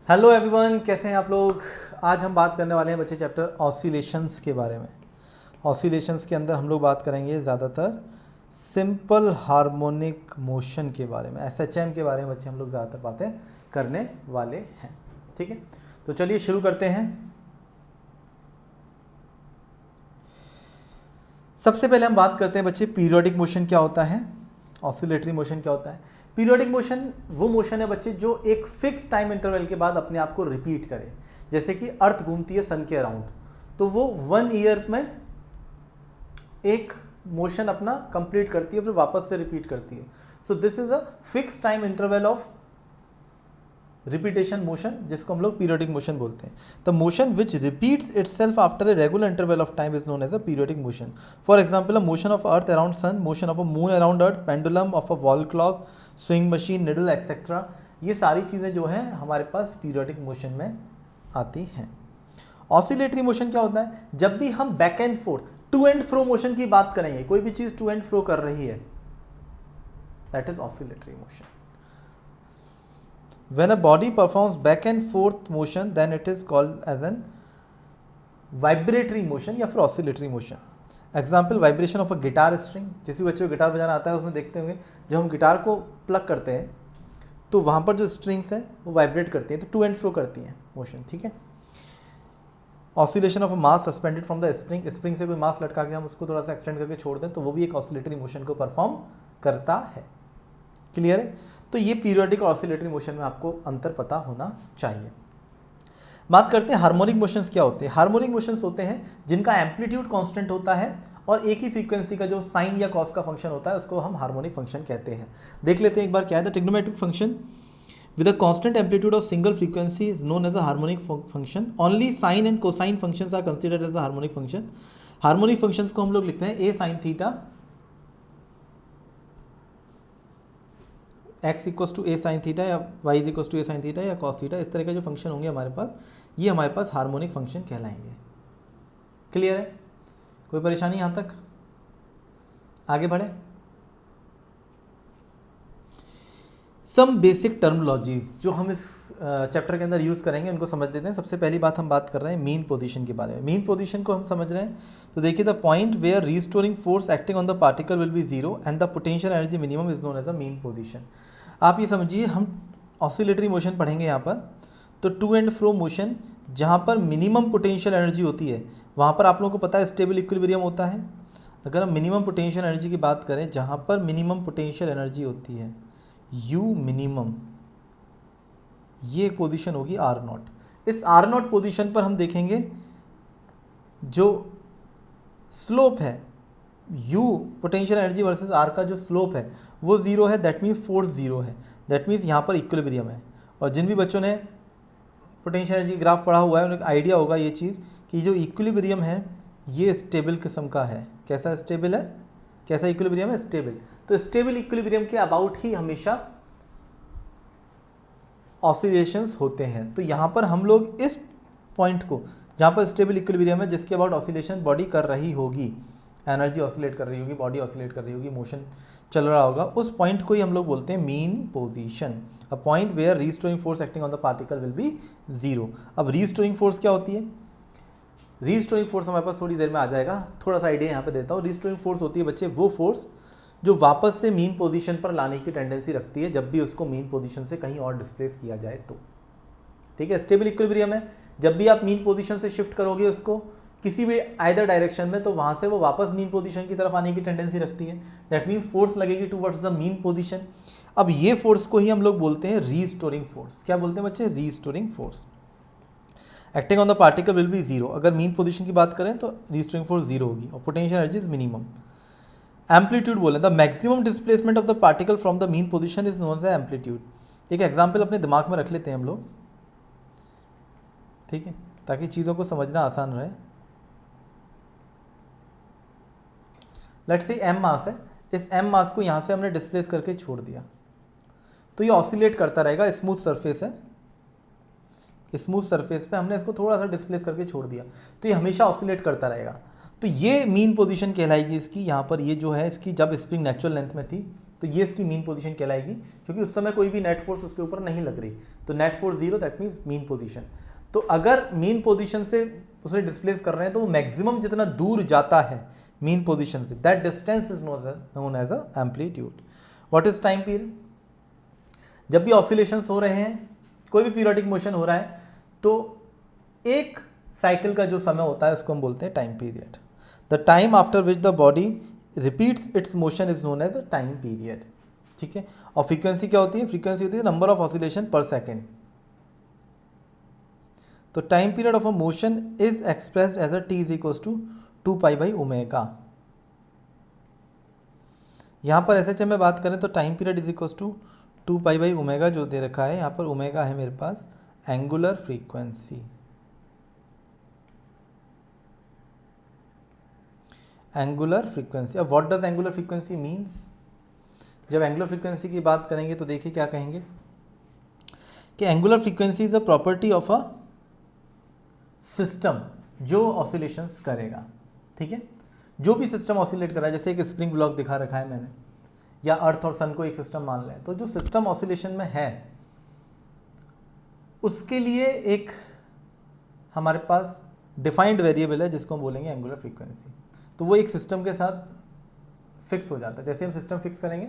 Hello everyone, कैसे हैं आप लोग। आज हम बात करने वाले हैं बच्चे चैप्टर ऑसिलेशंस के बारे में। ऑसिलेशंस के अंदर हम लोग बात करेंगे ज़्यादातर सिंपल हार्मोनिक मोशन के बारे में, एसएचएम के बारे में बच्चे हम लोग ज़्यादातर बातें करने वाले हैं। ठीक है, तो चलिए शुरू करते हैं। सबसे पहले हम बात करते हैं बच्चे पीरियोडिक मोशन क्या होता है, ऑसिलेटरी मोशन क्या होता है। पीरियोडिक मोशन वो मोशन है बच्चे जो एक फिक्स टाइम इंटरवल के बाद अपने आप को रिपीट करे। जैसे कि अर्थ घूमती है सन के अराउंड, तो वो 1 ईयर में एक मोशन अपना कंप्लीट करती है, फिर वापस से रिपीट करती है। So this is a fix time interval of repetition motion, जिसको हम लोग पीरियोडिक मोशन बोलते हैं। The motion which repeats itself after a regular interval of time is known as a periodic motion. For example, a motion of earth around sun, motion of a moon around earth, pendulum of a wall clock, swing machine, needle etcetera. ये सारी चीज़ें जो हैं हमारे पास periodic motion में आती हैं। Oscillatory motion क्या होता है? जब भी हम back and forth, to and fro motion की बात करेंगे, कोई भी चीज़ टू एंड फ्रो कर रही है, that is oscillatory motion. When a body performs back and forth motion, then it is called as an vibratory motion या फिर oscillatory motion. Example, vibration of a guitar string. जिस भी बच्चे को गिटार बजाना आता है उसमें देखते होंगे, जब हम गिटार को प्लग करते हैं तो वहाँ पर जो स्ट्रिंग्स हैं वो वाइब्रेट करती हैं, तो टू एंड फ्रो करती हैं मोशन। ठीक है। Oscillation of mass suspended from the spring, spring से कोई मास लटका के हम उसको थोड़ा सा एक्सटेंड करके छोड़ दें तो वो भी एक ऑसिलेटरी मोशन को परफॉर्म करता है। क्लियर है? तो ये पीरियोडिक और ऑसिलेटरी मोशन में आपको अंतर पता होना चाहिए। बात करते हैं हार्मोनिक मोशंस क्या होते हैं। हार्मोनिक मोशंस होते हैं जिनका एम्पलीट्यूड कांस्टेंट होता है और एक ही फ्रीक्वेंसी का जो साइन या कॉस का फंक्शन होता है उसको हम हार्मोनिक फंक्शन कहते हैं। देख लेते हैं एक बार क्या है। The trigonometric function with a constant amplitude of single frequency is known as a harmonic function. Only sine and cosine functions are considered as a harmonic function. Harmonic functions को हम लोग लिखते हैं a sine theta, x equals to a sine theta या y equals to a sine theta या cos theta. इस तरह के जो फंक्शन होंगे हमारे पास, ये हमारे पास हार्मोनिक फंक्शन कहलाएंगे। क्लियर है? कोई परेशानी यहाँ तक? आगे बढ़े। सम बेसिक टर्मोलॉजीज जो हम इस चैप्टर के अंदर यूज़ करेंगे उनको समझ लेते हैं। सबसे पहली बात हम बात कर रहे हैं मीन पोजीशन के बारे में। मीन पोजीशन को हम समझ रहे हैं तो देखिए, the point where restoring force acting on the particle will be zero and the potential energy minimum is known as a mean position. आप ये समझिए, हम ऑसिलेटरी मोशन पढ़ेंगे यहाँ पर, तो टू एंड फ्रो मोशन जहाँ पर मिनिमम पोटेंशियल एनर्जी होती है वहाँ पर आप लोगों को पता है स्टेबल इक्विलिब्रियम होता है। अगर हम मिनिमम पोटेंशियल एनर्जी की बात करें, जहाँ पर मिनिमम पोटेंशियल एनर्जी होती है यू मिनिमम, ये एक पोजीशन होगी आर नॉट। इस आर नॉट पोजीशन पर हम देखेंगे जो स्लोप है U potential energy versus R का जो स्लोप है वो जीरो है, दैट मीन्स फोर्स जीरो है, दैट मीन्स यहाँ पर इक्विलिब्रियम है। और जिन भी बच्चों ने पोटेंशियल एनर्जी ग्राफ पढ़ा हुआ है उन्हें आइडिया होगा ये चीज़ कि जो इक्विलिब्रियम है ये स्टेबल किस्म का है। कैसा स्टेबल है? कैसा इक्विलिब्रियम है? स्टेबल। तो स्टेबल इक्विलिब्रियम के अबाउट ही हमेशा ऑसिलेशंस होते हैं। तो यहाँ पर हम लोग इस पॉइंट को, जहाँ पर स्टेबल इक्विलिब्रियम है, जिसके अबाउट ऑसिलेशन बॉडी कर रही होगी, एनर्जी ऑसिलेट कर रही होगी, बॉडी ऑसिलेट कर रही होगी, मोशन चल रहा होगा, उस पॉइंट को ही हम लोग बोलते हैं mean position. A point where restoring force acting on the particle will be zero. अब रीस्टोरिंग फोर्स क्या होती है? रीस्टोरिंग फोर्स हमारे पास थोड़ी देर में आ जाएगा, थोड़ा सा आइडिया यहाँ पे देता हूँ। रीस्टोरिंग फोर्स होती है बच्चे वो फोर्स जो वापस से मीन पोजीशन पर लाने की टेंडेंसी रखती है जब भी उसको मीन पोजीशन से कहीं और डिस्प्लेस किया जाए तो। ठीक है, स्टेबल इक्विलिब्रियम है, जब भी आप मीन पोजीशन से शिफ्ट करोगे उसको किसी भी आइदर डायरेक्शन में, तो वहाँ से वो वापस मीन पोजीशन की तरफ आने की टेंडेंसी रखती है। दैट मीन्स फोर्स लगेगी टुवर्ड्स द मीन पोजीशन। अब ये फोर्स को ही हम लोग बोलते हैं रीस्टोरिंग फोर्स। क्या बोलते हैं बच्चे? Restoring force. Acting on the particle will be zero. अगर मीन पोजीशन की बात करें तो रीस्टोरिंग फोर्स जीरो होगी और potential energy is minimum. Amplitude बोले, the maximum displacement of the particle from the mean position is known as amplitude. एक example अपने दिमाग में रख लेते हैं हम लोग, ठीक है, ताकि चीज़ों को समझना आसान रहे। लेट्स से एम मास है, इस एम मास को यहाँ से हमने डिस्प्लेस करके छोड़ दिया तो ये ऑसिलेट करता रहेगा। स्मूथ सरफेस है, स्मूथ सरफेस पे हमने इसको थोड़ा सा डिस्प्लेस करके छोड़ दिया तो ये हमेशा ऑसिलेट करता रहेगा। तो ये मीन पोजीशन कहलाएगी इसकी। यहाँ पर ये जो है इसकी, जब स्प्रिंग नेचुरल लेंथ में थी तो ये इसकी मीन पोजीशन कहलाएगी, क्योंकि उस समय कोई भी नेट फोर्स उसके ऊपर नहीं लग रही, तो net force 0, that means mean position. तो अगर मीन पोजीशन से उसे डिस्प्लेस कर रहे हैं तो वो मैक्सिमम जितना दूर जाता है मीन पोजीशन से, that distance is known as a amplitude. What is time period? जब भी ऑसिलेशंस हो रहे हैं, कोई भी पीरियोडिक मोशन हो रहा है, तो एक साइकिल का जो समय होता है उसको हम बोलते हैं time period. The time after which the body repeats its motion is known as a time period. ठीक है, और फ्रीक्वेंसी क्या होती है? फ्रीक्वेंसी होती है number of oscillation per second. तो time period of a motion is expressed as a T is equals to 2π/ω। यहाँ पर SHM में बात करें तो time period is equals to 2π/ω जो दे रखा है, यहाँ पर ओमेगा है मेरे पास एंगुलर फ्रीक्वेंसी। एंगुलर फ्रीक्वेंसी, अब what does angular frequency means? जब एंगुलर फ्रीक्वेंसी की बात करेंगे तो देखिए क्या कहेंगे कि angular frequency is a property of a system जो ऑसिलेशंस करेगा। ठीक है, जो भी सिस्टम ऑसिलेट कर रहा है, जैसे एक स्प्रिंग ब्लॉक दिखा रखा है मैंने, या अर्थ और सन को एक सिस्टम मान लें, तो जो सिस्टम ऑसिलेशन में है उसके लिए एक हमारे पास डिफाइंड वेरिएबल है जिसको हम बोलेंगे एंगुलर फ्रीक्वेंसी। तो वो एक सिस्टम के साथ फिक्स हो जाता है। जैसे हम सिस्टम फिक्स करेंगे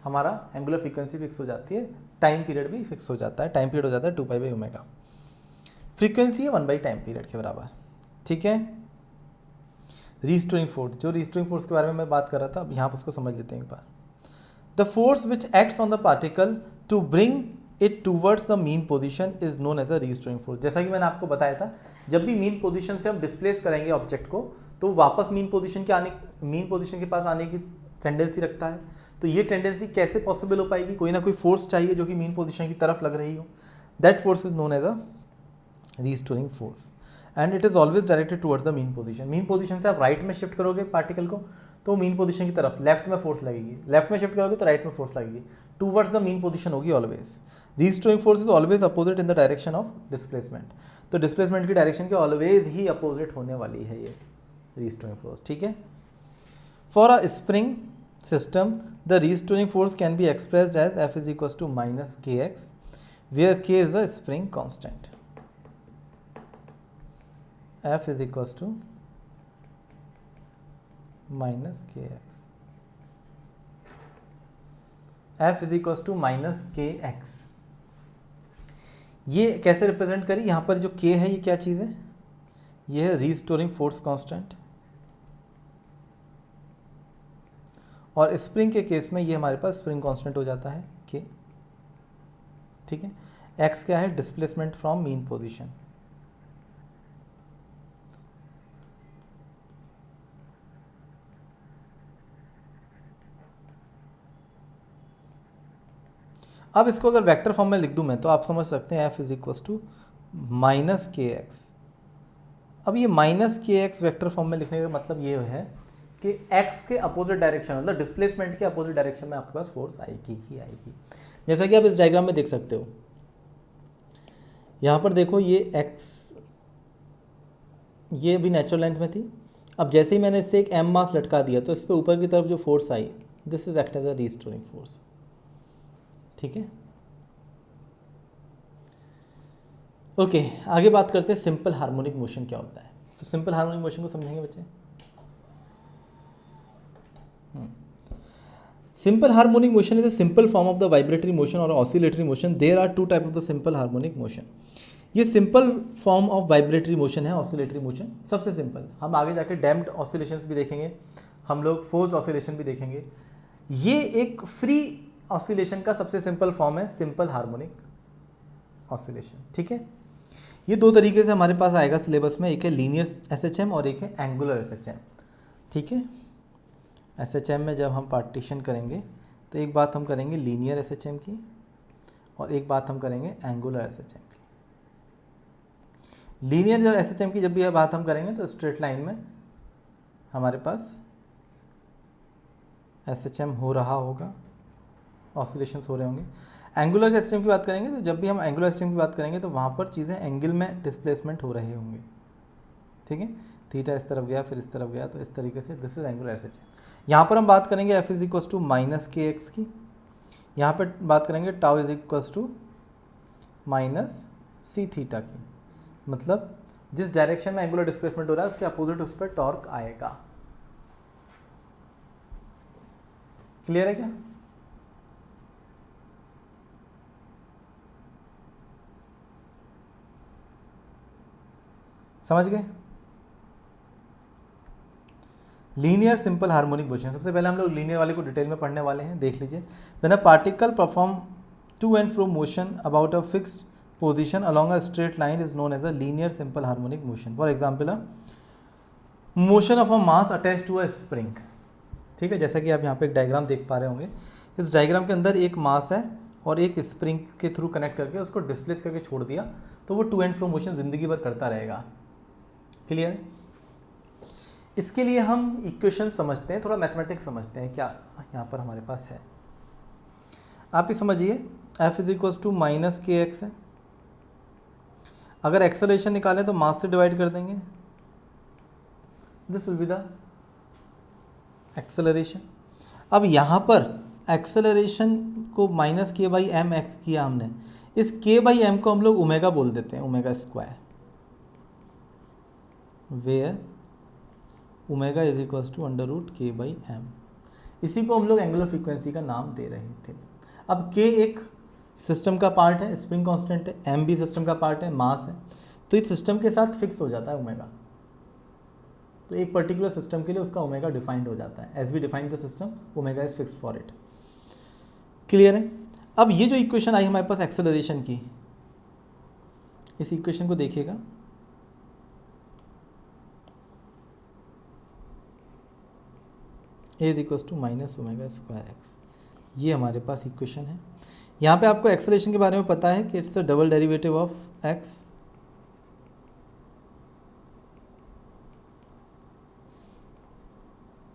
हमारा एंगुलर फ्रीक्वेंसी फिक्स हो जाती है, टाइम पीरियड भी फिक्स हो जाता है। टाइम पीरियड हो जाता है 2π/ω। फ्रीक्वेंसी है 1 टाइम पीरियड के बराबर। ठीक है, रीस्टोरिंग फोर्स, जो रीस्टोरिंग फोर्स के बारे में मैं बात कर रहा था, अब यहाँ पर उसको समझ लेते हैं एक बार। The force which acts on the particle to bring it towards the mean position is known as a restoring force. जैसा कि मैंने आपको बताया था, जब भी मीन पोजीशन से हम डिस्प्लेस करेंगे ऑब्जेक्ट को, तो वापस मीन पोजीशन के पास आने की टेंडेंसी रखता है। तो ये टेंडेंसी कैसे पॉसिबल हो पाएगी? कोई ना कोई फोर्स चाहिए जो कि मीन पोजीशन की तरफ लग रही हो। That force is known as a restoring force and it is always directed towards the mean position. Mean position से आप राइट में शिफ्ट करोगे पार्टिकल को तो मीन पोजीशन की तरफ लेफ्ट में फोर्स लगेगी, लेफ्ट में शिफ्ट करोगे तो राइट में फोर्स लगेगी, टुवर्ड्स द मीन पोजीशन होगी always. Restoring force is always opposite in the direction of displacement. तो डिस्प्लेसमेंट की डायरेक्शन के ऑलवेज ही अपोजिट होने वाली है ये रीस्टोरिंग फोर्स। ठीक है, for a spring system, the restoring force can be expressed as F is equals to minus kx, where k is the spring constant. F is equals to minus kx. F is equals to minus kx. ये कैसे represent करी? यहाँ पर जो k है ये क्या चीज़ है? ये है रीस्टोरिंग फोर्स कांस्टेंट, और स्प्रिंग के केस में ये हमारे पास स्प्रिंग कांस्टेंट हो जाता है k। ठीक है, x क्या है? Displacement from mean position. अब इसको अगर वेक्टर फॉर्म में लिख दूं मैं तो आप समझ सकते हैं F is equals to minus k x. अब ये minus k x vector form में लिखने का मतलब ये है कि x के अपोजिट डायरेक्शन, मतलब डिस्प्लेसमेंट के अपोजिट डायरेक्शन में आपके पास फोर्स आएगी ही आएगी। जैसा कि आप इस डायग्राम में देख सकते हो, यहाँ पर देखो ये x ये भी नेचुरल लेंथ में थी। अब जैसे ही मैंने इससे एक m मास लटका दिया तो इस पर ऊपर की तरफ जो फोर्स आई, this is act as a restoring force. ठीक है, ओके, आगे बात करते हैं सिंपल हार्मोनिक मोशन क्या होता है। तो सिंपल हार्मोनिक मोशन को समझेंगे बच्चे। Simple harmonic motion is a simple form of the vibratory motion और oscillatory motion. There are two type of the simple harmonic motion. ये simple form of vibratory motion है, ऑसिलेटरी मोशन सबसे सिंपल। हम आगे जाके डैम्प्ड ऑसिलेशंस भी देखेंगे, हम लोग फोर्स्ड ऑसिलेशन भी देखेंगे। ये एक फ्री ऑसिलेशन का सबसे सिंपल फॉर्म है सिंपल हार्मोनिक ऑसिलेशन। ठीक है, ये दो तरीके से हमारे पास आएगा सिलेबस में, एक है लीनियर SHM और एक है एंगुलर SHM। ठीक है, SHM में जब हम पार्टीशन करेंगे तो एक बात हम करेंगे लीनियर SHM की और एक बात हम करेंगे एंगुलर SHM की। लीनियर जब SHM की जब भी बात हम करेंगे तो स्ट्रेट लाइन में हमारे पास SHM हो रहा होगा, ऑसिलेशंस हो रहे होंगे। एंगुलर SHM की बात करेंगे तो जब भी हम एंगुलर SHM की बात करेंगे तो वहाँ पर चीज़ें एंगल में डिस्प्लेसमेंट हो रहे होंगे। ठीक है, थीटा इस तरफ गया फिर इस तरफ गया, तो इस तरीके से दिस इज एंगुलर एसएचएम। यहाँ पर हम बात करेंगे f is equals to minus k x की, यहाँ पर बात करेंगे tau is equals to minus c theta की, मतलब जिस डायरेक्शन में एंगुलर डिस्प्लेसमेंट हो रहा है उसके अपोजिट उस पर टॉर्क आएगा। क्लियर है क्या? समझ गए? लीनियर सिंपल हार्मोनिक मोशन, सबसे पहले हम लोग लीनियर वाले को डिटेल में पढ़ने वाले हैं, देख लीजिए। When a particle perform to and fro motion about a fixed position along a straight line is known as a linear simple harmonic motion. For example a motion of a mass attach to a spring, ठीक है, जैसा कि आप यहाँ पे एक diagram देख पा रहे होंगे। इस डायग्राम के अंदर एक मास है और एक स्प्रिंग के थ्रू कनेक्ट करके उसको डिस्प्लेस करके छोड़ दिया, तो वो टू एंड फ्रो मोशन ज़िंदगी भर करता रहेगा। क्लियर है? इसके लिए हम इक्वेशन समझते हैं, थोड़ा मैथमेटिक्स समझते हैं क्या यहाँ पर हमारे पास है। आप ही समझिए, f is equals to minus k x है। अगर एक्सेलरेशन निकालें तो मास से डिवाइड कर देंगे, this will be the acceleration. अब यहाँ पर एक्सेलरेशन को माइनस के बाई एम एक्स किया हमने, इस के बाई एम को हम लोग ओमेगा बोल देते हैं, omega square, where omega is equals to under root k by m. इसी को हम लोग एंगुलर फ्रीक्वेंसी का नाम दे रहे थे। अब के एक सिस्टम का पार्ट है, स्प्रिंग कांस्टेंट है, एम भी सिस्टम का पार्ट है, मास है, तो इस सिस्टम के साथ फिक्स हो जाता है ओमेगा। तो एक पर्टिकुलर सिस्टम के लिए उसका ओमेगा डिफाइंड हो जाता है, as we define the system omega is fixed for it. Clear है? अब ये जो इक्वेशन आई हमारे पास एक्सेलरेशन की, इस इक्वेशन को देखिएगा, a is equals to minus omega square x, ये हमारे पास इक्वेशन है। यहाँ पे आपको एक्सेलरेशन के बारे में पता है कि it's the double derivative of x,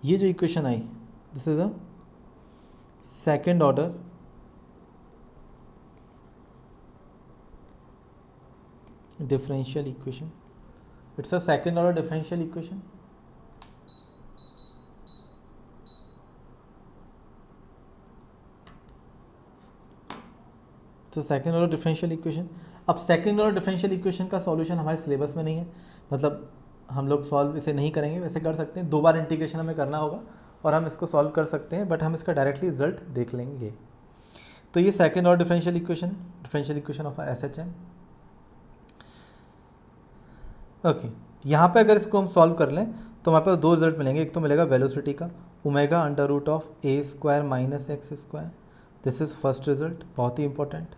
ये जो equation I this is a second order differential equation, it's a second order differential equation. तो सेकेंड ऑर्डर डिफरेंशियल इक्वेशन। अब सेकेंड ऑर्डर डिफरेंशियल इक्वेशन का सॉल्यूशन हमारे सिलेबस में नहीं है, मतलब हम लोग सॉल्व इसे नहीं करेंगे, वैसे कर सकते हैं, 2 बार इंटीग्रेशन हमें करना होगा और हम इसको सॉल्व कर सकते हैं, बट हम इसका डायरेक्टली रिजल्ट देख लेंगे। तो ये सेकेंड ऑर्डर डिफरेंशियल इक्वेशन है, differential equation of S H M. Okay, यहाँ पे अगर इसको हम सॉल्व कर लें तो हमारे पास 2 रिजल्ट मिलेंगे। एक तो मिलेगा वेलोसिटी का, omega under root of a square minus x square, this is first result, बहुत ही इंपॉर्टेंट।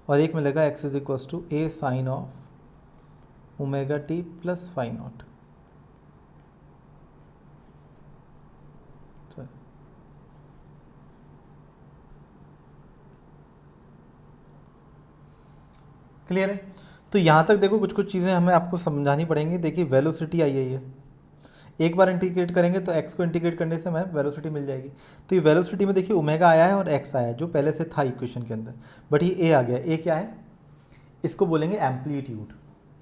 और एक मिलेगा x is equals to a sine of omega t plus phi naught. Clear है? तो यहाँ तक देखो कुछ कुछ चीज़ें हमें आपको समझानी पड़ेंगी। देखिए वेलोसिटी आई है, ये एक बार इंटीग्रेट करेंगे तो x को इंटीग्रेट करने से हमें वेलोसिटी मिल जाएगी। तो ये वेलोसिटी में देखिए ओमेगा आया है और x आया है जो पहले से था इक्वेशन के अंदर, बट ये a आ गया। a क्या है? इसको बोलेंगे एम्पलीट्यूड।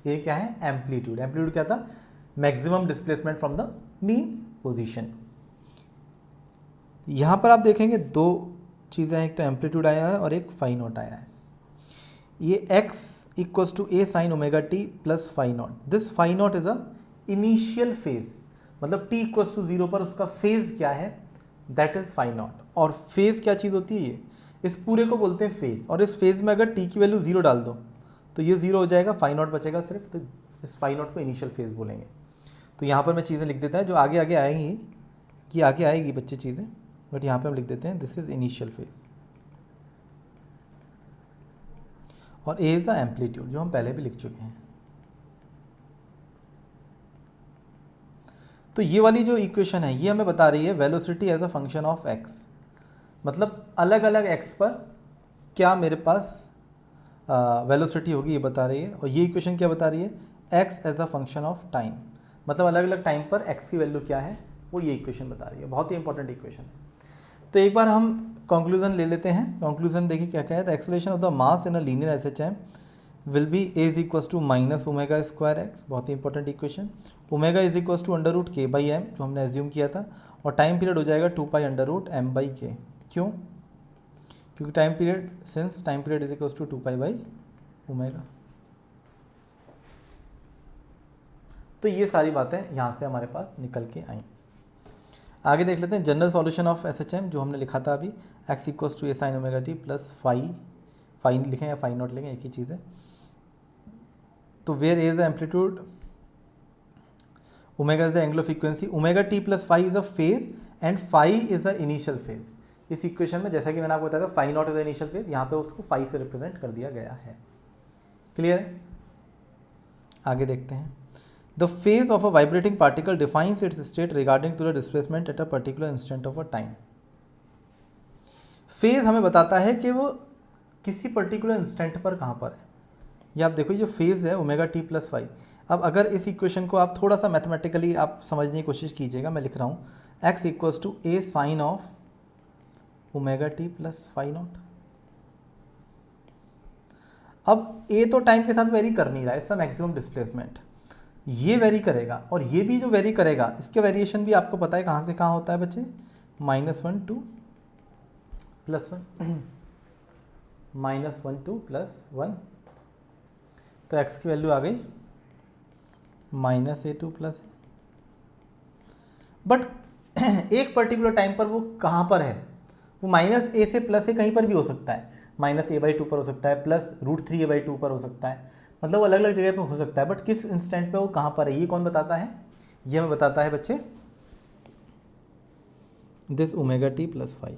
a क्या है? एम्पलीट्यूड। एम्पलीट्यूड क्या था? Maximum displacement from the mean position. यहाँ पर आप देखेंगे 2 चीज़ें हैं, एक तो एम्पलीट्यूड आया है और एक फाई नॉट आया है। ये x equals to a sine omega t plus phi naught, this phi naught is a initial phase, मतलब t इक्वल्स टू 0 पर उसका फेज क्या है? That is phi not. और फेज क्या चीज़ होती है? ये इस पूरे को बोलते हैं फेज, और इस फेज में अगर t की वैल्यू 0 डाल दो तो ये 0 हो जाएगा, फाई नॉट बचेगा सिर्फ, तो इस फाई नॉट को इनिशियल फेज बोलेंगे। तो यहाँ पर मैं चीज़ें लिख देता है जो आगे आगे आएंगी, कि आगे आएगी बच्चे चीज़ें, बट यहाँ पर हम लिख देते हैं दिस इज इनिशियल फेज, और ए इज़ द एम्पलीट्यूड जो हम पहले भी लिख चुके हैं। तो ये वाली जो इक्वेशन है ये हमें बता रही है velocity as a function of x, मतलब अलग अलग एक्स पर क्या मेरे पास वेलोसिटी होगी ये बता रही है। और ये इक्वेशन क्या बता रही है? X as a function of time, मतलब अलग अलग टाइम पर एक्स की वैल्यू क्या है वो ये इक्वेशन बता रही है। बहुत ही इंपॉर्टेंट इक्वेशन है। तो एक बार हम कंक्लूजन ले लेते हैं। कंक्लूजन देखिए क्या क्या है। The acceleration of the mass in a linear SHM will be a is equal to minus omega square x, बहुत ही important equation. Omega is equal to under root k by m, जो हमने assume किया था, और time period हो जाएगा 2 pi under root m by k. क्यों? क्योंकि time period, since time period is equal to 2 pi by omega. तो ये सारी बातें यहाँ से हमारे पास निकल के आई। आगे देख लेते हैं general solution of S H M, जो हमने लिखा था अभी, x equals to a sine omega t plus phi लिखें या फाई नॉट लिखें, एक ही चीज़ है। तो where a is the amplitude, omega is the angle of frequency, omega t plus phi is a phase and phi is the initial phase. इस equation में जैसा कि मैंने आपको बताया था, phi naught is the initial phase, यहाँ पे उसको फाई से रिप्रेजेंट कर दिया गया है। क्लियर है? आगे देखते हैं। The phase of a vibrating particle defines its state regarding to the displacement at a particular instant of a time. Phase हमें बताता है कि वो किसी पर्टिकुलर इंस्टेंट पर कहाँ पर है। ये आप देखो, ये फेज है ओमेगा टी प्लस फाई। अब अगर इस इक्वेशन को आप थोड़ा सा मैथमेटिकली आप समझने की कोशिश कीजिएगा, मैं लिख रहा हूँ x equals to a sine of omega t plus phi naught. अब ए तो टाइम के साथ वेरी कर नहीं रहा है, इसका मैक्सिमम डिस्प्लेसमेंट ये वेरी करेगा, और ये भी जो वेरी करेगा इसके वेरिएशन भी आपको पता है कहाँ से कहाँ होता है बच्चे, -1 to +1 -1 to +1। तो x की वैल्यू आ गई -a to +a। बट एक पर्टिकुलर टाइम पर वो कहाँ पर है, वो -a से +a कहीं पर भी हो सकता है, -a/2 पर हो सकता है, +√3a/2 पर हो सकता है, मतलब वो अलग अलग जगह पे हो सकता है। बट किस इंस्टेंट पे वो कहाँ पर है, ये कौन बताता है? ये हमें बताता है बच्चे this omega t plus phi,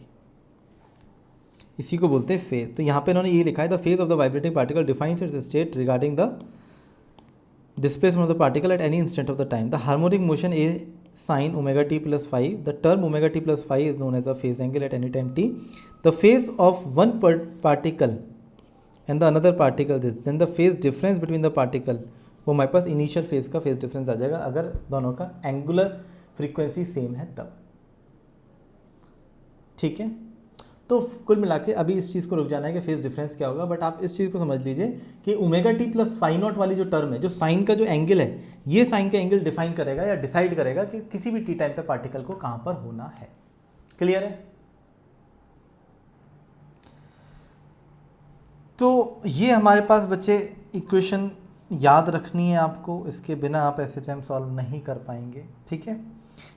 इसी को बोलते हैं फेज। तो यहाँ पे इन्होंने ये लिखा है, the phase of the vibrating particle defines its state regarding the displacement of the particle at any instant of the time. The harmonic motion a sine omega t plus phi, the term omega t plus phi is known as a phase angle at any time t. The phase of one particle and the another particle this, then the phase difference between the particle, वो हमारे पास initial phase का phase difference आ जाएगा अगर दोनों का angular frequency same है तब। ठीक है, तो कुल मिला के अभी इस चीज़ को रुक जाना है कि फेज डिफरेंस क्या होगा, बट आप इस चीज़ को समझ लीजिए कि omega t plus phi naught वाली जो टर्म है, जो साइन का जो एंगल है, ये साइन का एंगल डिफाइन करेगा या डिसाइड करेगा कि किसी भी टी टाइम पे पार्टिकल को कहाँ पर होना है। क्लियर है? तो ये हमारे पास बच्चे इक्वेशन याद रखनी है आपको, इसके बिना आप SHM सॉल्व नहीं कर पाएंगे। ठीक है,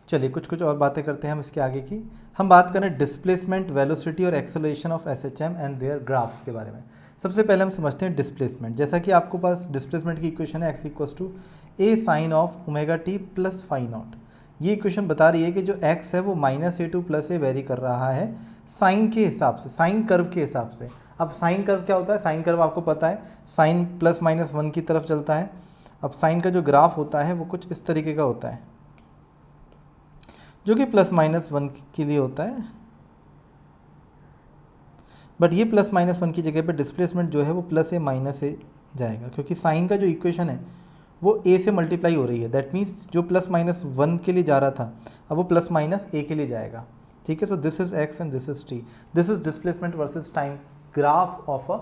चलिए कुछ और बातें करते हैं हम इसके आगे की। हम बात करें डिस्प्लेसमेंट, वेलोसिटी और acceleration of SHM and their graphs के बारे में। सबसे पहले हम समझते हैं डिस्प्लेसमेंट। जैसा कि आपको पास डिस्प्लेसमेंट की इक्वेशन है, x equals to a sine of omega t plus phi not. ये इक्वेशन बता रही है कि जो x है वो -a to +a वेरी कर रहा है साइन के हिसाब से, साइन कर्व के हिसाब से। अब साइन कर्व क्या होता है? साइन कर्व आपको पता है, साइन +-1 की तरफ चलता है। अब साइन का जो ग्राफ होता है वो कुछ इस तरीके का होता है, जो कि +-1 के लिए होता है, बट ये +-1 की जगह पे डिस्प्लेसमेंट जो है वो +a जाएगा, क्योंकि साइन का जो इक्वेशन है वो a से मल्टीप्लाई हो रही है। दैट मीन्स जो +-1 के लिए जा रहा था अब वो +-a के लिए जाएगा। ठीक है, so this is x and this is t। This is displacement versus time graph of a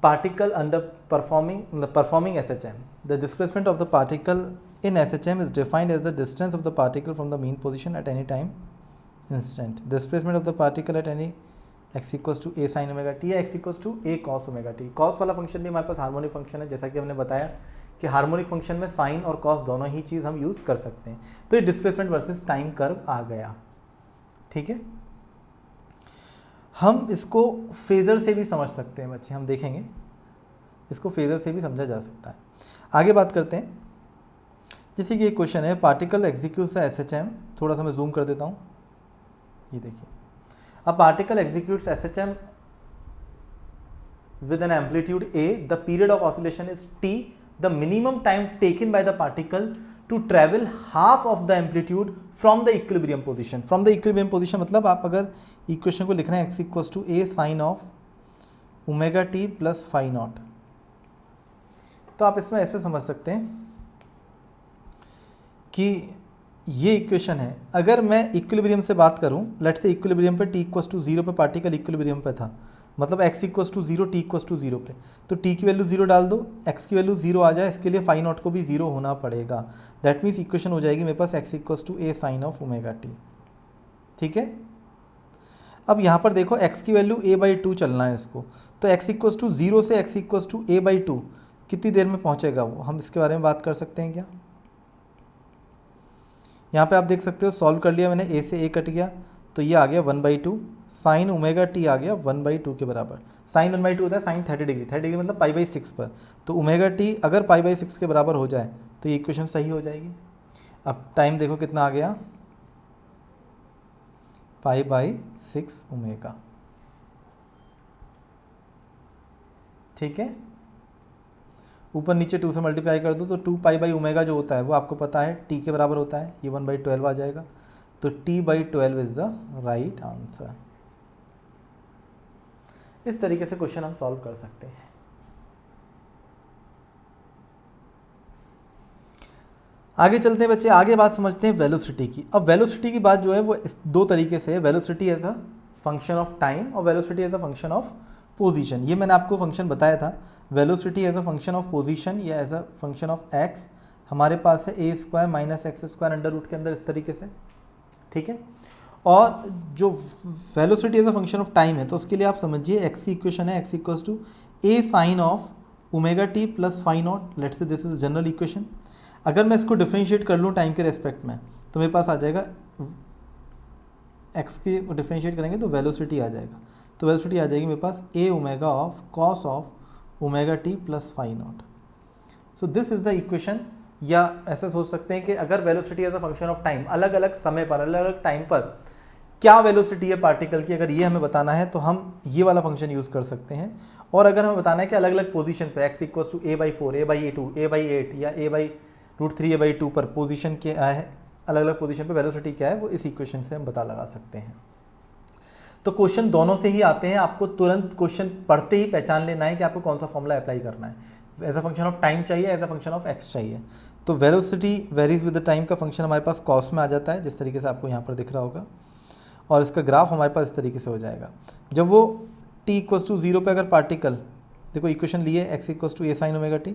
particle under performing SHM. The displacement of the particle in SHM is defined as the distance of the particle from the mean position at any time instant. Displacement of the particle at any x equals to a sin omega t या x equals to a cos omega t। cos वाला function भी हमारे पास harmonic function है, जैसा कि हमने बताया कि हार्मोनिक फंक्शन में साइन और कॉस दोनों ही चीज़ हम यूज़ कर सकते हैं। तो ये डिस्प्लेसमेंट वर्सेस टाइम कर्व आ गया। ठीक है, हम इसको फेज़र से भी समझ सकते हैं बच्चे, हम देखेंगे इसको फेज़र से भी समझा जा सकता है। आगे बात करते हैं, जैसे कि एक क्वेश्चन है, पार्टिकल एग्जीक्यूट्स SHM। थोड़ा सा मैं जूम कर देता हूँ, ये देखिए। अब particle executes SHM with an amplitude a, the period of oscillation is t, the minimum time taken by the particle to travel half of the amplitude from the equilibrium position। from the equilibrium position मतलब आप अगर equation को लिख रहे हैं x equals to a sine of omega t plus phi not, तो आप इसमें ऐसे समझ सकते हैं कि ये इक्वेशन है। अगर मैं इक्विलिब्रियम से बात करूं, लेट्स से इक्विलिब्रियम पे t इक्वल्स टू 0 पे पार्टिकल इक्विलिब्रियम पे था, मतलब x equals to 0, t equals to 0 पे, तो t की वैल्यू 0 डाल दो, x की वैल्यू 0 आ जाए, इसके लिए फाई नॉट को भी 0 होना पड़ेगा। दैट मीन्स इक्वेशन हो जाएगी मेरे पास x equals to a sine of omega t. ठीक है, अब यहाँ पर देखो x की वैल्यू a/2 चलना है इसको, तो x इक्वस टू 0 से x इक्वस टू a/2 कितनी देर में पहुँचेगा वो, हम इसके बारे में बात कर सकते हैं क्या? यहाँ पे आप देख सकते हो, सॉल्व कर लिया मैंने, a से a कट गया, तो ये आ गया 1/2, साइन ओमेगा टी आ गया 1/2 के बराबर। साइन 1/2 होता है साइन 30 डिग्री, 30 डिग्री मतलब π/6 पर, तो ओमेगा टी अगर π/6 के बराबर हो जाए तो ये इक्वेशन सही हो जाएगी। अब टाइम देखो कितना आ गया, π/6 ओमेगा। ठीक है, ऊपर नीचे 2 से मल्टीप्लाई कर दो तो 2π/ओमेगा जो होता है वो आपको पता है t के बराबर होता है, ये 1/12 आ जाएगा, तो t/12 is the right answer. इस तरीके से क्वेश्चन हम सॉल्व कर सकते हैं। आगे चलते हैं बच्चे, आगे बात समझते हैं वेलोसिटी की। अब वेलोसिटी की बात जो है वो इस दो तरीके से है, velocity as a function of time और velocity as a function of position. ये मैंने आपको फंक्शन बताया था, velocity as a function of position या as a function of x, हमारे पास है a² - x² अंडर रूट के अंदर इस तरीके से। ठीक है, और जो velocity as a function of time है तो उसके लिए आप समझिए x की इक्वेशन है x equals to a sine of omega t plus phi naught, let's say this is general equation. अगर मैं इसको डिफरेंशिएट कर लूँ टाइम के रेस्पेक्ट में तो मेरे पास आ जाएगा, x की डिफरेंशिएट करेंगे तो वेलोसिटी आ जाएगा, तो वेलोसिटी आ जाएगी मेरे पास a omega of cos of omega t plus phi naught. So this is the equation. या ऐसा सोच सकते हैं कि अगर velocity as a function of time, अलग अलग समय पर अलग अलग टाइम पर क्या वेलोसिटी है पार्टिकल की, अगर ये हमें बताना है तो हम ये वाला फंक्शन यूज़ कर सकते हैं। और अगर हमें बताना है कि अलग अलग पोजीशन पे x equals to a/4, a/2, a/8 या a/√3 a/2 पर पोजीशन क्या है, अलग अलग पोजीशन पे वेलोसिटी क्या है, वो इस इक्वेशन से हम पता लगा सकते हैं। तो क्वेश्चन दोनों से ही आते हैं, आपको तुरंत क्वेश्चन पढ़ते ही पहचान लेना है कि आपको कौन सा फॉर्मूला अप्लाई करना है, as a function of time चाहिए, as a function of x चाहिए। तो velocity varies with the time का फंक्शन हमारे पास कॉस में आ जाता है, जिस तरीके से आपको यहाँ पर दिख रहा होगा, और इसका ग्राफ हमारे पास इस तरीके से हो जाएगा। जब वो t इक्वल्स टू 0 पे अगर पार्टिकल, देखो इक्वेशन लिए x equals to a sine omega t,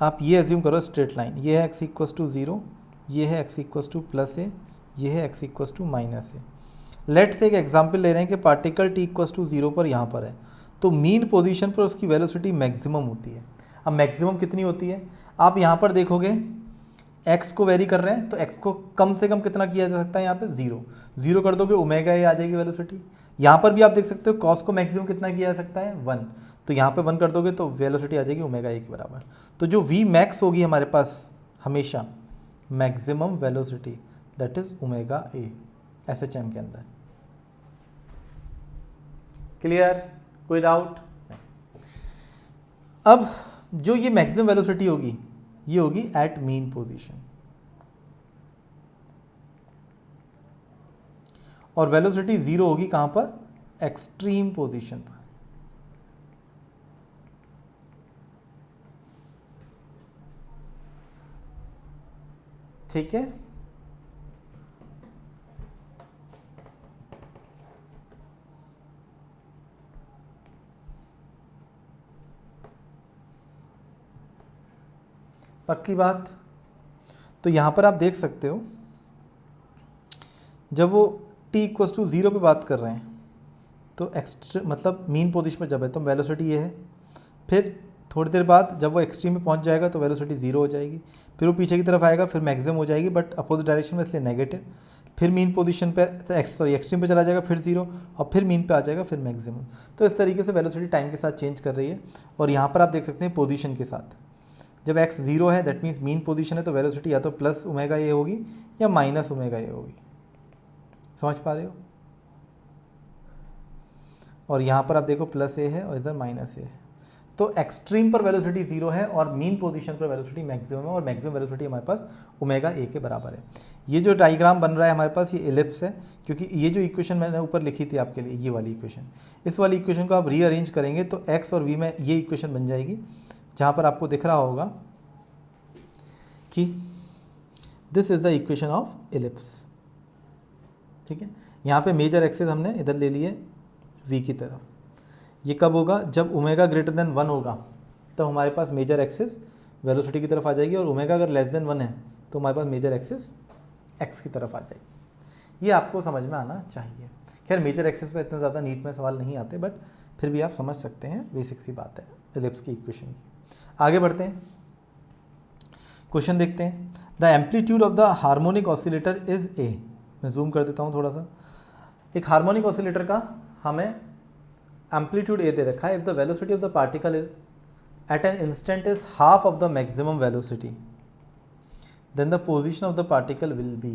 आप ये एज्यूम करो स्ट्रेट लाइन, ये है x इक्वल्स टू 0, ये है x equals to plus a, ये है x equals to minus a। Let say एक एग्जाम्पल ले रहे हैं कि पार्टिकल t इक्वल्स टू 0 पर यहाँ पर है, तो मीन पोजीशन पर उसकी वेलोसिटी मैक्सिमम होती है। अब मैक्सिमम कितनी होती है, आप यहाँ पर देखोगे x को वेरी कर रहे हैं तो x को कम से कम कितना किया जा सकता है, यहाँ पे 0 कर दोगे ओमेगा a आ जाएगी वेलोसिटी। यहाँ पर भी आप देख सकते हो कॉस को मैक्सिमम कितना किया जा सकता है 1, तो यहाँ पे 1 कर दोगे तो वेलोसिटी आ जाएगी ओमेगा a के बराबर। तो जो v मैक्स होगी हमारे पास हमेशा maximum velocity, that is omega a SHM के अंदर। क्लियर, कोई डाउट? अब जो ये मैक्सिमम वेलोसिटी होगी ये होगी एट मीन पोजीशन, और वेलोसिटी 0 होगी कहां पर, एक्सट्रीम पोजीशन पर। ठीक है, पक्की बात। तो यहाँ पर आप देख सकते हो जब वो t इक्वल्स टू 0 पे बात कर रहे हैं तो मतलब मीन पोजीशन पर जब है तो वेलोसिटी ये है, फिर थोड़ी देर बाद जब वो एक्सट्रीम में पहुँच जाएगा तो वेलोसिटी 0 हो जाएगी, फिर वो पीछे की तरफ आएगा, फिर मैक्सिमम हो जाएगी बट अपोजिट डायरेक्शन में, इसलिए नेगेटिव, फिर मीन पोजीशन पे एक्सट्रीम पे चला जाएगा, फिर 0, और फिर मीन पे आ जाएगा, फिर मैक्सिमम। तो इस तरीके से वेलोसिटी टाइम के साथ चेंज कर रही है। और यहाँ पर आप देख सकते हैं पोजीशन के साथ, जब x 0 है दैट मीन्स मीन पोजीशन है, तो वेलोसिटी या तो प्लस ओमेगा a होगी या माइनस ओमेगा a होगी। समझ पा रहे हो? और यहाँ पर आप देखो प्लस a है और इधर माइनस a है। तो एक्सट्रीम पर वेलोसिटी 0 है और मीन पोजीशन पर वेलोसिटी मैक्सिमम है, और मैक्सिमम वेलोसिटी हमारे पास ओमेगा a के बराबर है। ये जो डायग्राम बन रहा है हमारे पास ये एलिप्स है, क्योंकि ये जो इक्वेशन मैंने ऊपर लिखी थी आपके लिए, ये वाली इक्वेशन, इस वाली इक्वेशन को आप रीअरेंज करेंगे तो x और v में ये इक्वेशन बन जाएगी, जहाँ पर आपको दिख रहा होगा कि this is the equation of ellipse. ठीक है, यहाँ पे मेजर एक्सिस हमने इधर ले लिए v की तरफ, ये कब होगा, जब ओमेगा ग्रेटर देन 1 होगा तब हमारे पास मेजर एक्सिस वेलोसिटी की तरफ आ जाएगी, और ओमेगा अगर लेस देन 1 है तो हमारे पास मेजर एक्सिस एक्स की तरफ आ जाएगी। ये आपको समझ में आना चाहिए। खैर मेजर एक्सिस पे इतने ज़्यादा नीट में सवाल नहीं आते, बट फिर भी आप समझ सकते हैं, बेसिक सी बात है एलिप्स की इक्वेशन की। आगे बढ़ते हैं, क्वेश्चन देखते हैं। The amplitude of the harmonic oscillator is a. मैं जूम कर देता हूँ थोड़ा सा। एक हार्मोनिक ऑसिलेटर का हमें एम्पलीट्यूड ए दे रखा है। If the velocity of the particle is at an instant is half of the maximum velocity, then the position of the particle will be.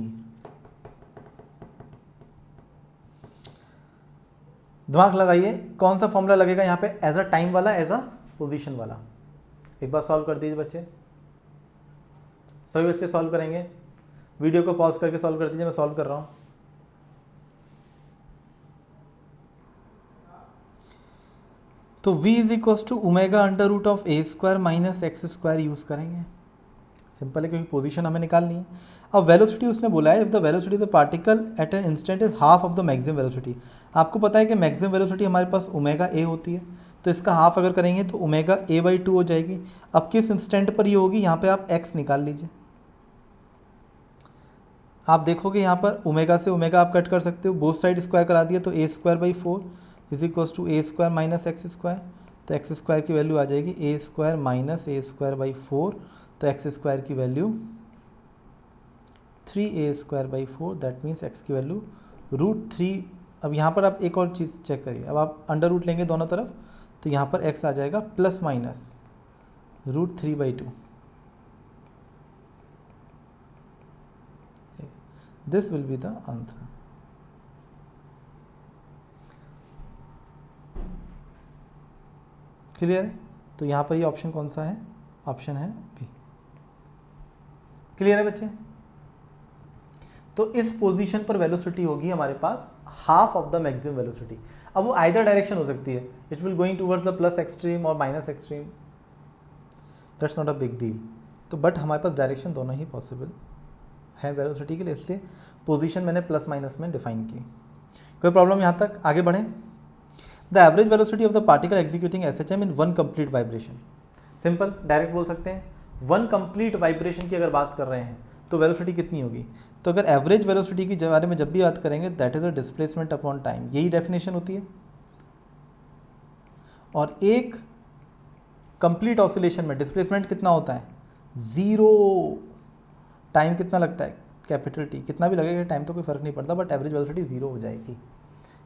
दिमाग लगाइए, कौन सा फॉर्मूला लगेगा यहाँ पे, एज अ टाइम वाला, एज अ पोजीशन वाला। एक बार सॉल्व कर दीजिए बच्चे, सभी बच्चे सॉल्व करेंगे। वीडियो को पॉज करके सॉल्व कर दीजिए, मैं सॉल्व कर रहा हूँ। तो v is equal to omega under root of a square minus x square use करेंगे। सिंपल है, क्योंकि पोजीशन हमें निकालनी है। अब वेलोसिटी उसने बोला है, if the velocity of the particle eight an instant is half of the maximum velocity. आपको पता है कि मैक्सिमम वेलोसिटी हमारे पास ओमेगा ए होती है, तो इसका हाफ अगर करेंगे तो ओमेगा ए बाई 2 हो जाएगी। अब किस इंस्टेंट पर ये होगी, यहाँ पे आप एक्स निकाल लीजिए। आप देखोगे यहाँ पर ओमेगा से ओमेगा आप कट कर सकते हो, बोथ साइड स्क्वायर करा दिया तो a square by 4 is equal to a square minus x square. तो एक्स स्क्वायर की वैल्यू आ जाएगी a square minus a square by 4। तो एक्स स्क्वायर की value 3a square by 4, that means x की वैल्यू √3। अब यहाँ पर आप एक और चीज़ चेक करिए, अब आप अंडर रूट लेंगे दोनों तरफ तो यहाँ पर x आ जाएगा plus minus √3/2। This will be the answer. Clear है? तो यहाँ पर ये ऑप्शन कौन सा है, ऑप्शन है बी। क्लियर है बच्चे? तो इस पोजीशन पर वेलोसिटी होगी हमारे पास half of the maximum velocity. अब वो आइदर डायरेक्शन हो सकती है, it will going towards the plus extreme और minus extreme, that's not a big deal. तो बट हमारे पास डायरेक्शन दोनों ही पॉसिबल है वेलोसिटी के लिए, इसलिए पोजीशन मैंने प्लस माइनस में डिफाइन की। कोई प्रॉब्लम यहाँ तक? आगे बढ़ें। The average velocity of the particle executing SHM in 1 complete vibration. Simple direct बोल सकते हैं, 1 कंप्लीट वाइब्रेशन की अगर बात कर रहे हैं तो वेलोसिटी कितनी होगी। तो अगर एवरेज वेलोसिटी के बारे में जब भी बात करेंगे, that is a displacement upon time, यही डेफिनेशन होती है। और एक कंप्लीट ऑसिलेशन में डिस्प्लेसमेंट कितना होता है, 0। टाइम कितना लगता है, कैपिटल टी। कितना भी लगेगा टाइम तो कोई फर्क नहीं पड़ता, बट एवरेज वेलोसिटी 0 हो जाएगी।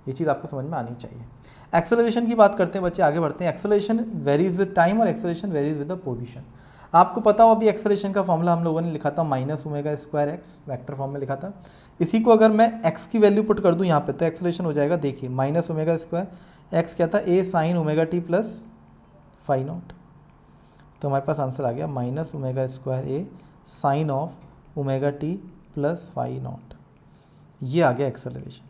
ये चीज़ आपको समझ में आनी चाहिए। एक्सेलरेशन की बात करते हैं बच्चे, आगे बढ़ते हैं। एक्सेलरेशन वेरीज विद टाइम और acceleration varies with the position. आपको पता हो अभी एक्सेलरेशन का फॉर्मूला हम लोगों ने लिखा था minus omega square x, vector form में लिखा था। इसी को अगर मैं एक्स की वैल्यू पुट कर दूं यहाँ पे तो एक्सेलरेशन हो जाएगा, देखिए माइनस ओमेगा स्क्वायर एक्स क्या था, a sine omega t plus phi not. तो हमारे पास आंसर आ गया minus omega square a sine of omega t plus phi not. ये आ गया एक्सेलरेशन,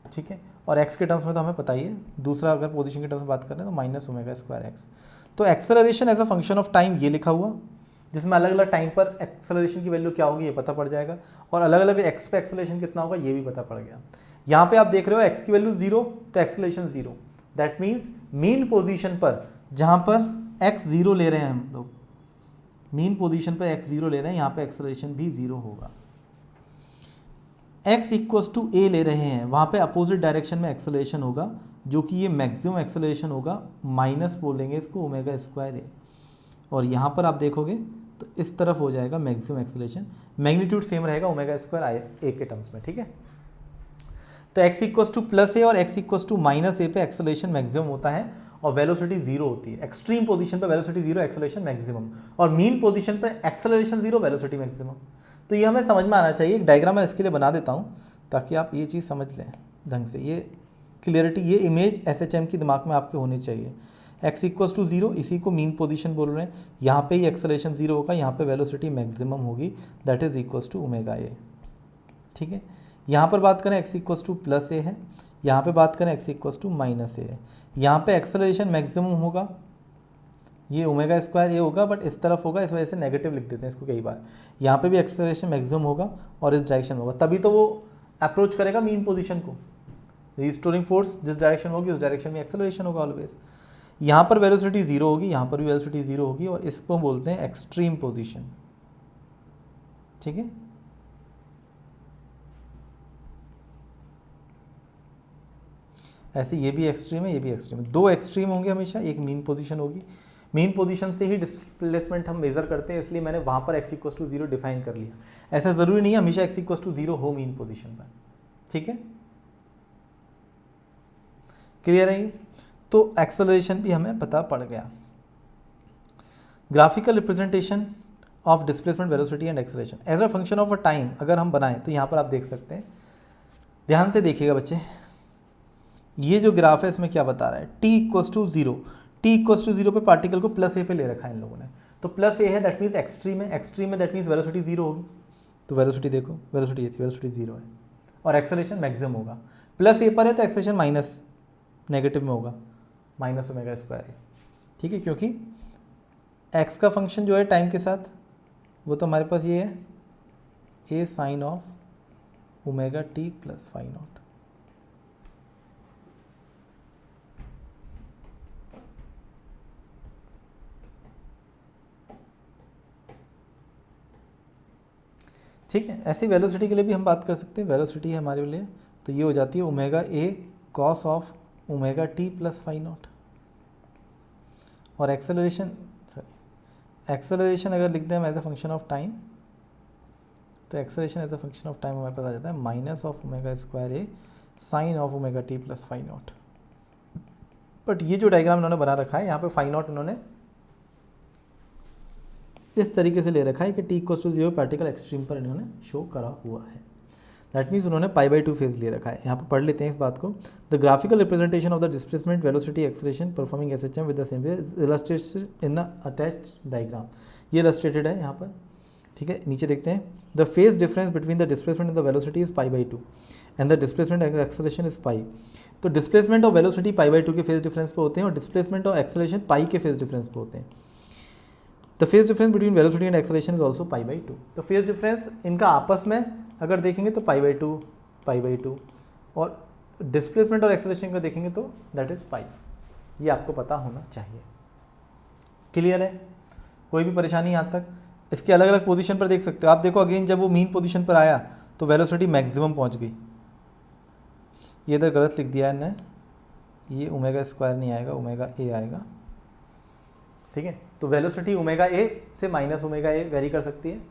ठीक है। और एक्स के टर्म्स में तो हमें पता ही है, दूसरा अगर पोजीशन के टर्म्स में बात करें तो माइनस ओमेगा स्क्वायर एक्स। तो acceleration as a function of time ये लिखा हुआ, जिसमें अलग अलग टाइम पर एक्सेलरेशन की वैल्यू क्या होगी ये पता पड़ जाएगा, और अलग अलग एक्स पे एक्सेलरेशन कितना होगा ये भी पता पड़ गया। यहाँ पे आप देख रहे हो एक्स की वैल्यू 0 तो acceleration 0, that means mean position पर जहाँ पर एक्स 0 ले रहे हैं हम लोग, मीन पोजीशन पर एक्स 0 ले रहे हैं, यहाँ पे एक्सेलरेशन भी 0 होगा। x इक्वल्स टू ए ले रहे हैं, वहाँ पे अपोजिट डायरेक्शन में एक्सेलरेशन होगा, जो कि ये मैक्सिमम एक्सेलरेशन होगा, माइनस बोलेंगे इसको ओमेगा स्क्वायर ए। और यहाँ पर आप देखोगे तो इस तरफ हो जाएगा मैक्सिमम एक्सेलरेशन, मैग्नीट्यूड सेम रहेगा ओमेगा स्क्वायर ए के टर्म्स में, ठीक है। तो x इक्वल्स टू प्लस ए और x इक्वल्स टू माइनस ए पे एक्सेलरेशन मैक्सिमम होता है और वेलोसिटी 0 होती है। एक्सट्रीम पोजीशन पर वेलोसिटी 0, एक्सेलरेशन मैक्सिमम, और मीन पोजीशन पर एक्सेलरेशन 0, वेलोसिटी मैक्सिमम। तो ये हमें समझ में आना चाहिए। एक डायग्राम मैं इसके लिए बना देता हूँ ताकि आप ये चीज़ समझ लें ढंग से। ये क्लियरिटी, ये इमेज एसएचएम की दिमाग में आपके होनी चाहिए। x इक्वल्स टू 0, इसी को मीन पोजीशन बोल रहे हैं, यहाँ पे ही एक्सेलरेशन 0 होगा, यहाँ पे वेलोसिटी मैक्सिमम होगी, that is equals to omega a, ठीक है। यहाँ पर बात करें x equals to plus a है, यहाँ पे बात करें x equals to minus a है। यहाँ पे एक्सेलरेशन मैक्सिमम होगा, ये ओमेगा स्क्वायर ए होगा, बट इस तरफ होगा, इस वजह से नेगेटिव लिख देते हैं इसको कई बार। यहाँ पे भी एक्सेलरेशन मैक्सिमम होगा और इस डायरेक्शन में होगा, तभी तो वो अप्रोच करेगा मीन पोजीशन को। रिस्टोरिंग फोर्स जिस डायरेक्शन होगी उस डायरेक्शन में एक्सेलरेशन होगा ऑलवेज। यहाँ पर वेलोसिटी जीरो होगी, यहाँ पर भी वेलोसिटी जीरो होगी, और इसको हम बोलते हैं एक्सट्रीम पोजीशन। ठीक है, ऐसे ये भी एक्सट्रीम है, ये भी एक्सट्रीम है, दो एक्सट्रीम होंगे हमेशा, एक मीन पोजीशन होगी। मीन पोजीशन से ही डिस्प्लेसमेंट हम मेजर करते हैं, इसलिए मैंने वहाँ पर x इक्वस टू 0 डिफाइन कर लिया। ऐसा ज़रूरी नहीं है हमेशा x इक्वस टू 0 हो मीन पोजीशन पर। ठीक है, क्लियर है ये? तो एक्सेलरेशन भी हमें पता पड़ गया। Graphical representation of displacement, velocity and acceleration as a function of a time अगर हम बनाएं तो यहाँ पर आप देख सकते हैं, ध्यान से देखिएगा बच्चे, ये जो ग्राफ है इसमें क्या बता रहा है, t equals to 0, t equals to 0 पे पार्टिकल को प्लस ए पे ले रखा है इन लोगों ने, तो प्लस ए है दैट मीन्स एक्सट्रीम है, एक्सट्रीम में दैट मीन्स वेलोसिटी 0 होगी। तो वेलोसिटी देखो, वेलोसिटी ये थी, वेलोसिटी 0 है, और एक्सेलरेशन मैक्सिमम होगा। प्लस ए पर है तो एक्सेलरेशन माइनस नेगेटिव में होगा, माइनस ओमेगा स्क्वायर है। ठीक है, क्योंकि एक्स का फंक्शन जो है टाइम के साथ वो तो हमारे पास ये है a sine of omega t plus phi not. ठीक है, ऐसी वेलोसिटी के लिए भी हम बात कर सकते हैं, वेलोसिटी है हमारे लिए, तो ये हो जाती है omega a cos of omega t plus phi not. और एक्सेलरेशन, सॉरी एक्सेलरेशन अगर लिखते हैं हम as a function of time, तो acceleration as a function of time हमारे पास आ जाता है minus of omega square a sine of omega t plus phi not. But ये जो डायग्राम इन्होंने बना रखा है यहाँ पे फाई नॉट इन्होंने इस तरीके से ले रखा है कि t equal to 0 particle extreme पर इन्होंने शो करा हुआ है। दैट मीन्स उन्होंने π/2 फेज ले रखा है। यहाँ पर पढ़ लेते हैं इस बात को। The graphical representation of the displacement, velocity, acceleration performing SHM with the same illustrated in the attached diagram. ये इलस्ट्रेटेड है यहाँ पर। ठीक है, नीचे देखते हैं। The phase difference between the displacement and the velocity is π/2 and the displacement and acceleration is pi. तो डिस्प्लेसमेंट और वेलोसिटी π/2 के फेज डिफरेंस पे होते हैं और डिस्प्लेसमेंट और एक्सेलरेशन पाई के फेज डिफरेंस पे होते हैं। The phase difference between velocity and acceleration is also π/2। तो फेज डिफरेंस इनका आपस में अगर देखेंगे तो π/2 और डिस्प्लेसमेंट और एक्सेलरेशन का देखेंगे तो दैट इज पाई। ये आपको पता होना चाहिए। क्लियर है? कोई भी परेशानी यहाँ तक? इसके अलग अलग पोजीशन पर देख सकते हो आप। देखो अगेन जब वो मीन पोजीशन पर आया तो वेलोसिटी मैक्सिमम पहुँच गई। ये इधर गलत लिख दिया है इन्हें, ये ओमेगा स्क्वायर नहीं आएगा, ओमेगा ए आएगा। ठीक है, तो वेलोसिटी ओमेगा ए से माइनस ओमेगा ए वेरी कर सकती है।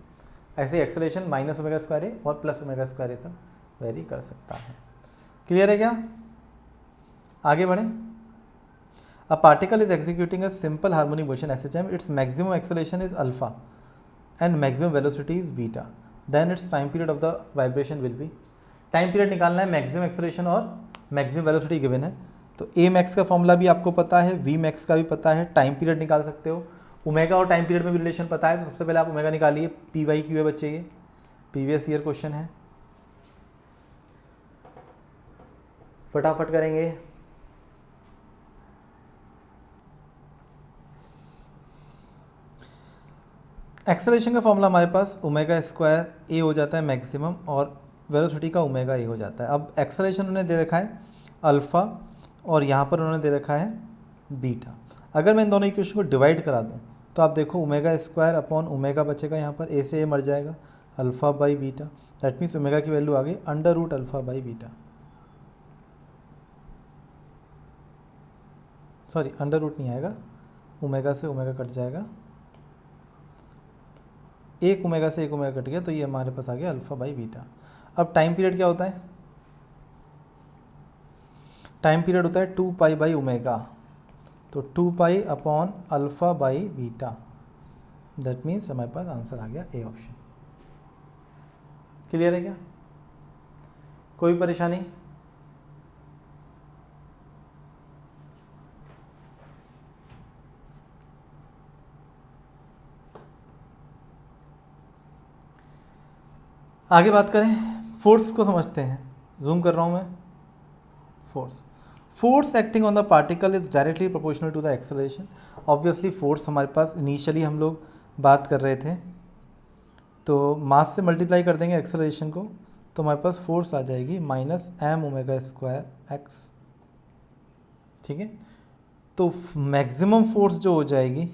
ऐसे एक्सेलरेशन माइनस ओमेगा स्क्वायर ए और प्लस ओमेगा स्क्वायर ए सब वेरी कर सकता है। क्लियर है क्या? आगे बढ़ें। A particle is executing a simple harmonic motion SHM, its maximum acceleration is alpha and maximum velocity is beta, then its time period of the vibration will be. Time period निकालना है, maximum acceleration और maximum velocity given है। तो ए max का formula भी आपको पता है, वी मैक्स का भी पता है, टाइम पीरियड निकाल सकते हो। ओमेगा और टाइम पीरियड में भी रिलेशन पता है, तो सबसे पहले आप ओमेगा निकालिए। PYQ है बच्चे, ये प्रीवियस ईयर क्वेश्चन है, फटाफट करेंगे। एक्सेलरेशन का फॉर्मूला हमारे पास ओमेगा स्क्वायर ए हो जाता है मैक्सिमम और वेलोसिटी का ओमेगा ए हो जाता है। अब एक्सेलरेशन उन्होंने दे रखा है अल्फ़ा और यहाँ पर उन्होंने दे रखा है बीटा। अगर मैं इन दोनों इक्वेशन को डिवाइड करा दूँ तो आप देखो ओमेगा स्क्वायर अपॉन ओमेगा बचेगा, यहाँ पर ए से ए मर जाएगा, alpha by beta. That means omega की वैल्यू आ गई under root alpha by beta, sorry under root नहीं आएगा, ओमेगा से ओमेगा कट जाएगा, एक ओमेगा से एक ओमेगा कट गया, तो ये हमारे पास आ गया अल्फ़ा बाई बीटा। अब टाइम पीरियड क्या होता है? टाइम पीरियड होता है 2 पाई बाई ओमेगा, तो 2 pi upon alpha by beta. That means हमारे पास आंसर आ गया ए ऑप्शन। क्लियर है क्या? कोई परेशानी? आगे बात करें, फोर्स को समझते हैं। जूम कर रहा हूँ मैं। Force acting on the particle is directly proportional to the acceleration. Obviously force हमारे पास इनिशियली हम लोग बात कर रहे थे, तो मास से मल्टीप्लाई कर देंगे एक्सेलरेशन को, तो हमारे पास फोर्स आ जाएगी minus m omega square x, ठीक है। तो मैक्सिमम फोर्स जो हो जाएगी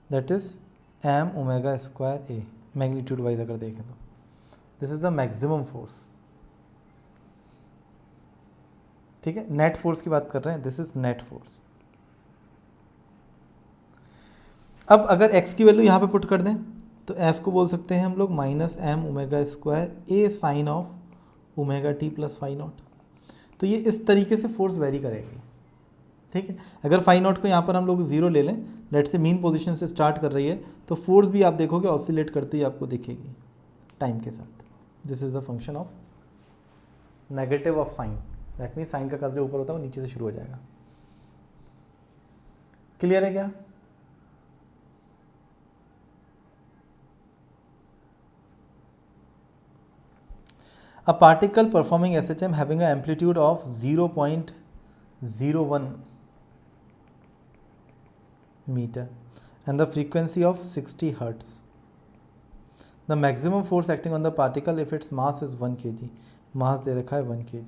that is m omega square a, magnitude wise अगर देखें तो this is the maximum force, ठीक है। नेट फोर्स की बात कर रहे हैं, दिस इज नेट फोर्स। अब अगर x की वैल्यू यहाँ पे पुट कर दें तो f को बोल सकते हैं हम लोग minus m omega square a sine of omega t plus phi not. तो ये इस तरीके से फोर्स वेरी करेगी, ठीक है। अगर फाई नॉट को यहाँ पर हम लोग 0 ले लें, लेट से मीन पोजीशन से स्टार्ट कर रही है, तो फोर्स भी आप देखोगे ऑसिलेट करती हुई आपको दिखेगी टाइम के साथ। This is the function of negative of sine, that mean sine का कर्व जो ऊपर होता है वो नीचे से शुरू हो जाएगा। क्लियर है क्या? A particle performing SHM having an amplitude of 0.01 meter and the frequency of 60 hertz. The maximum force acting on the particle if its mass is 1 kg. मास दे रखा है 1 kg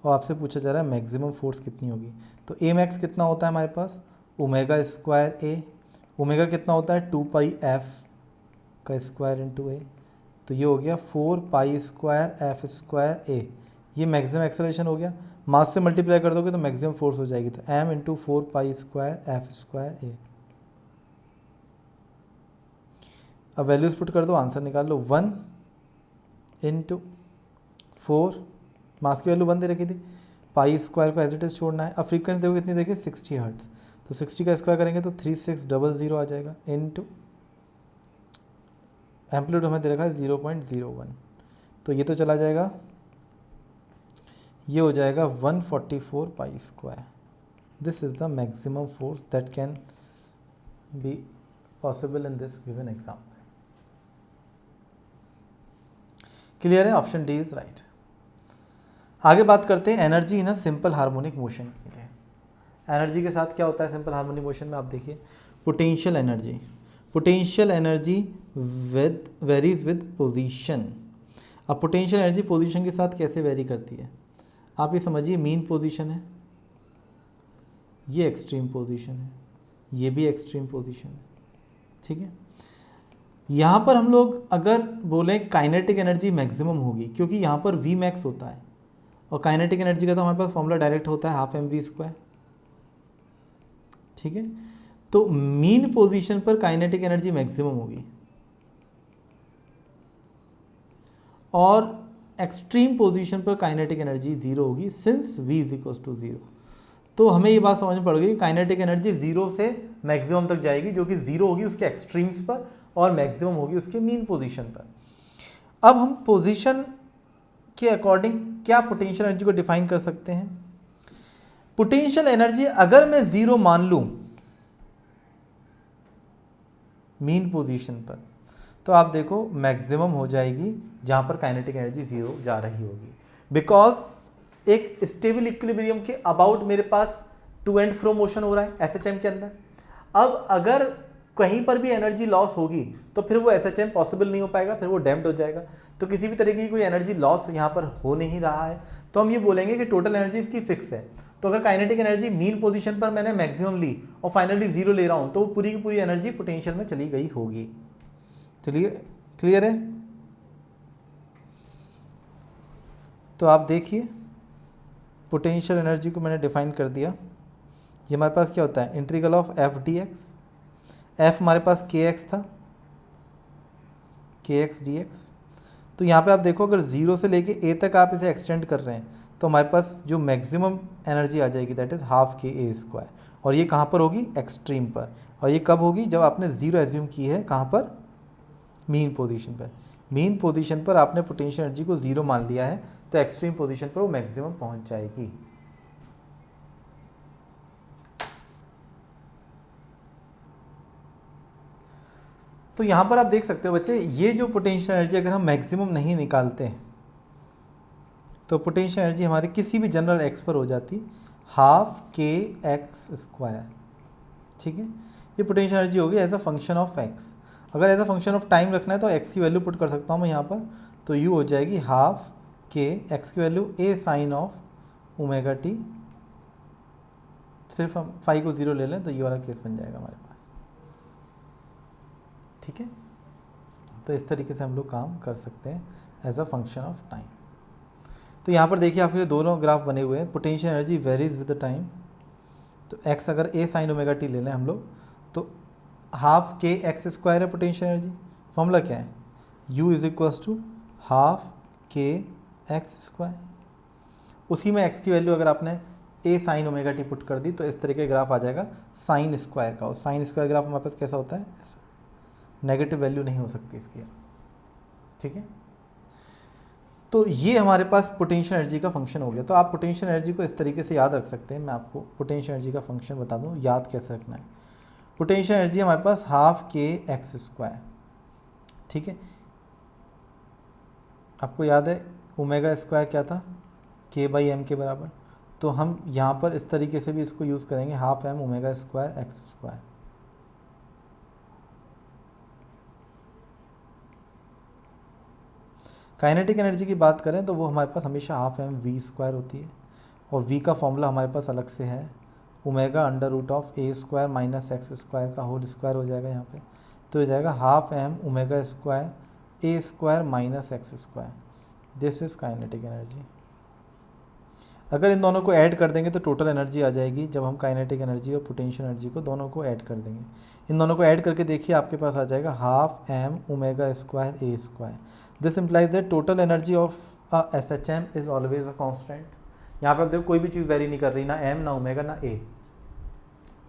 और आपसे पूछा जा रहा है मैक्सिमम फोर्स कितनी होगी। तो ए मैक्स कितना होता है हमारे पास, ओमेगा स्क्वायर ए। ओमेगा कितना होता है 2 पाई एफ का स्क्वायर इंटू ए, तो ये हो गया 4 पाई स्क्वायर एफ स्क्वायर ए। ये मैक्सिमम एक्सेलरेशन हो गया, मास से मल्टीप्लाई कर दोगे तो मैक्सिमम फोर्स हो जाएगी, तो m into 4 pi square f square a. अब वैल्यूज पुट कर दो, आंसर निकाल लो। 1 इंटू 4, मास की वैल्यू 1 दे रखी थी, पाई स्क्वायर को एज इट इज छोड़ना है। अब फ्रीक्वेंसी देखो कितनी देखिए 60 हर्ट्ज, तो 60 का स्क्वायर करेंगे तो 3600 आ जाएगा इंटू एम्पलीट्यूड हमें दे रखा है 0.01, तो ये तो चला जाएगा, ये हो जाएगा 144 pi square. This is the maximum force that can be possible in this given example. Clear है? Option D is right. आगे बात करते हैं energy in a simple harmonic motion के लिए। एनर्जी के साथ क्या होता है सिंपल हार्मोनिक मोशन में, आप देखिए potential energy. Potential energy varies with position. अब पोटेंशियल एनर्जी पोजीशन के साथ कैसे वेरी करती है, आप ये समझिए मीन पोजीशन है, ये एक्सट्रीम पोजीशन है, ये भी एक्सट्रीम पोजीशन है, ठीक है। यहाँ पर हम लोग अगर बोलें काइनेटिक एनर्जी मैक्सिमम होगी, क्योंकि यहाँ पर वी मैक्स होता है और काइनेटिक एनर्जी का तो हमारे पास फॉर्मूला डायरेक्ट होता है हाफ एम वी स्क्वायर, ठीक है। तो मीन पोजीशन पर काइनेटिक एनर्जी मैक्सिमम होगी और एक्सट्रीम पोजीशन पर काइनेटिक एनर्जी 0 होगी, since v is equal to 0। तो हमें ये बात समझ में पड़ गई कि काइनेटिक एनर्जी 0 से मैक्सिमम तक जाएगी, जो कि 0 होगी उसके एक्सट्रीम्स पर और मैक्सिमम होगी उसके मीन पोजीशन पर। अब हम पोजीशन के अकॉर्डिंग क्या पोटेंशियल एनर्जी को डिफाइन कर सकते हैं। पोटेंशियल एनर्जी अगर मैं 0 मान लूं मीन पोजीशन पर, तो आप देखो मैक्सिमम हो जाएगी जहाँ पर काइनेटिक एनर्जी 0 जा रही होगी, बिकॉज एक स्टेबल इक्विलिब्रियम के अबाउट मेरे पास टू एंड फ्रो मोशन हो रहा है एसएचएम के अंदर। अब अगर कहीं पर भी एनर्जी लॉस होगी तो फिर वो एसएचएम पॉसिबल नहीं हो पाएगा, फिर वो डैम्प्ड हो जाएगा। तो किसी भी तरीके की कोई एनर्जी लॉस यहाँ पर हो नहीं रहा है, तो हम ये बोलेंगे कि टोटल एनर्जी इसकी फिक्स है। तो अगर काइनेटिक एनर्जी मीन पोजीशन पर मैंने मैक्सिमम ली और फाइनली 0 ले रहा हूँ, तो वो पूरी की पूरी एनर्जी पोटेंशियल में चली गई होगी। चलिए क्लियर है? तो आप देखिए पोटेंशियल एनर्जी को मैंने डिफाइन कर दिया। ये हमारे पास क्या होता है, integral of F D x. F हमारे पास के एक्स था, के एक्स डी एक्स। तो यहाँ पे आप देखो अगर 0 से लेके ए तक आप इसे एक्सटेंड कर रहे हैं, तो हमारे पास जो मैक्सिमम एनर्जी आ जाएगी दैट इज़ हाफ के ए स्क्वायर। और ये कहाँ पर होगी, एक्सट्रीम पर। और ये कब होगी, जब आपने 0 एज्यूम की है, कहाँ पर, मीन पोजीशन पर। मीन पोजीशन पर आपने पोटेंशियल एनर्जी को 0 मान लिया है, तो एक्सट्रीम पोजीशन पर वो मैक्सिमम पहुँच जाएगी। तो यहाँ पर आप देख सकते हो बच्चे, ये जो पोटेंशियल एनर्जी अगर हम मैक्सिमम नहीं निकालते तो पोटेंशियल एनर्जी हमारी किसी भी जनरल एक्स पर हो जाती हाफ के एक्स स्क्वायर, ठीक है। ये पोटेंशियल एनर्जी होगी as a function of x. अगर as a function of time रखना है तो एक्स की वैल्यू पुट कर सकता हूँ मैं यहाँ पर, तो यू हो जाएगी हाफ के एक्स की value a sine of omega t, सिर्फ हम फाई को 0 ले लें तो ये वाला केस बन जाएगा हमारे पास। ठीक है, तो इस तरीके से हम लोग काम कर सकते हैं as a function of time. तो यहाँ पर देखिए आपके दोनों ग्राफ बने हुए हैं, potential energy varies with the time. तो एक्स अगर ए साइन ओमेगा टी ले लें हम लोग तो हाफ के एक्स स्क्वायर है पोटेंशियल एनर्जी। फॉर्मूला क्या है, u is equals to half k x square. उसी में x की वैल्यू अगर आपने a sine omega t put कर दी तो इस तरीके का ग्राफ आ जाएगा साइन स्क्वायर का। और साइन स्क्वायर ग्राफ हमारे पास कैसा होता है, ऐसा, नेगेटिव वैल्यू नहीं हो सकती इसकी। ठीक है, तो ये हमारे पास पोटेंशियल एनर्जी का फंक्शन हो गया। तो आप पोटेंशियल एनर्जी को इस तरीके से याद रख सकते हैं। मैं आपको पोटेंशियल एनर्जी का फंक्शन बता दूं, याद कैसे रखना है। पोटेंशियल एनर्जी हमारे पास हाफ के एक्स स्क्वायर। ठीक है, आपको याद है ओमेगा स्क्वायर क्या था, के बाई एम के बराबर। तो हम यहाँ पर इस तरीके से भी इसको यूज़ करेंगे, half m omega square x square. Kinetic energy की बात करें तो वो हमारे पास हमेशा हाफ एम वी स्क्वायर होती है, और वी का फॉर्मूला हमारे पास अलग से है, omega under root of a square minus x square का होल स्क्वायर हो जाएगा यहाँ पे। तो हो जाएगा half m omega square a square minus x square. This is kinetic energy. अगर इन दोनों को ऐड कर देंगे तो टोटल एनर्जी आ जाएगी, जब हम काइनेटिक एनर्जी और पोटेंशियल एनर्जी को दोनों को ऐड कर देंगे। इन दोनों को ऐड करके देखिए आपके पास आ जाएगा half m omega square a square. This implies that total energy of S H M is always a constant. यहाँ पे आप देखो कोई भी चीज़ वेरी नहीं कर रही, ना एम ना ओमेगा ना ए,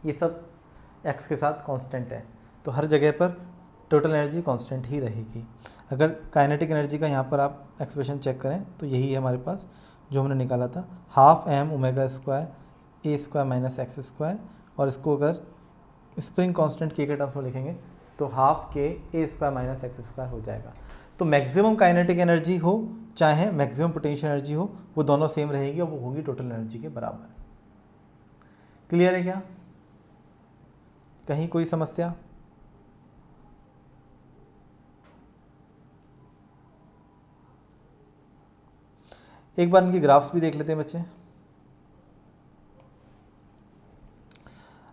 ये सब एक्स के साथ कांस्टेंट है। तो हर जगह पर टोटल एनर्जी कांस्टेंट ही रहेगी। अगर काइनेटिक एनर्जी का यहाँ पर आप एक्सप्रेशन चेक करें तो यही है हमारे पास जो हमने निकाला था, half m omega square a square minus x square. और इसको अगर स्प्रिंग कांस्टेंट के टर्म्स में लिखेंगे तो हाफ के ए स्क्वायर माइनस एक्स स्क्वायर हो जाएगा। तो मैक्सिमम काइनेटिक एनर्जी हो चाहे मैक्सिमम पोटेंशियल एनर्जी हो, वो दोनों सेम रहेगी और वो होगी टोटल एनर्जी के बराबर। क्लियर है क्या, कहीं कोई समस्या? एक बार इनके ग्राफ्स भी देख लेते हैं बच्चे।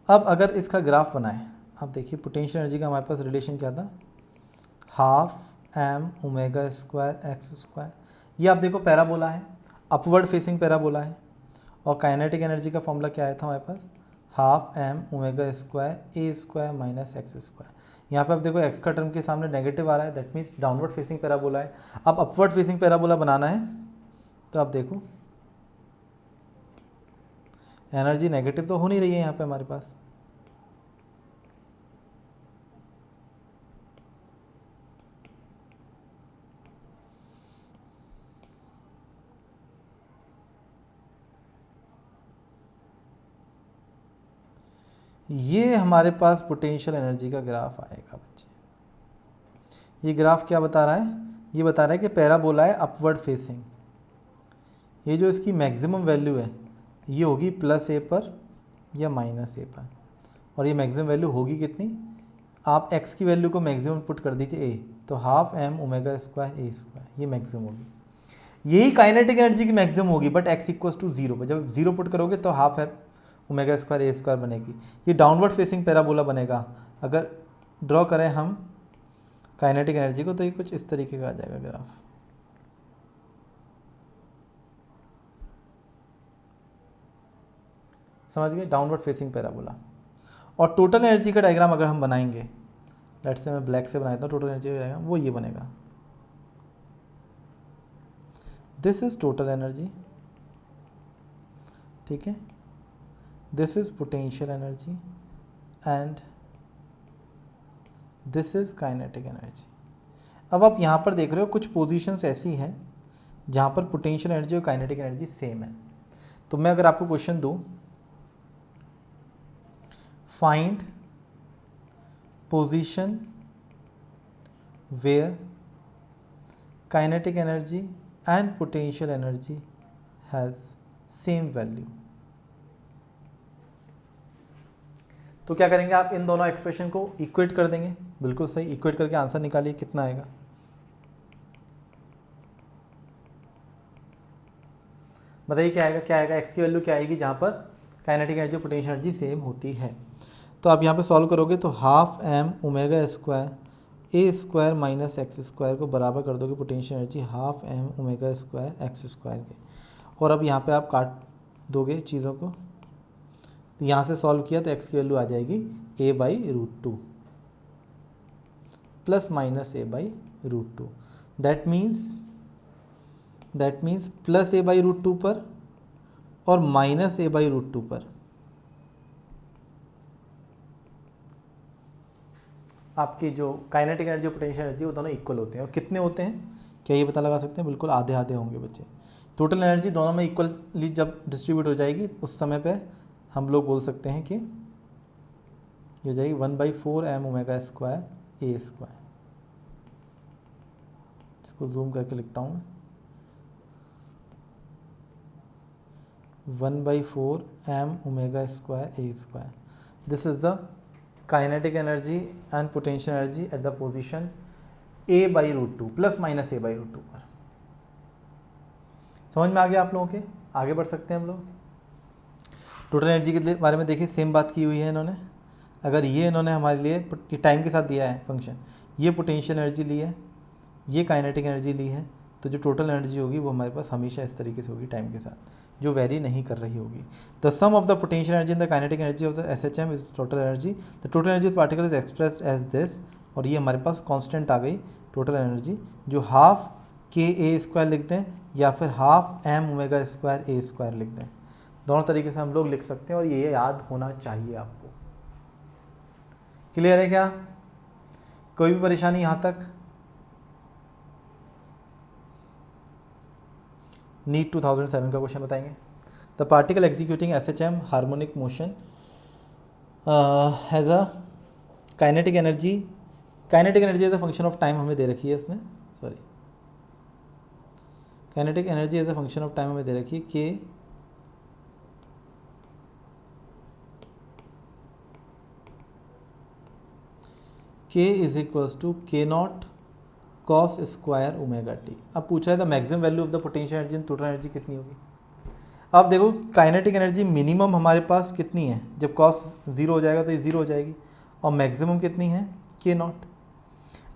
अब अगर इसका ग्राफ बनाएं, आप देखिए पोटेंशियल एनर्जी का हमारे पास रिलेशन क्या था, half m omega square x square. ये आप देखो पैराबोला है, अपवर्ड फेसिंग पैराबोला है। और काइनेटिक एनर्जी का फॉर्मूला क्या आया था हमारे पास, half m omega square a square minus x square. यहाँ पे आप देखो एक्स का टर्म के सामने नेगेटिव आ रहा है, that means downward facing parabola है। अब अपवर्ड फेसिंग पैराबोला बनाना है तो आप देखो एनर्जी नेगेटिव तो हो नहीं रही है यहाँ पे हमारे पास। ये हमारे पास पोटेंशियल एनर्जी का ग्राफ आएगा बच्चे। ये ग्राफ क्या बता रहा है, ये बता रहा है कि पैराबोला है अपवर्ड फेसिंग। ये जो इसकी मैक्सिमम वैल्यू है ये होगी प्लस ए पर या माइनस ए पर, और ये मैक्सिमम वैल्यू होगी कितनी, आप x की वैल्यू को मैक्सिमम पुट कर दीजिए a, तो half m omega square a square, ये मैक्सिमम होगी। यही काइनेटिक एनर्जी की मैक्सिमम होगी, बट x इक्वल्स टू 0 पर जब 0 पुट करोगे तो half m omega square a square बनेगी। ये डाउनवर्ड फेसिंग पैराबोला बनेगा। अगर ड्रॉ करें हम काइनेटिक एनर्जी को तो ये कुछ इस तरीके का आ जाएगा ग्राफ। समझ गए, डाउनवर्ड फेसिंग पैराबोला। और टोटल एनर्जी का डायग्राम अगर हम बनाएंगे, लेट्स से मैं ब्लैक से बनाता हूँ, टोटल एनर्जी का डायग्राम वो ये बनेगा। दिस इज टोटल एनर्जी, ठीक है, this is potential energy and this is kinetic energy. अब आप यहाँ पर देख रहे हो कुछ पोजीशंस ऐसी हैं जहाँ पर पोटेंशियल एनर्जी और काइनेटिक एनर्जी सेम है। तो मैं अगर आपको क्वेश्चन दूँ, find position where kinetic energy and potential energy has same value, तो क्या करेंगे आप, इन दोनों एक्सप्रेशन को इक्वेट कर देंगे। बिल्कुल सही, इक्वेट करके आंसर निकालिए कितना आएगा। बताइए क्या आएगा, क्या आएगा, एक्स की वैल्यू क्या आएगी जहाँ पर kinetic energy potential energy same होती है। तो आप यहाँ पे सॉल्व करोगे तो half m omega square a square minus x square को बराबर कर दोगे potential energy half m omega square x square के। और अब यहाँ पे आप काट दोगे चीज़ों को, तो यहाँ से सॉल्व किया तो एक्स की वैल्यू आ जाएगी a by root two plus minus a by root two. That means plus a by root two पर और minus a by root two पर आपकी जो काइनेटिक एनर्जी पोटेंशियल एनर्जी वो दोनों इक्वल होते हैं। और कितने होते हैं, क्या ये पता लगा सकते हैं? बिल्कुल आधे आधे होंगे बच्चे। टोटल एनर्जी दोनों में इक्वली जब डिस्ट्रीब्यूट हो जाएगी उस समय पे हम लोग बोल सकते हैं कि ये हो जाएगी 1/4 m omega square a square. इसको जूम करके लिखता हूँ मैं, 1/4 m omega square a square. This is the kinetic energy and potential energy at the position a by root two plus minus a by root two पर। समझ में आ गया आप लोगों के? आगे बढ़ सकते हैं हम लोग। टोटल एनर्जी के बारे में देखिए, सेम बात की हुई है इन्होंने। अगर ये इन्होंने हमारे लिए टाइम के साथ दिया है फंक्शन, ये पोटेंशियल एनर्जी ली है, ये काइनेटिक एनर्जी ली है, तो जो टोटल एनर्जी होगी वो हमारे पास हमेशा इस तरीके से होगी टाइम के साथ, जो वेरी नहीं कर रही होगी। The sum of the potential energy in the kinetic energy of the SHM is total energy. The total energy of particle is expressed as this, और ये हमारे पास कांस्टेंट आ गई टोटल एनर्जी, जो हाफ के ए स्क्वायर लिख दें या फिर half m omega square a square लिख दें। दोनों तरीके से हम लोग लिख सकते हैं और ये याद होना चाहिए आपको। क्लियर है क्या? कोई भी परेशानी यहाँ तक? नीट 2007 का क्वेश्चन बताएंगे। The particle executing SHM harmonic motion has a kinetic energy as a function of time हमें दे रखी है इसने, sorry, kinetic energy as a function of time हमें दे रखी है k is equals to k naught cos square omega t. अब पूछा है the maximum value of the potential energy total energy कितनी होगी। अब देखो काइनेटिक एनर्जी मिनिमम हमारे पास कितनी है, जब कॉस जीरो हो जाएगा तो ये जीरो हो जाएगी, और मैक्सिमम कितनी है, के नॉट।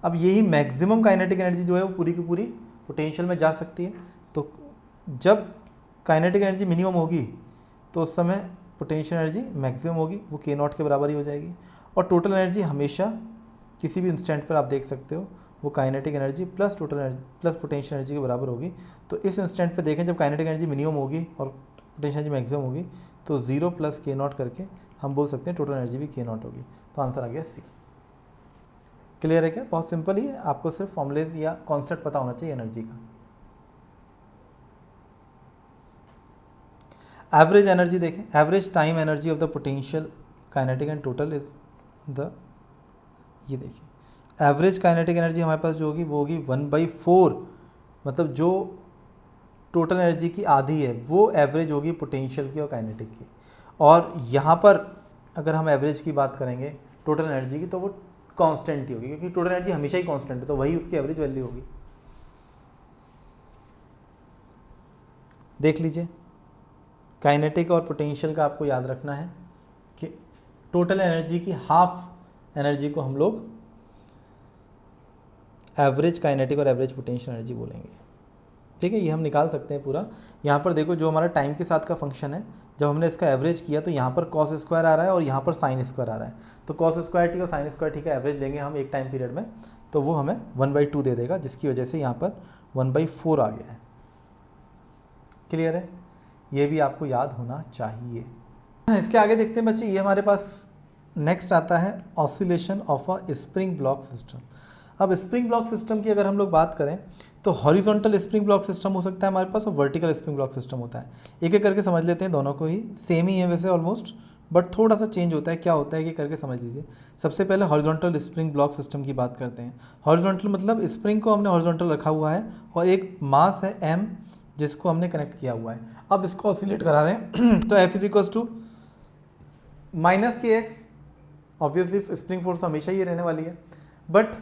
अब यही मैक्सिमम काइनेटिक एनर्जी जो है वो पूरी की पूरी पोटेंशियल में जा सकती है। तो जब काइनेटिक एनर्जी मिनिमम होगी तो उस समय पोटेंशियल एनर्जी मैक्सिमम होगी, वो के नॉट के बराबर ही हो जाएगी। और टोटल एनर्जी हमेशा किसी भी इंस्टेंट पर आप देख सकते हो वो kinetic energy plus total energy plus potential energy के बराबर होगी। तो इस इंस्टेंट पे देखें जब काइनेटिक एनर्जी मिनिमम होगी और पोटेंशियल एनर्जी मैक्सिमम होगी तो 0 प्लस के नॉट करके हम बोल सकते हैं टोटल एनर्जी भी के नॉट होगी। तो आंसर आ गया सी। क्लियर है क्या? बहुत सिंपल ही है, आपको सिर्फ फॉर्मूलेज या कॉन्सेप्ट पता होना चाहिए एनर्जी का। एवरेज एनर्जी देखें, average time energy of the potential kinetic and total is the, ये देखिए एवरेज काइनेटिक एनर्जी हमारे पास जो होगी वो होगी 1/4, मतलब जो टोटल एनर्जी की आधी है वो एवरेज होगी पोटेंशियल की और काइनेटिक की। और यहाँ पर अगर हम एवरेज की बात करेंगे टोटल एनर्जी की तो वो कांस्टेंट ही होगी, क्योंकि टोटल एनर्जी हमेशा ही कांस्टेंट है, तो वही उसकी एवरेज वैल्यू होगी। देख लीजिए, काइनेटिक और पोटेंशियल का आपको याद रखना है कि टोटल एनर्जी की हाफ एनर्जी को हम लोग एवरेज काइनेटिक और एवरेज पोटेंशियल एनर्जी बोलेंगे। ठीक है, ये हम निकाल सकते हैं पूरा। यहाँ पर देखो जो हमारा टाइम के साथ का फंक्शन है, जब हमने इसका एवरेज किया तो यहाँ पर कॉस स्क्वायर आ रहा है और यहाँ पर साइन स्क्वायर आ रहा है। तो कॉस स्क्वायर टी और साइन स्क्वायर टी का एवरेज लेंगे हम एक टाइम पीरियड में, तो वो हमें 1/2 दे देगा, जिसकी वजह से यहाँ पर 1/4 आ गया है। क्लियर है? ये भी आपको याद होना चाहिए। इसके आगे देखते हैं बच्चे, ये हमारे पास नेक्स्ट आता है oscillation of a spring block system. अब स्प्रिंग ब्लॉक सिस्टम की अगर हम लोग बात करें तो हॉरिजॉन्टल स्प्रिंग ब्लॉक सिस्टम हो सकता है हमारे पास और वर्टिकल स्प्रिंग ब्लॉक सिस्टम होता है। एक एक करके समझ लेते हैं, दोनों को ही सेम ही है वैसे ऑलमोस्ट, बट थोड़ा सा चेंज होता है। क्या होता है कि करके समझ लीजिए। सबसे पहले हॉरिजॉन्टल स्प्रिंग ब्लॉक सिस्टम की बात करते हैं। हॉरिजॉन्टल मतलब स्प्रिंग को हमने हॉरिजॉन्टल रखा हुआ है और एक मास है m जिसको हमने कनेक्ट किया हुआ है। अब इसको ऑसिलेट करा रहे हैं तो F = -kx, obviously spring force हमेशा ही रहने वाली है, बट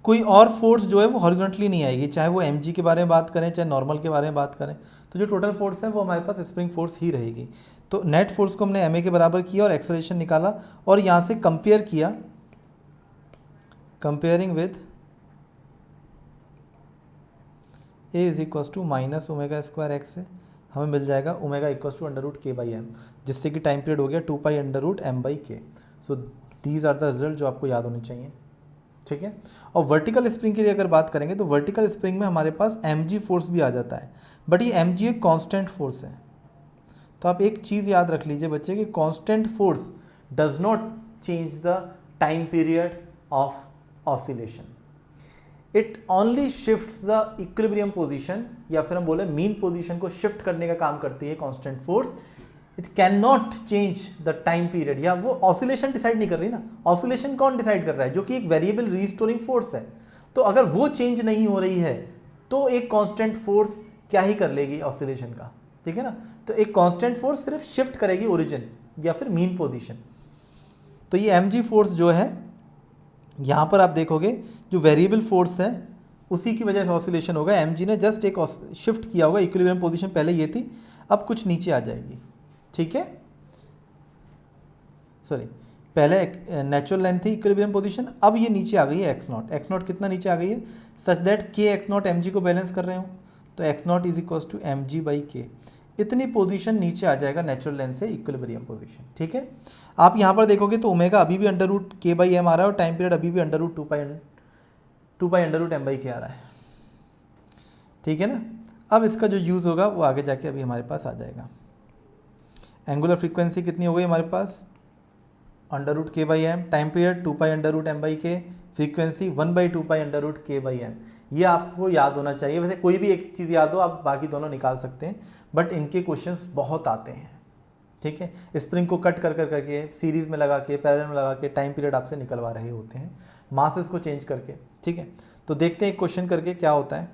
कोई और फोर्स जो है वो हॉरिजॉन्टली नहीं आएगी, चाहे वो mg के बारे में बात करें चाहे नॉर्मल के बारे में बात करें। तो जो टोटल फोर्स है वो हमारे पास स्प्रिंग फोर्स ही रहेगी। तो नेट फोर्स को हमने ma के बराबर किया और एक्सेलरेशन निकाला और यहाँ से कंपेयर किया, comparing with a is equals to minus omega square x से हमें मिल जाएगा omega equals to under root k by m, जिससे कि टाइम पीरियड हो गया 2 pi under root m by k. So these are the result जो आपको याद होने चाहिए, ठीक है। और वर्टिकल स्प्रिंग के लिए अगर बात करेंगे तो वर्टिकल स्प्रिंग में हमारे पास mg फोर्स भी आ जाता है, बट ये mg एक कांस्टेंट फोर्स है। तो आप एक चीज़ याद रख लीजिए बच्चे कि constant force does not change the time period of oscillation, it only shifts the equilibrium position, या फिर हम बोले मीन पोजीशन को शिफ्ट करने का काम करती है constant force. It can not change the time period, या वो ऑसिलेशन डिसाइड नहीं कर रही ना, ऑसिलेशन कौन डिसाइड कर रहा है, जो कि एक वेरिएबल रीस्टोरिंग फोर्स है। तो अगर वो चेंज नहीं हो रही है तो एक कांस्टेंट फोर्स क्या ही कर लेगी ऑसिलेशन का, ठीक है ना। तो एक कांस्टेंट फोर्स सिर्फ शिफ्ट करेगी ओरिजिन या फिर मीन पोजीशन। तो ये mg फोर्स जो है यहाँ पर आप देखोगे जो वेरिएबल फोर्स है उसी की वजह से ऑसिलेशन होगा। mg ने जस्ट एक शिफ्ट किया होगा, इक्विलिब्रियम पोजीशन पहले ये थी, अब कुछ नीचे आ जाएगी, ठीक है। सॉरी, पहले नेचुरल लेंथ थी इक्विलिब्रियम पोजीशन, अब ये नीचे आ गई है x नॉट। x नॉट कितना नीचे आ गई है, such that k x naught mg को बैलेंस कर रहे हो, तो x naught is equal to mg by k. इतनी पोजीशन नीचे आ जाएगा नेचुरल लेंथ से इक्विलिब्रियम पोजीशन, ठीक है। आप यहाँ पर देखोगे तो ओमेगा अभी भी under root k by m आ रहा है और टाइम पीरियड अभी भी under root two pi under root m by k आ रहा है, ठीक है ना। अब इसका जो यूज़ होगा वो आगे जाके अभी हमारे पास आ जाएगा। एंगुलर फ्रीक्वेंसी कितनी हो गई हमारे पास, under root k by m, time period 2 pi under root m by k, frequency 1/2 pi under root k by m. ये आपको याद होना चाहिए। वैसे कोई भी एक चीज़ याद हो आप बाकी दोनों निकाल सकते हैं, बट इनके क्वेश्चंस बहुत आते हैं, ठीक है। स्प्रिंग को कट कर करके सीरीज़ में लगा के पैरेलल में लगा के टाइम पीरियड आपसे निकलवा रहे होते हैं, मासेस को चेंज करके, ठीक है। तो देखते हैं एक क्वेश्चन करके क्या होता है।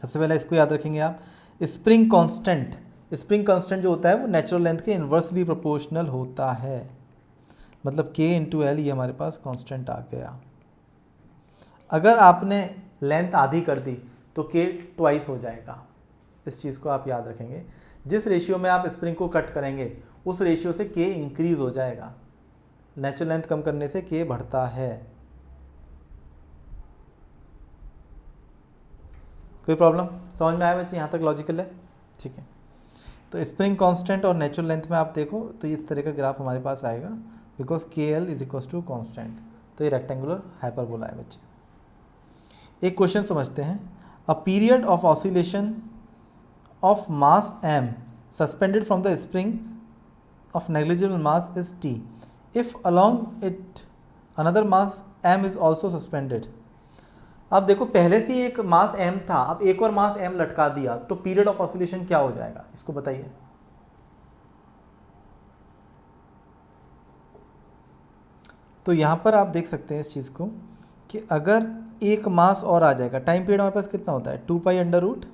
सबसे पहले इसको याद रखेंगे आप, स्प्रिंग कांस्टेंट, स्प्रिंग कांस्टेंट जो होता है वो नेचुरल लेंथ के इन्वर्सली प्रोपोर्शनल होता है, मतलब k इंटू एल, ये हमारे पास कांस्टेंट आ गया। अगर आपने लेंथ आधी कर दी तो k ट्वाइस हो जाएगा, इस चीज़ को आप याद रखेंगे। जिस रेशियो में आप स्प्रिंग को कट करेंगे उस रेशियो से k इंक्रीज हो जाएगा, नेचुरल लेंथ कम करने से k बढ़ता है। कोई प्रॉब्लम समझ में आया बच्चे, यहाँ तक लॉजिकल है, ठीक है। तो स्प्रिंग कांस्टेंट और नेचुरल लेंथ में आप देखो तो इस तरह का ग्राफ हमारे पास आएगा, because k l is equal to constant. तो ये रेक्टेंगुलर हाइपरबोला है बच्चे। एक क्वेश्चन समझते हैं, a period of oscillation of mass m suspended from the spring of negligible mass is t if along it another mass m is also suspended। अब देखो पहले से एक मास m था, अब एक और मास m लटका दिया तो पीरियड ऑफ ऑसिलेशन क्या हो जाएगा, इसको बताइए। तो यहाँ पर आप देख सकते हैं इस चीज़ को कि अगर एक मास और आ जाएगा, टाइम पीरियड हमारे पास कितना होता है 2 pi under root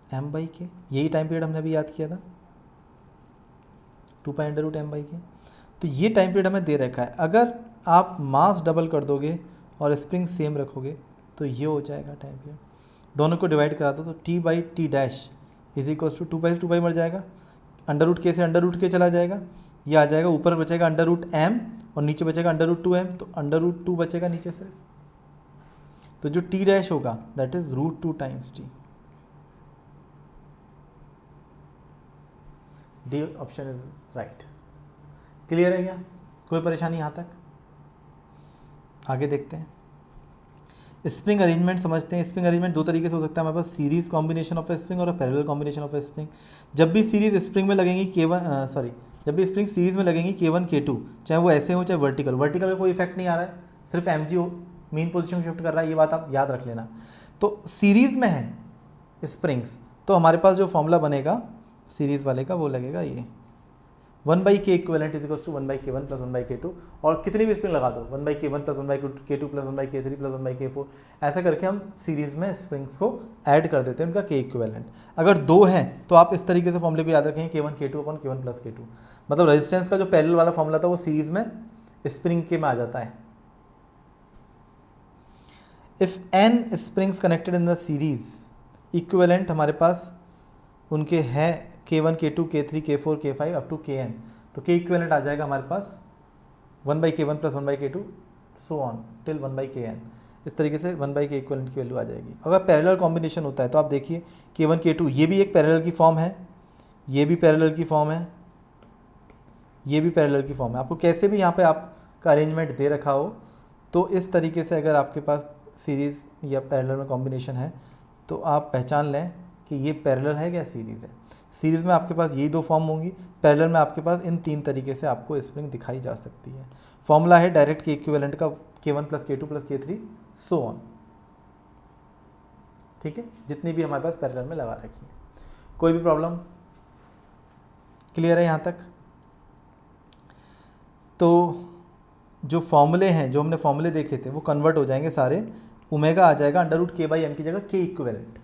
m by k, यही टाइम पीरियड हमने अभी याद किया था 2 pi under root m by k. तो ये टाइम पीरियड हमें दे रखा है। अगर आप मास डबल कर दोगे और स्प्रिंग सेम रखोगे तो ये हो जाएगा टाइम पीरियड। दोनों को डिवाइड करा दो तो t by t dash is equals to 2 pi से 2 पाई मर जाएगा, अंडर रूट के से अंडर रूट के चला जाएगा, ये आ जाएगा, ऊपर बचेगा अंडर रूट एम और नीचे बचेगा अंडर रूट 2m, तो अंडर रूट 2 बचेगा नीचे से। तो जो टी डैश होगा that is root 2 times t. D option is right. Clear है क्या, कोई परेशानी यहाँ तक? आगे देखते हैं। स्प्रिंग अरेंजमेंट समझते हैं। स्प्रिंग अरेंजमेंट दो तरीके से हो सकता है हमारे पास, सीरीज कॉम्बिनेशन ऑफ स्प्रिंग और पैरेलल कॉम्बिनेशन ऑफ स्प्रिंग। जब भी सीरीज स्प्रिंग में लगेंगी जब भी स्प्रिंग सीरीज में लगेंगी K1 K2, चाहे वो ऐसे हो चाहे वर्टिकल, वर्टिकल में कोई इफेक्ट नहीं आ रहा है, सिर्फ mg हो मीन पोजीशन शिफ्ट कर रहा है, ये बात आप याद रख लेना। तो सीरीज में है स्प्रिंग्स तो हमारे पास जो फॉर्मूला बनेगा सीरीज वाले का वो लगेगा ये 1/k equivalent is equals to 1/k1 plus 1/k2, और कितनी भी स्प्रिंग लगा दो 1/k1 plus 1/k2 plus 1/k3 plus 1/k4, ऐसा करके हम सीरीज में स्प्रिंग्स को ऐड कर देते हैं उनका k इक्विवेलेंट। अगर दो हैं तो आप इस तरीके से फॉर्मूले को याद रखेंगे K1 K2 upon K1 plus K2, मतलब रेजिस्टेंस का जो पैरेलल वाला फॉर्मूला था वो सीरीज में स्प्रिंग के में आ जाता है। If n springs connected in the series equivalent हमारे पास उनके हैं K1, K2, K3, K4, K5 up to Kn। तो K इक्विवेलेंट आ जाएगा हमारे पास 1/K1 plus 1/K2 so on till 1/Kn। इस तरीके से 1/K इक्विवेलेंट की वैल्यू आ जाएगी। अगर पैरेलल कॉम्बिनेशन होता है तो आप देखिए K1, K2 ये भी एक पैरेलल की फॉर्म है, ये भी पैरेलल की फॉर्म है, ये भी पैरेलल की फॉर्म है। आपको कैसे भी यहाँ पे आपका अरेंजमेंट दे रखा हो तो इस तरीके से अगर आपके पास सीरीज़ या पैरेलल में कॉम्बिनेशन है तो आप पहचान लें कि ये पैरेलल है या सीरीज़ है। सीरीज़ में आपके पास यही दो फॉर्म होंगी, पैरेलल में आपके पास इन तीन तरीके से आपको स्प्रिंग दिखाई जा सकती है। फॉर्मूला है डायरेक्ट के इक्विवेलेंट का K1 plus K2 plus K3 so on. ठीक है, जितनी भी हमारे पास पैरेलल में लगा रखी है। कोई भी प्रॉब्लम? क्लियर है यहाँ तक? तो जो फॉर्मूले हैं, जो हमने फॉर्मूले देखे थे वो कन्वर्ट हो जाएंगे सारे, ओमेगा आ जाएगा √K/m की जगह K इक्विवेलेंट।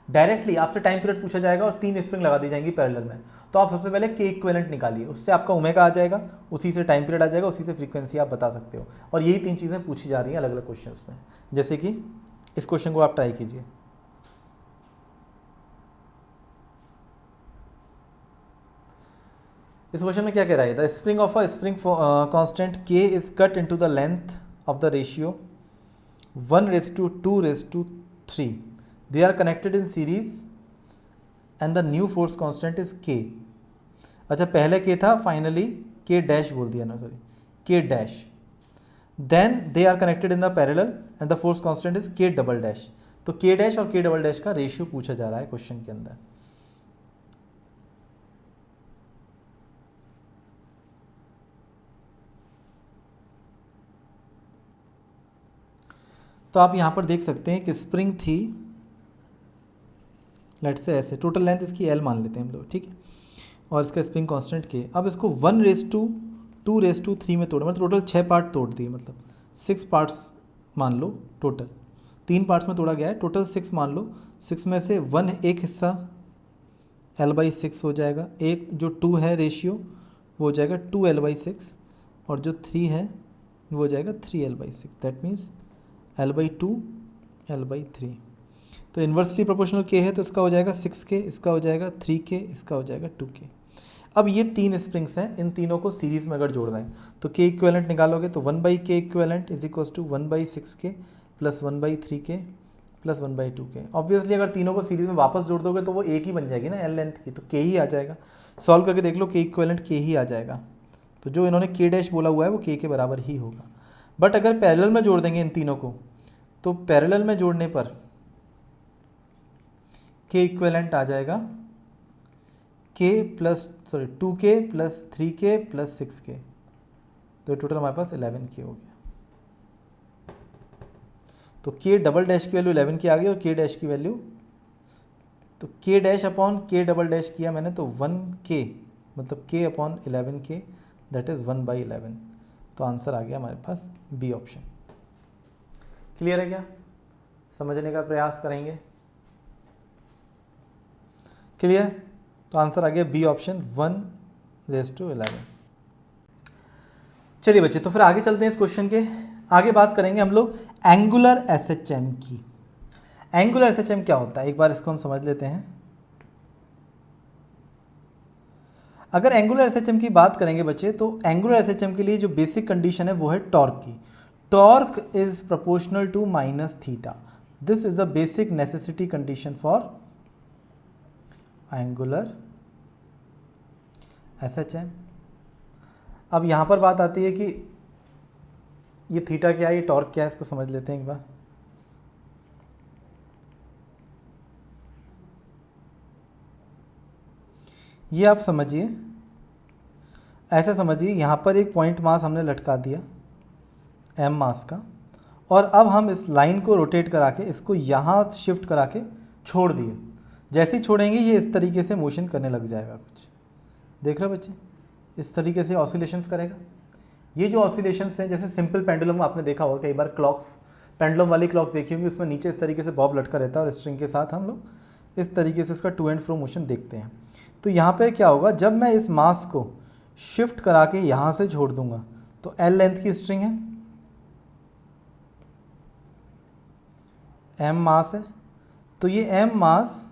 डायरेक्टली आपसे टाइम पीरियड पूछा जाएगा और 3 स्प्रिंग लगा दी जाएंगी पैरेलल में, तो आप सबसे पहले K इक्विवेलेंट निकालिए, उससे आपका ओमेगा आ जाएगा, उसी से टाइम पीरियड आ जाएगा, उसी से फ्रीक्वेंसी आप बता सकते हो। और यही 3 चीज़ें पूछी जा रही हैं अलग अलग क्वेश्चंस में। जैसे कि इस क्वेश्चन को आप ट्राई कीजिए। इस क्वेश्चन में क्या कह रहा है? The spring of a spring constant K is cut into the length of the ratio 1:2:3। They are connected in series and the new force constant is K। अच्छा, पहले K था, फाइनली K डैश बोल दिया ना, sorry K dash. Then they are connected in the parallel and the force constant is K double dash. तो K dash और K double dash का ratio पूछा जा रहा है क्वेश्चन के अंदर। तो आप यहाँ पर देख सकते हैं कि स्प्रिंग थी, लेट से ऐसे, टोटल लेंथ इसकी L मान लेते हैं हम लोग, ठीक है, और इसका स्प्रिंग कांस्टेंट K। अब इसको 1:2:3 में तोड़ा, मतलब टोटल 6 पार्ट तोड़ दिए, मतलब 6 पार्ट्स मान लो टोटल, 3 पार्ट्स में तोड़ा गया है, टोटल 6 मान लो। 6 में से 1 एक हिस्सा L/6 हो जाएगा, एक जो 2 है रेशियो वो हो जाएगा 2L/6, और जो 3 है वो हो जाएगा 3L/6। That means L/2 L/3। तो इन्वर्सली प्रोपोर्शनल K है तो इसका हो जाएगा 6K, इसका हो जाएगा 3K, इसका हो जाएगा 2K। अब ये 3 स्प्रिंग्स हैं, इन तीनों को सीरीज़ में अगर जोड़ दें तो K इक्विवेलेंट निकालोगे तो 1/K equivalent is equal to 1/6K plus 1/3K plus 1/2K। Obviously अगर तीनों को सीरीज़ में वापस जोड़ दोगे तो वो एक ही बन जाएगी ना, L लेंथ की, तो K ही आ जाएगा। सॉल्व करके देख लो, K इक्विवेलेंट K ही आ जाएगा। तो जो इन्होंने K डैश बोला हुआ है वो K के बराबर ही होगा। बट अगर पैरेलल में जोड़ देंगे इन तीनों को तो पैरेलल में जोड़ने पर K इक्विवेलेंट आ जाएगा K+2K plus 3K plus 6K। तो टोटल हमारे पास 11K हो गया। तो K डबल डैश की वैल्यू 11K आ गई और K डैश की वैल्यू, तो K dash upon K double dash किया मैंने तो 1K, मतलब K upon 11K that is 1/11। तो आंसर आ गया हमारे पास बी ऑप्शन। क्लियर है क्या? समझने का प्रयास करेंगे। क्लियर? तो आंसर आ गया बी ऑप्शन 1:11। चलिए बच्चे, तो फिर आगे चलते हैं इस क्वेश्चन के। आगे बात करेंगे हम लोग एंगुलर SHM की। एंगुलर SHM क्या होता है, एक बार इसको हम समझ लेते हैं। अगर एंगुलर SHM की बात करेंगे बच्चे, तो एंगुलर SHM के लिए जो बेसिक कंडीशन है वो है टॉर्क की। Torque is proportional to -θ। This is the basic necessity condition for angular SHM। अब यहाँ पर बात आती है कि ये थीटा क्या है, ये टॉर्क क्या है, इसको समझ लेते हैं एक बार। ये आप समझिए, ऐसा समझिए, यहाँ पर एक पॉइंट मास हमने लटका दिया m मास का, और अब हम इस लाइन को रोटेट करा के इसको यहाँ शिफ्ट करा के छोड़ दिए। जैसे ही छोड़ेंगे ये इस तरीके से मोशन करने लग जाएगा कुछ, देख रहे हो बच्चे, इस तरीके से ऑसिलेशंस करेगा। ये जो ऑसिलेशंस हैं, जैसे सिंपल पेंडुलम आपने देखा होगा कई बार, क्लॉक्स, पेंडुलम वाली क्लॉक्स देखी होंगी, उसमें नीचे इस तरीके से बॉब लटका रहता है और स्ट्रिंग के साथ हम लोग इस तरीके से उसका टू एंड फ्रो मोशन देखते हैं। तो यहाँ पे क्या होगा, जब मैं इस मास को शिफ्ट करा के यहाँ से छोड़ दूंगा तो L लेंथ की स्ट्रिंग है, M मास है, तो ये m मास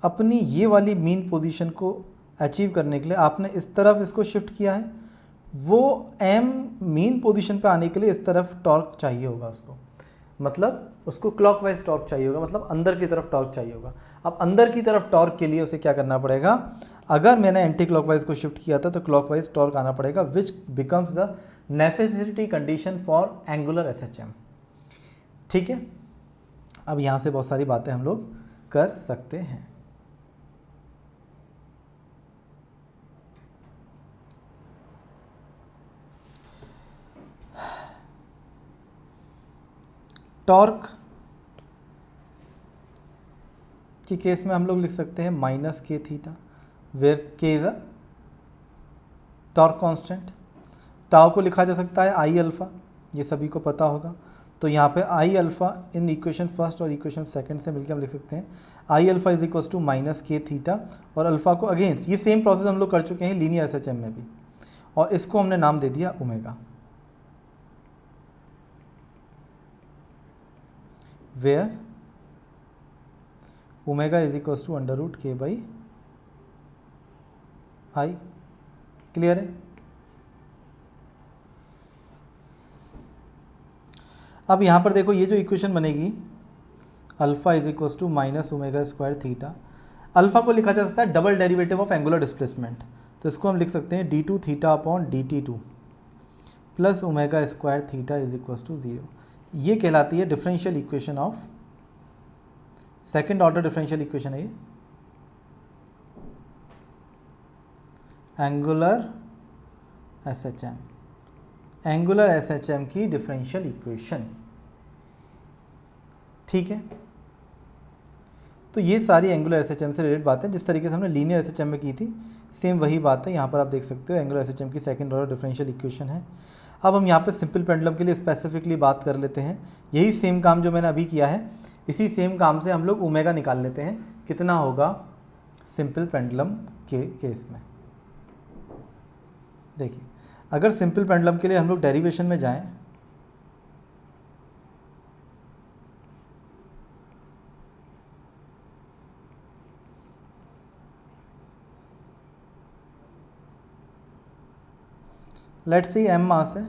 अपनी ये वाली मीन पोजीशन को अचीव करने के लिए आपने इस तरफ इसको शिफ्ट किया है, वो m मीन पोजीशन पे आने के लिए इस तरफ टॉर्क चाहिए होगा उसको, मतलब उसको क्लॉकवाइज टॉर्क चाहिए होगा, मतलब अंदर की तरफ टॉर्क चाहिए होगा। अब अंदर की तरफ टॉर्क के लिए उसे क्या करना पड़ेगा, अगर मैंने एंटी क्लॉकवाइज को शिफ्ट किया था तो क्लॉकवाइज टॉर्क आना पड़ेगा, which becomes the necessity condition for angular SHM। ठीक है, अब यहाँ से बहुत सारी बातें हम लोग कर सकते हैं। टॉर्क के केस में हम लोग लिख सकते हैं माइनस के थीटा, वेयर के is a torque constant. Tau को लिखा जा सकता है आई अल्फ़ा, ये सभी को पता होगा। तो यहाँ पे I alpha in equation first और इक्वेशन सेकंड से मिलकर हम लिख सकते हैं I alpha is equals to minus k theta, और अल्फ़ा को अगेंस्ट, ये सेम प्रोसेस हम लोग कर चुके हैं लीनियर SHM में भी, और इसको हमने नाम दे दिया omega, where omega is equals to under root k by I. Clear है? अब यहाँ पर देखो ये जो इक्वेशन बनेगी alpha is equals to minus omega square theta, alpha को लिखा जा सकता है double derivative of angular displacement, तो इसको हम लिख सकते हैं d2 theta upon dt2 plus omega square theta is equals to 0। ये कहलाती है differential equation of, second order differential equation है ये, एंगुलर SHM, एंगुलर SHM की डिफरेंशियल इक्वेशन। ठीक है, तो ये सारी एंगुलर SHM से रिलेटेड बातें जिस तरीके से हमने लीनियर SHM में की थी, सेम वही बात है यहाँ पर आप देख सकते हो, एंगुलर SHM की सेकंड ऑर्डर डिफरेंशियल इक्वेशन है। अब हम यहाँ पे सिंपल पेंडुलम के लिए स्पेसिफिकली बात कर लेते हैं, यही सेम काम जो मैंने अभी किया है, इसी सेम काम से हम लोग ओमेगा निकाल लेते हैं, कितना होगा सिंपल पेंडुलम के केस में। देखिए अगर सिंपल पेंडुलम के लिए हम लोग डेरिवेशन में जाएं, लेट्स सी m मास है,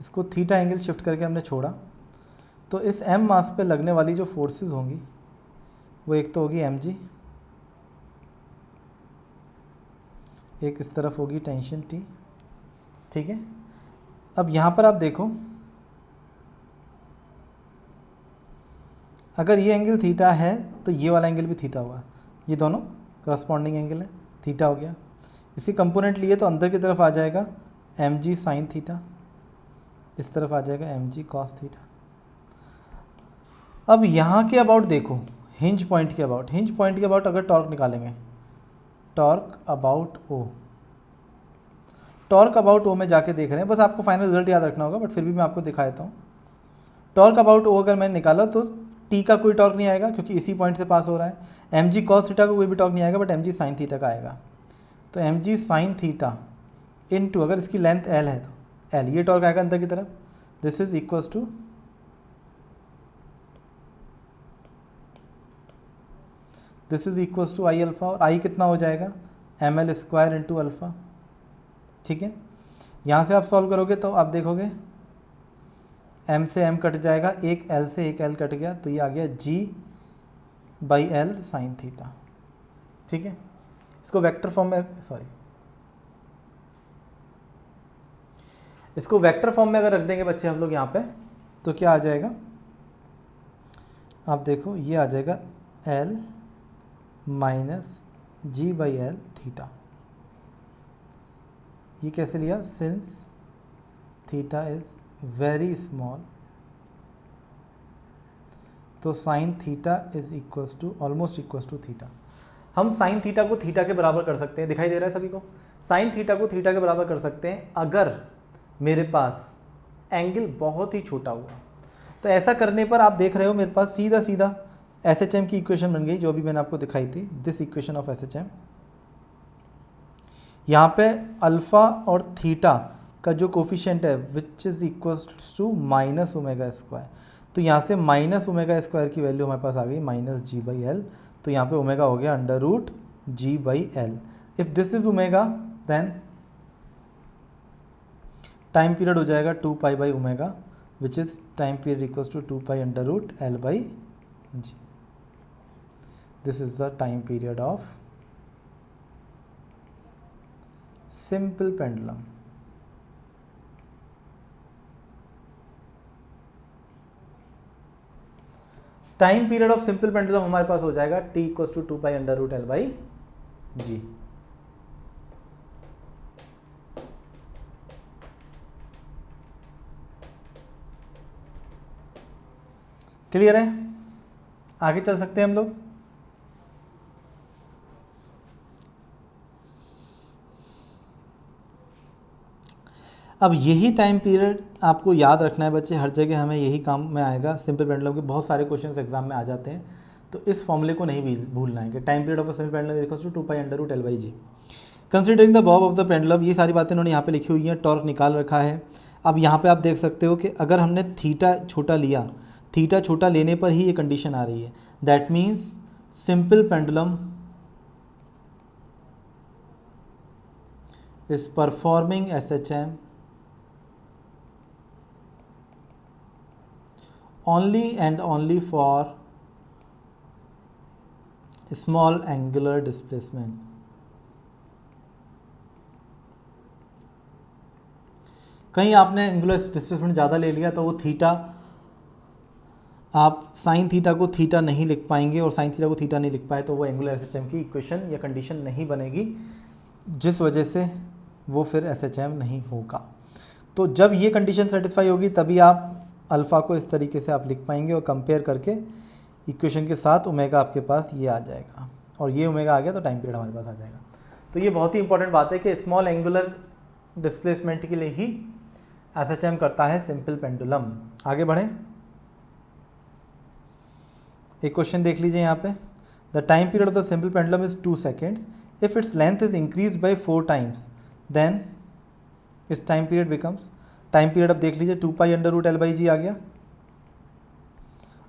इसको थीटा एंगल शिफ्ट करके हमने छोड़ा, तो इस m मास पे लगने वाली जो फोर्सेस होंगी वो एक तो होगी mg, एक इस तरफ होगी टेंशन T। ठीक है, अब यहाँ पर आप देखो अगर ये एंगल थीटा है तो ये वाला एंगल भी थीटा होगा, ये दोनों करस्पॉन्डिंग एंगल है, थीटा हो गया। इसी कंपोनेंट लिए तो अंदर की तरफ आ जाएगा mg साइन थीटा, इस तरफ आ जाएगा mg कॉस थीटा। अब यहाँ के अबाउट देखो, हिंज पॉइंट के अबाउट, हिंज पॉइंट के अबाउट अगर टॉर्क निकालेंगे, torque about O, torque about O में जाके देख रहे हैं, बस आपको फाइनल रिजल्ट याद रखना होगा, बट फिर भी मैं आपको दिखा देता हूँ। टॉर्क अबाउट ओ अगर मैंने निकाला तो टी का कोई टॉर्क नहीं आएगा क्योंकि इसी पॉइंट से पास हो रहा है, एम जी कॉस थीटा का कोई भी टॉर्क नहीं आएगा, but m g sine theta का आएगा। तो m g sine theta into, अगर इसकी लेंथ एल है तो एल, ये टॉर्क आएगा अंदर की तरफ, this is equals to I alpha, और आई कितना हो जाएगा m l square into alpha. ठीक है, यहाँ से आप सॉल्व करोगे तो आप देखोगे m से m कट जाएगा, एक l से एक l कट गया, तो ये आ गया g by L sine theta. ठीक है, इसको वेक्टर फॉर्म में, इसको वेक्टर फॉर्म में अगर रख देंगे बच्चे हम लोग यहाँ पे, तो क्या आ जाएगा, आप देखो ये आ जाएगा l minus g by l theta. ये कैसे लिया, since theta is very small, तो sine theta is equals to almost equals to theta. हम साइन थीटा को थीटा के बराबर कर सकते हैं, दिखाई दे रहा है सभी को, साइन थीटा को थीटा के बराबर कर सकते हैं अगर मेरे पास एंगल बहुत ही छोटा हुआ। तो ऐसा करने पर आप देख रहे हो मेरे पास सीधा सीधा SHM की इक्वेशन बन गई, जो भी मैंने आपको दिखाई थी, दिस इक्वेशन ऑफ SHM। यहाँ पे अल्फ़ा और थीटा का जो कोफिशिएंट है which is equals to minus omega square, तो यहाँ से माइनस ओमेगा स्क्वायर की वैल्यू हमारे पास आ गई माइनस जी बाई एल। तो यहाँ पे ओमेगा हो गया under root g by l. If this is omega then time period हो जाएगा 2 pi by omega which is time period equals to 2 pi under root L by g. This is the time period of simple pendulum. Time period of simple pendulum हमारे पास हो जाएगा t equals to 2 pi under root L by g. Clear है? आगे चल सकते हैं हम लोग। अब यही टाइम पीरियड आपको याद रखना है बच्चे, हर जगह हमें यही काम में आएगा। सिंपल पेंडुलम के बहुत सारे क्वेश्चंस एग्जाम में आ जाते हैं, तो इस फॉर्मूले को नहीं भूलना है कि time period of simple pendulum equals to 2 pi under root L by g. Considering the bob of the pendulum, ये सारी बातें उन्होंने यहाँ पे लिखी हुई हैं, टॉर्क निकाल रखा है। अब यहाँ पे आप देख सकते हो कि अगर हमने थीटा छोटा लिया, थीटा छोटा लेने पर ही ये कंडीशन आ रही है। That means simple pendulum is performing SHM only and only for small angular displacement। कहीं आपने एंगुलर डिस्प्लेसमेंट ज़्यादा ले लिया तो वो थीटा, आप साइन थीटा को थीटा नहीं लिख पाएंगे, और साइन थीटा को थीटा नहीं लिख पाए तो वो एंगुलर SHM की इक्वेशन या कंडीशन नहीं बनेगी, जिस वजह से वो फिर SHM नहीं होगा। तो जब ये कंडीशन सेटिस्फाई होगी तभी आप अल्फ़ा को इस तरीके से आप लिख पाएंगे, और कंपेयर करके इक्वेशन के साथ ओमेगा आपके पास ये आ जाएगा, और ये ओमेगा आ गया तो टाइम पीरियड हमारे पास आ जाएगा। तो ये बहुत ही इंपॉर्टेंट बात है कि स्मॉल एंगुलर डिस्प्लेसमेंट के लिए ही SHM करता है सिंपल पेंडुलम। आगे बढ़ें, एक क्वेश्चन देख लीजिए यहाँ पे। The time period of the simple pendulum is 2 seconds। If its length is increase by 4 times then its time period becomes, time period अब देख लीजिए 2 pi under root L by g आ गया।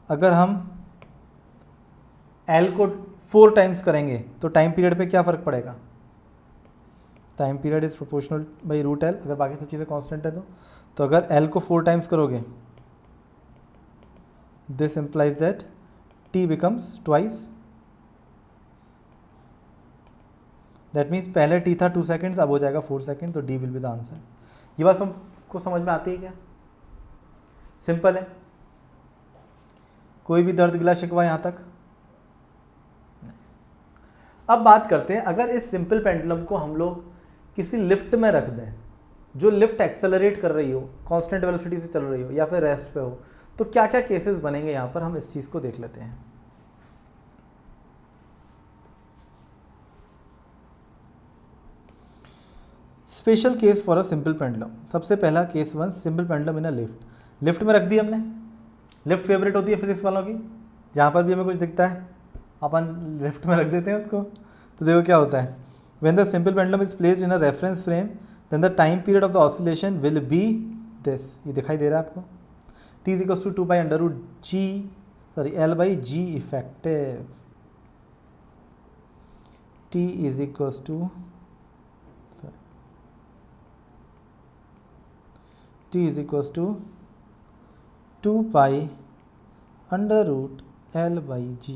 अगर हम एल को 4 times करेंगे तो टाइम पीरियड पे क्या फ़र्क पड़ेगा? Time period is proportional by root l, अगर बाकी सब चीज़ें कांस्टेंट है तो अगर एल को 4 times करोगे this implies that T becomes twice. That means पहले टी था 2 seconds, अब हो जाएगा 4 seconds, तो D will be the answer. ये बात सबको समझ में आती है क्या? सिंपल है, कोई भी दर्द गिला शिकवा यहाँ तक? अब बात करते हैं, अगर इस सिंपल पेंडुलम को हम लोग किसी लिफ्ट में रख दें, जो लिफ्ट एक्सेलरेट कर रही हो, कांस्टेंट वेलोसिटी से चल रही हो, या फिर रेस्ट पे हो, तो क्या क्या केसेस बनेंगे यहाँ पर, हम इस चीज़ को देख लेते हैं। Special case for a simple pendulum. सबसे पहला case 1, simple pendulum in a lift. Lift में रख दी हमने, लिफ्ट फेवरेट होती है फिजिक्स वालों की, जहाँ पर भी हमें कुछ दिखता है अपन लिफ्ट में रख देते हैं उसको। तो देखो क्या होता है, when the simple pendulum is placed in a reference frame then the time period of the oscillation will be this. ये दिखाई दे रहा है आपको, t is equals to 2 pi under root L by g effective. T is equals to t is equals to 2 pi under root L by g.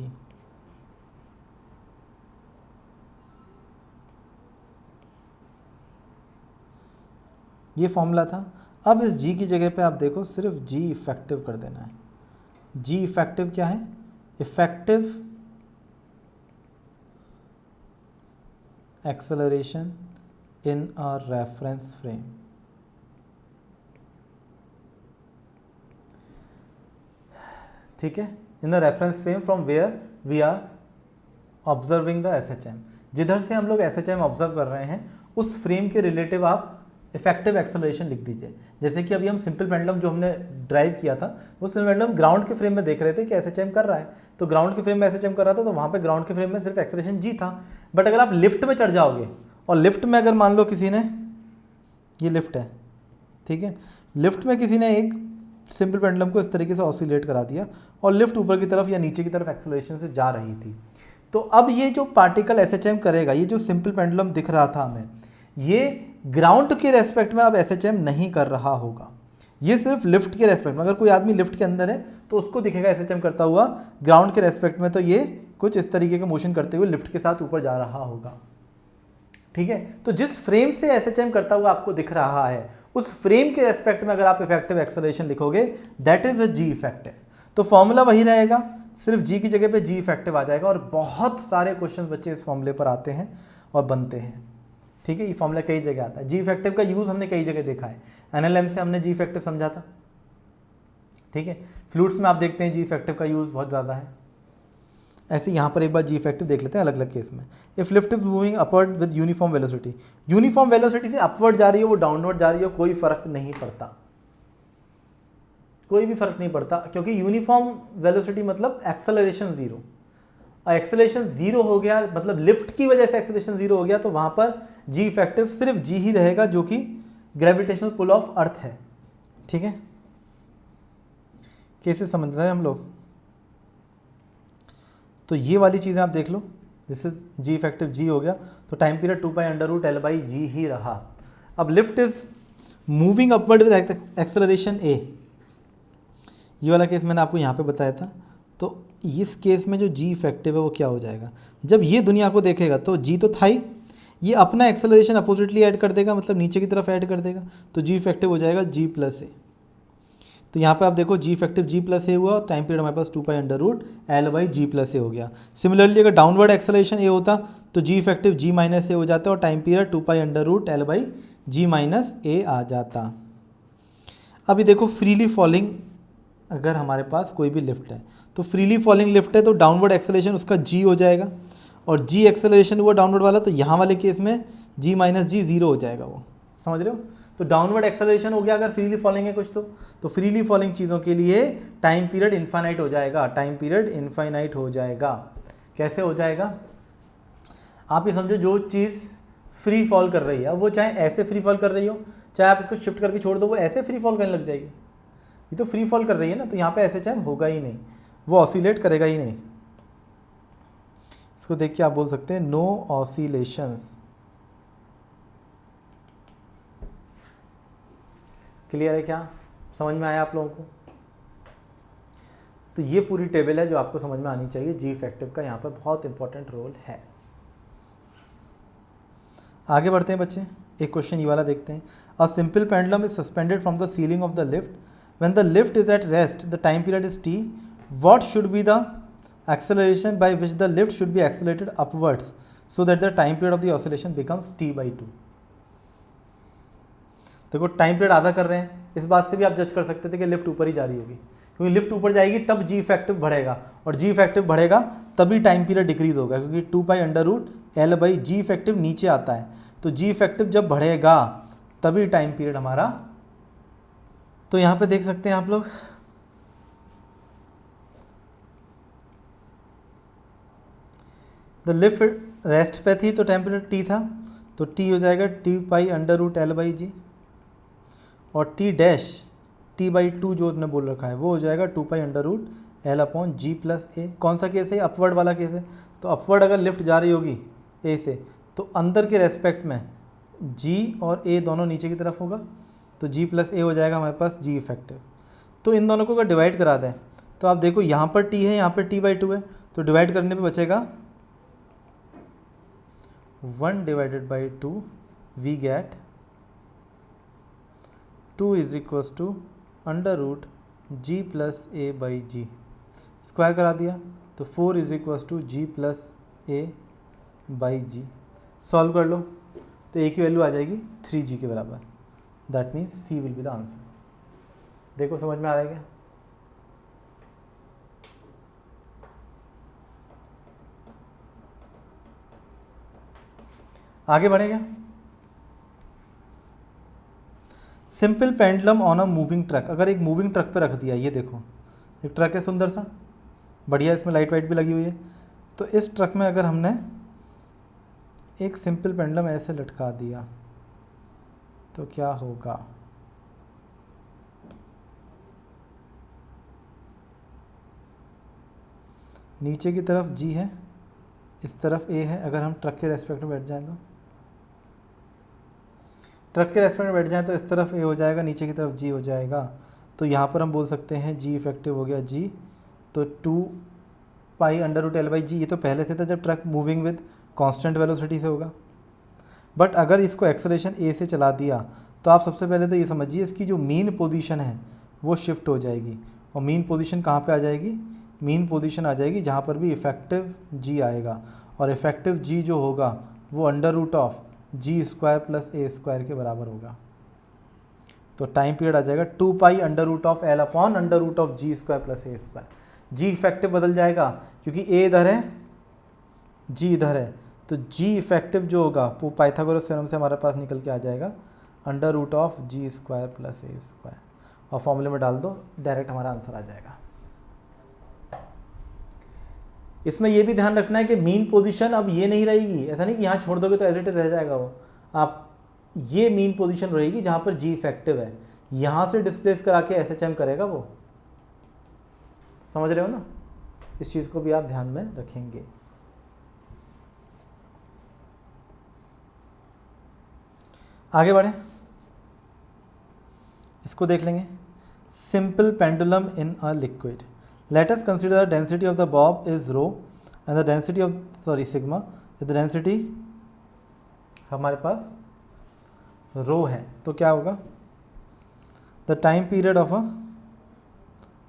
ये formula था। अब इस g की जगह पे आप देखो सिर्फ g इफेक्टिव कर देना है। g इफेक्टिव क्या है? Effective acceleration in a reference frame. ठीक है, in the reference frame from where we are observing the SHM। जिधर से हम लोग SHM ऑब्जर्व कर रहे हैं उस फ्रेम के रिलेटिव आप इफेक्टिव एक्सेलरेशन लिख दीजिए। जैसे कि अभी हम सिंपल पेंडुलम जो हमने ड्राइव किया था, वो सिंपल पेंडुलम ग्राउंड के फ्रेम में देख रहे थे कि SHM कर रहा है, तो ग्राउंड के फ्रेम में SHM कर रहा था, तो वहाँ पे ग्राउंड के फ्रेम में सिर्फ एक्सेलरेशन जी था। बट अगर आप लिफ्ट में चढ़ जाओगे, और लिफ्ट में अगर मान लो किसी ने, ये लिफ्ट है, ठीक है, लिफ्ट में किसी ने एक सिंपल पेंडुलम को इस तरीके से ऑसिलेट करा दिया और लिफ्ट ऊपर की तरफ या नीचे की तरफ एक्सेलरेशन से जा रही थी। तो अब ये जो पार्टिकल एसएचएम करेगा, ये जो सिंपल पेंडुलम दिख रहा था हमें, ये ग्राउंड के रेस्पेक्ट में अब एसएचएम नहीं कर रहा होगा, ये सिर्फ लिफ्ट के रेस्पेक्ट में। अगर कोई आदमी लिफ्ट के अंदर है तो उसको दिखेगा एसएचएम करता हुआ, ग्राउंड के रेस्पेक्ट में तो ये कुछ इस तरीके का मोशन करते हुए लिफ्ट के साथ ऊपर जा रहा होगा। ठीक है, तो जिस फ्रेम से एसएचएम करता हुआ आपको दिख रहा है, उस फ्रेम के रेस्पेक्ट में अगर आप इफेक्टिव एक्सेलरेशन लिखोगे, that is a g effective. तो फॉर्मूला वही रहेगा, सिर्फ जी की जगह पे जी इफेक्टिव आ जाएगा। और बहुत सारे क्वेश्चन बच्चे इस फॉर्मूले पर आते हैं और बनते हैं। ठीक है, ये फॉर्मूला कई जगह आता है। जी इफेक्टिव का यूज़ हमने कई जगह देखा है, एनएलएम से हमने जी इफेक्टिव समझा था। ठीक है, फ्लूइड्स में आप देखते हैं जी इफेक्टिव का यूज़ बहुत ज़्यादा है। ऐसे यहाँ पर एक बार जी इफेक्टिव देख लेते हैं अलग अलग केस में। If lift is moving upward with uniform velocity, uniform velocity से अपवर्ड जा रही हो, वो डाउनवर्ड जा रही हो, कोई फर्क नहीं पड़ता, कोई भी फर्क नहीं पड़ता, क्योंकि यूनिफॉर्म वेलोसिटी मतलब एक्सेलरेशन जीरो। एक्सेलरेशन जीरो हो गया मतलब लिफ्ट की वजह से एक्सेलरेशन जीरो हो गया, तो वहां पर जी इफेक्टिव सिर्फ जी ही रहेगा, जो कि ग्रेविटेशनल पुल ऑफ अर्थ है। ठीक है, कैसे समझ रहे हैं हम लोग? तो ये वाली चीज़ें आप देख लो, दिस इज जी इफेक्टिव जी हो गया, तो टाइम पीरियड 2π√L/g ही रहा। अब lift is moving upward with acceleration a, ये वाला केस मैंने आपको यहाँ पे बताया था। तो इस केस में जो जी इफेक्टिव है वो क्या हो जाएगा, जब ये दुनिया को देखेगा तो जी तो था ही, ये अपना एक्सेलरेशन अपोजिटली ऐड कर देगा, मतलब नीचे की तरफ ऐड कर देगा, तो जी इफेक्टिव हो जाएगा g+a। तो यहाँ पे आप देखो जी इफेक्टिव g+a हुआ और टाइम पीरियड हमारे पास 2π√L/g+a हो गया। सिमिलरली अगर डाउनवर्ड एक्सेलरेशन a होता तो जी इफेक्टिव g-a हो जाता और टाइम पीरियड 2π√L/g-a आ जाता। अभी देखो फ्रीली फॉलिंग, अगर हमारे पास कोई भी लिफ्ट है तो फ्रीली फॉलिंग लिफ्ट है तो डाउनवर्ड एक्सेलरेशन उसका g हो जाएगा, और g एक्सेलरेशन हुआ डाउनवर्ड वाला, तो यहाँ वाले केस में g - g 0 हो जाएगा, वो समझ रहे हो? तो डाउनवर्ड एक्सेलरेशन हो गया अगर फ्रीली फॉलिंग है कुछ, तो फ्रीली फॉलिंग चीज़ों के लिए टाइम पीरियड इनफाइनाइट हो जाएगा, टाइम पीरियड इनफाइनाइट हो जाएगा। कैसे हो जाएगा? आप ये समझो, जो चीज़ फ्री फॉल कर रही है, वो चाहे ऐसे फ्री फॉल कर रही हो, चाहे आप इसको शिफ्ट करके छोड़ दो, वो ऐसे फ्री फॉल करने लग जाएगी। ये तो फ्री फॉल कर रही है ना, तो यहाँ पे एसएचएम होगा ही नहीं, वो ऑसिलेट करेगा ही नहीं। इसको देख के आप बोल सकते हैं नो ऑसिलेशंस। क्लियर है क्या? समझ में आया आप लोगों को? तो ये पूरी टेबल है जो आपको समझ में आनी चाहिए। जी इफेक्टिव का यहाँ पर बहुत इंपॉर्टेंट रोल है। आगे बढ़ते हैं बच्चे, एक क्वेश्चन ये वाला देखते हैं। A simple pendulum is suspended from the ceiling of the lift, when the lift is at rest the time period is t, what should be the acceleration by which the lift should be accelerated upwards so that the time period of the oscillation becomes t/2। देखो time period आधा कर रहे हैं, इस बात से भी आप जज कर सकते थे कि लिफ्ट ऊपर ही जा रही होगी, क्योंकि लिफ्ट ऊपर जाएगी तब जी इफेक्टिव बढ़ेगा, और जी इफेक्टिव बढ़ेगा तभी टाइम पीरियड डिक्रीज होगा, क्योंकि 2π√L/g इफेक्टिव नीचे आता है, तो जी इफेक्टिव जब बढ़ेगा तभी टाइम पीरियड हमारा। तो यहाँ पे देख सकते हैं आप लोग, द लिफ्ट रेस्ट पे थी तो टाइम पीरियड t था, तो t हो जाएगा 2π√L/g, और t डैश t/2 जो उसने बोल रखा है वो हो जाएगा 2π√L/g+a। कौन सा केस है? अपवर्ड वाला केस है। तो अपवर्ड अगर लिफ्ट जा रही होगी a से, तो अंदर के रेस्पेक्ट में g और a दोनों नीचे की तरफ होगा, तो g+a हो जाएगा हमारे पास g इफेक्टिव। तो इन दोनों को अगर डिवाइड करा दें तो आप देखो यहाँ पर t है, यहाँ पर t/2 है, तो डिवाइड करने पे बचेगा 1/2, we get 2 is equals to √g+a/g, square करा दिया तो 4 is equals to g+a/g। Solve कर लो तो a की वैल्यू आ जाएगी 3g के बराबर, that means c will be the answer. देखो समझ में आ रहा है क्या? आगे बढ़ेगा। Simple pendulum on a moving truck, अगर एक मूविंग ट्रक पे रख दिया, ये देखो एक ट्रक है सुंदर सा, बढ़िया, इसमें लाइट वाइट भी लगी हुई है, तो इस ट्रक में अगर हमने एक सिंपल पेंडुलम ऐसे लटका दिया तो क्या होगा? नीचे की तरफ जी है, इस तरफ ए है। अगर हम ट्रक के रेस्पेक्ट में बैठ जाएं तो इस तरफ ए हो जाएगा, नीचे की तरफ जी हो जाएगा। तो यहाँ पर हम बोल सकते हैं जी इफेक्टिव हो गया जी, तो 2 pi under root L by g. ये तो पहले से था जब truck moving with constant velocity से होगा। बट अगर इसको एक्सेलरेशन ए से चला दिया तो आप सबसे पहले तो ये समझिए इसकी जो मीन पोजीशन है वो शिफ्ट हो जाएगी। और मीन पोजीशन कहाँ पे आ जाएगी? मीन पोजीशन आ जाएगी जहाँ पर भी इफेक्टिव जी आएगा, और इफेक्टिव जी जो होगा वो under root of g square plus a square के बराबर होगा। तो टाइम पीरियड आ जाएगा 2 pi under root of l upon under root of g square plus a square. G effective बदल जाएगा क्योंकि ए इधर है, जी इधर है, तो जी इफेक्टिव जो होगा वो पाइथागोरस थ्योरम से हमारे पास निकल के आ जाएगा under root of g square plus a square, और फॉर्मूले में डाल दो, डायरेक्ट हमारा आंसर आ जाएगा। इसमें ये भी ध्यान रखना है कि मीन पोजीशन अब ये नहीं रहेगी, ऐसा नहीं कि यहाँ छोड़ दोगे तो एज इट इज रह जाएगा वो। आप ये मीन पोजीशन रहेगी जहाँ पर जी इफेक्टिव है, यहाँ से डिस्प्लेस करा के एसएचएम करेगा वो। समझ रहे हो ना? इस चीज़ को भी आप ध्यान में रखेंगे। आगे बढ़ें, इसको देख लेंगे। Simple pendulum in a liquid, let us consider the density of the bob is rho and the density of sigma, the density हमारे पास रो है, तो क्या होगा? The time period of a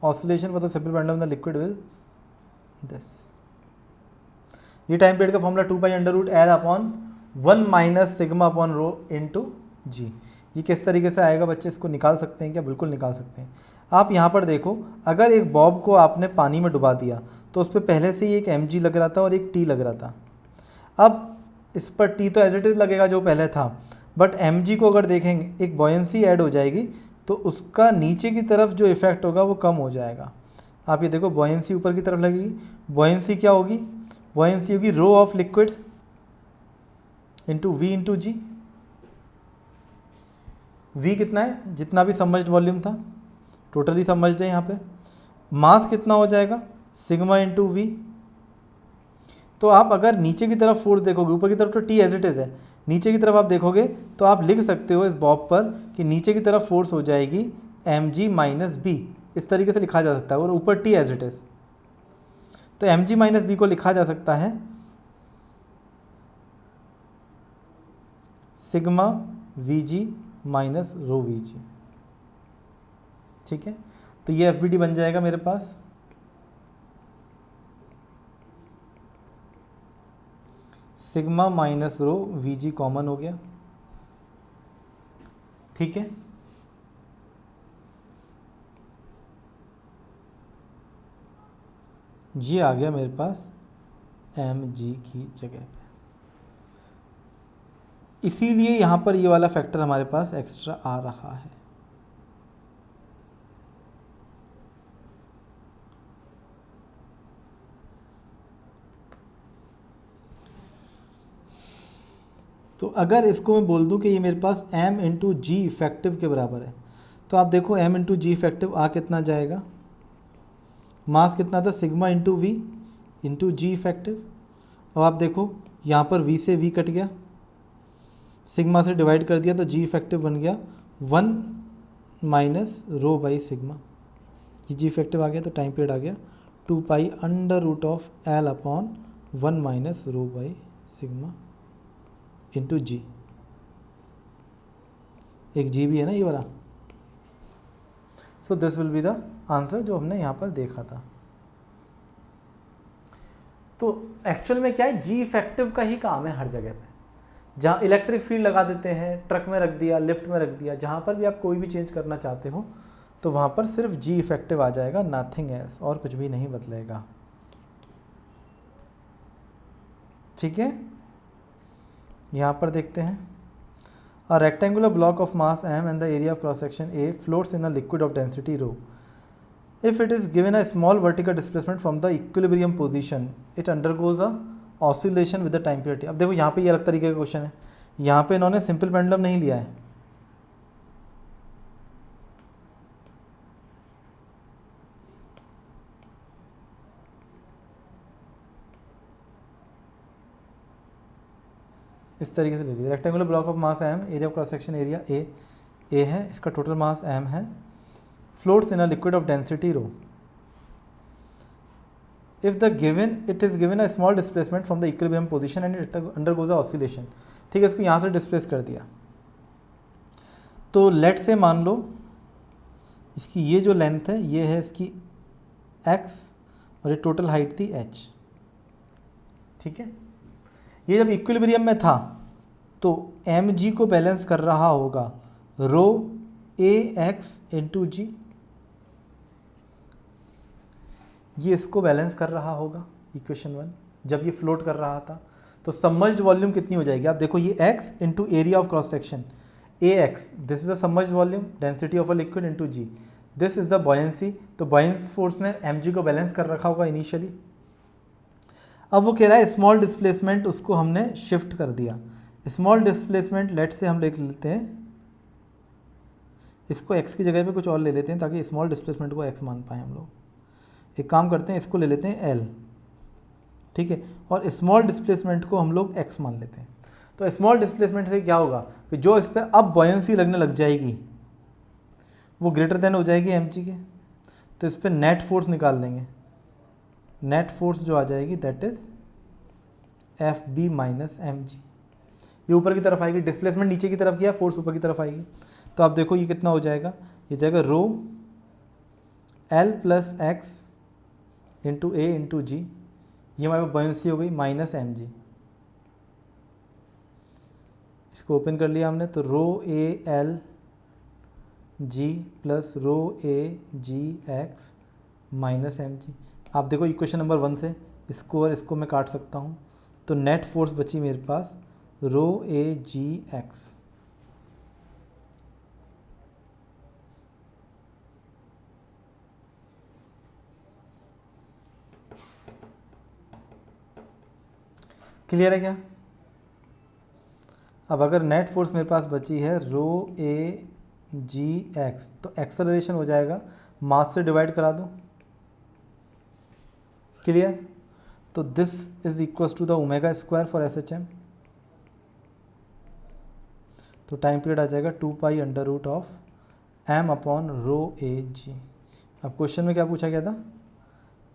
oscillation for the simple pendulum in the liquid will this. ये time period का formula 2 pi under root l upon 1 minus sigma upon rho into g. ये किस तरीके से आएगा बच्चे? इसको निकाल सकते हैं क्या? बिल्कुल निकाल सकते हैं। आप यहाँ पर देखो, अगर एक बॉब को आपने पानी में डुबा दिया तो उस पर पहले से ही एक mg लग रहा था और एक t लग रहा था। अब इस पर t तो एज इट इज लगेगा जो पहले था, बट mg को अगर देखेंगे एक बॉयंसी ऐड हो जाएगी तो उसका नीचे की तरफ जो इफेक्ट होगा वो कम हो जाएगा। आप ये देखो, बॉयंसी ऊपर की तरफ लगेगी। बॉयंसी क्या होगी? बॉयंसी होगी rho of liquid into v into g. V कितना है? जितना भी सबमर्ज्ड वॉल्यूम था, टोटली सबमर्ज्ड है। यहाँ पे मास कितना हो जाएगा? Sigma into v. तो आप अगर नीचे की तरफ फोर्स देखोगे, ऊपर की तरफ तो टी एज इट इज है, नीचे की तरफ आप देखोगे तो आप लिख सकते हो इस बॉब पर कि नीचे की तरफ फोर्स हो जाएगी mg माइनस बी। इस तरीके से लिखा जा सकता है, और ऊपर टी एज इट इज। तो mg माइनस बी को लिखा जा सकता है sigma we ji minus rho v जी। ठीक है, तो ये एफ बी डी बन जाएगा मेरे पास। Sigma minus rho v g common हो गया। ठीक है, ये आ गया मेरे पास एम जी की जगह पे। इसीलिए यहाँ पर ये वाला फैक्टर हमारे पास एक्स्ट्रा आ रहा है। तो अगर इसको मैं बोल दूं कि ये मेरे पास m इंटू जी इफेक्टिव के बराबर है, तो आप देखो m इंटू जी इफेक्टिव आ कितना जाएगा? मास कितना था? Sigma into v into g effective. अब आप देखो यहाँ पर v से v कट गया, सिग्मा से डिवाइड कर दिया तो जी इफेक्टिव बन गया 1 माइनस रो बाई सिग्मा। ये जी इफेक्टिव आ गया तो टाइम पीरियड आ गया 2 pi under root of l upon 1 minus rho by sigma into जी। एक जी भी है ना ये वाला। So this will be the answer जो हमने यहाँ पर देखा था। तो एक्चुअल में क्या है, जी इफेक्टिव का ही काम है हर जगह पे। जहाँ इलेक्ट्रिक फील्ड लगा देते हैं, ट्रक में रख दिया, लिफ्ट में रख दिया, जहाँ पर भी आप कोई भी चेंज करना चाहते हो तो वहाँ पर सिर्फ जी इफेक्टिव आ जाएगा, नथिंग एल्स, और कुछ भी नहीं बदलेगा। ठीक है, यहाँ पर देखते हैं। A rectangular block of mass m and the area of cross section a floats in a liquid of density rho. If it is given a small vertical displacement from the equilibrium position, it undergoes a oscillation with the time period. अब देखो यहाँ पे ये अलग तरीके का question है, यहाँ पे इन्होंने सिंपल पेंडुलम नहीं लिया है। इस तरीके से ले लीजिए। Rectangular block of mass m, area of cross section area a है, इसका टोटल मास एम है, floats in a liquid of density rho. If the given it is given a small displacement from the equilibrium position and it undergoes a oscillation. ठीक है, इसको यहाँ से displace कर दिया। तो लेट से मान लो इसकी ये जो लेंथ है ये है इसकी x और ये टोटल हाइट थी h। ठीक है, ये जब इक्विलिब्रियम में था तो mg को बैलेंस कर रहा होगा रो ax इंटू जी, ये इसको बैलेंस कर रहा होगा इक्वेशन 1 जब ये फ्लोट कर रहा था। तो सबमर्ज्ड वॉल्यूम कितनी हो जाएगी, आप देखो ये x into area of cross section ax, this is the submerged volume, density of a liquid into g, this is the buoyancy. तो बॉयंस फोर्स ने mg को बैलेंस कर रखा होगा इनिशियली। अब वो कह रहा है स्मॉल डिस्प्लेसमेंट, उसको हमने शिफ्ट कर दिया। स्मॉल डिस्प्लेसमेंट लेट से हम लिख लेते हैं, इसको x की जगह पे कुछ और ले लेते हैं ताकि स्मॉल डिस्प्लेसमेंट को x मान पाए हम लोग। एक काम करते हैं, इसको ले लेते हैं l, ठीक है, और स्मॉल डिस्प्लेसमेंट को हम लोग x मान लेते हैं। तो स्मॉल डिस्प्लेसमेंट से क्या होगा कि जो इस पर अब बॉयंसी लगने लग जाएगी वो ग्रेटर देन हो जाएगी mg के, तो इस पर नेट फोर्स निकाल देंगे। नेट फोर्स जो आ जाएगी that is Fb minus mg। ये ऊपर की तरफ आएगी, डिस्प्लेसमेंट नीचे की तरफ किया, फोर्स ऊपर की तरफ आएगी। तो आप देखो ये कितना हो जाएगा, ये जाएगा रो L प्लस एक्स इंटू ए इंटू जी, ये हमारे पास बॉयंसी हो गई माइनस mg। इसको ओपन कर लिया हमने, तो rho a l g plus rho a g x minus mg। आप देखो इक्वेशन नंबर 1 से इसको और इसको मैं काट सकता हूँ, तो नेट फोर्स बची मेरे पास रो ए जी एक्स। क्लियर है क्या? अब अगर नेट फोर्स मेरे पास बची है रो ए जी एक्स, तो एक्सेलरेशन हो जाएगा मास से डिवाइड करा दो। क्लियर? तो this is equals to the omega square for S H M. तो टाइम पीरियड आ जाएगा 2 pi under root of m upon rho a g. अब क्वेश्चन में क्या पूछा गया था,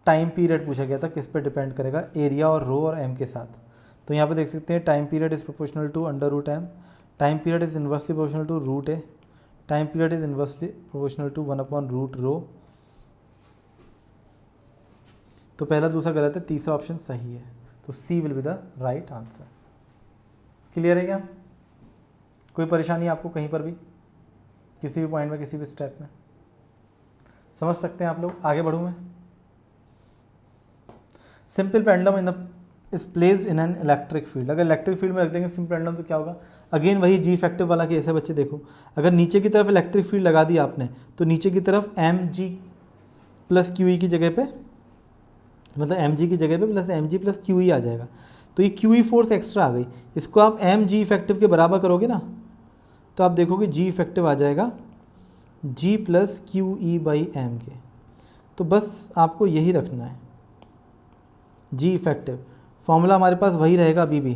टाइम पीरियड पूछा गया था, किस पे डिपेंड करेगा, एरिया और रो और एम के साथ। तो यहाँ पे देख सकते हैं time period is proportional to under root m, time period is inversely proportional to root a, time period is inversely proportional to 1 upon root rho. तो पहला दूसरा गलत है, तीसरा ऑप्शन सही है, तो C will be the right answer. Clear है क्या? कोई परेशानी आपको कहीं पर भी, किसी भी पॉइंट में, किसी भी स्टेप में? समझ सकते हैं आप लोग? आगे बढ़ूँ मैं। Simple pendulum in the is placed in an electric field. अगर इलेक्ट्रिक फील्ड में रख देंगे सिंपल पेंडुलम तो क्या होगा, अगेन वही जी इफेक्टिव वाला केस है बच्चे। देखो अगर नीचे की तरफ इलेक्ट्रिक फील्ड लगा दी आपने, तो नीचे की तरफ m g plus q E की जगह पे, मतलब एम जी की जगह पे plus m g plus q E आ जाएगा। तो ये क्यू ई फोर्स एक्स्ट्रा आ गई, इसको आप एम जी इफेक्टिव के बराबर करोगे ना, तो आप देखोगे जी इफेक्टिव आ जाएगा g plus q E by m के। तो बस आपको यही रखना है, जी इफेक्टिव। फॉर्मूला हमारे पास वही रहेगा अभी भी,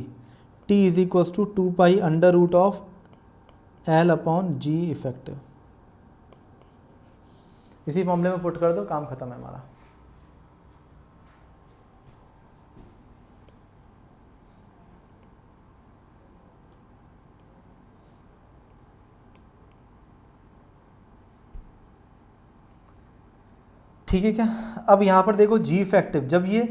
t is equals to 2 pi under root of l upon g effective. इसी फॉर्मूले में पुट कर दो, काम खत्म है हमारा। ठीक है क्या? अब यहाँ पर देखो जी इफेक्टिव, जब ये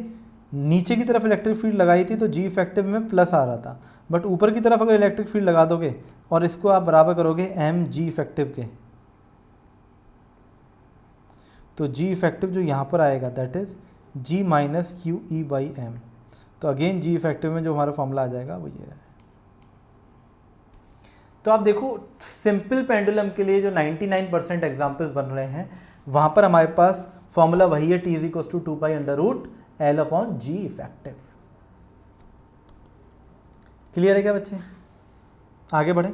नीचे की तरफ इलेक्ट्रिक फील्ड लगाई थी तो जी इफेक्टिव में प्लस आ रहा था, बट ऊपर की तरफ अगर इलेक्ट्रिक फील्ड लगा दोगे और इसको आप बराबर करोगे एम जी इफेक्टिव के, तो जी इफेक्टिव जो यहाँ पर आएगा that is g minus q E by m. तो अगेन जी इफेक्टिव में जो हमारा फॉर्मूला आ जाएगा वो ये है। तो आप देखो सिंपल पेंडुलम के लिए जो 99% एग्जाम्पल्स बन रहे हैं वहाँ पर हमारे पास फॉर्मूला वही है, t is equals to 2 pi under root l upon g effective. Clear है क्या बच्चे? आगे बढ़े।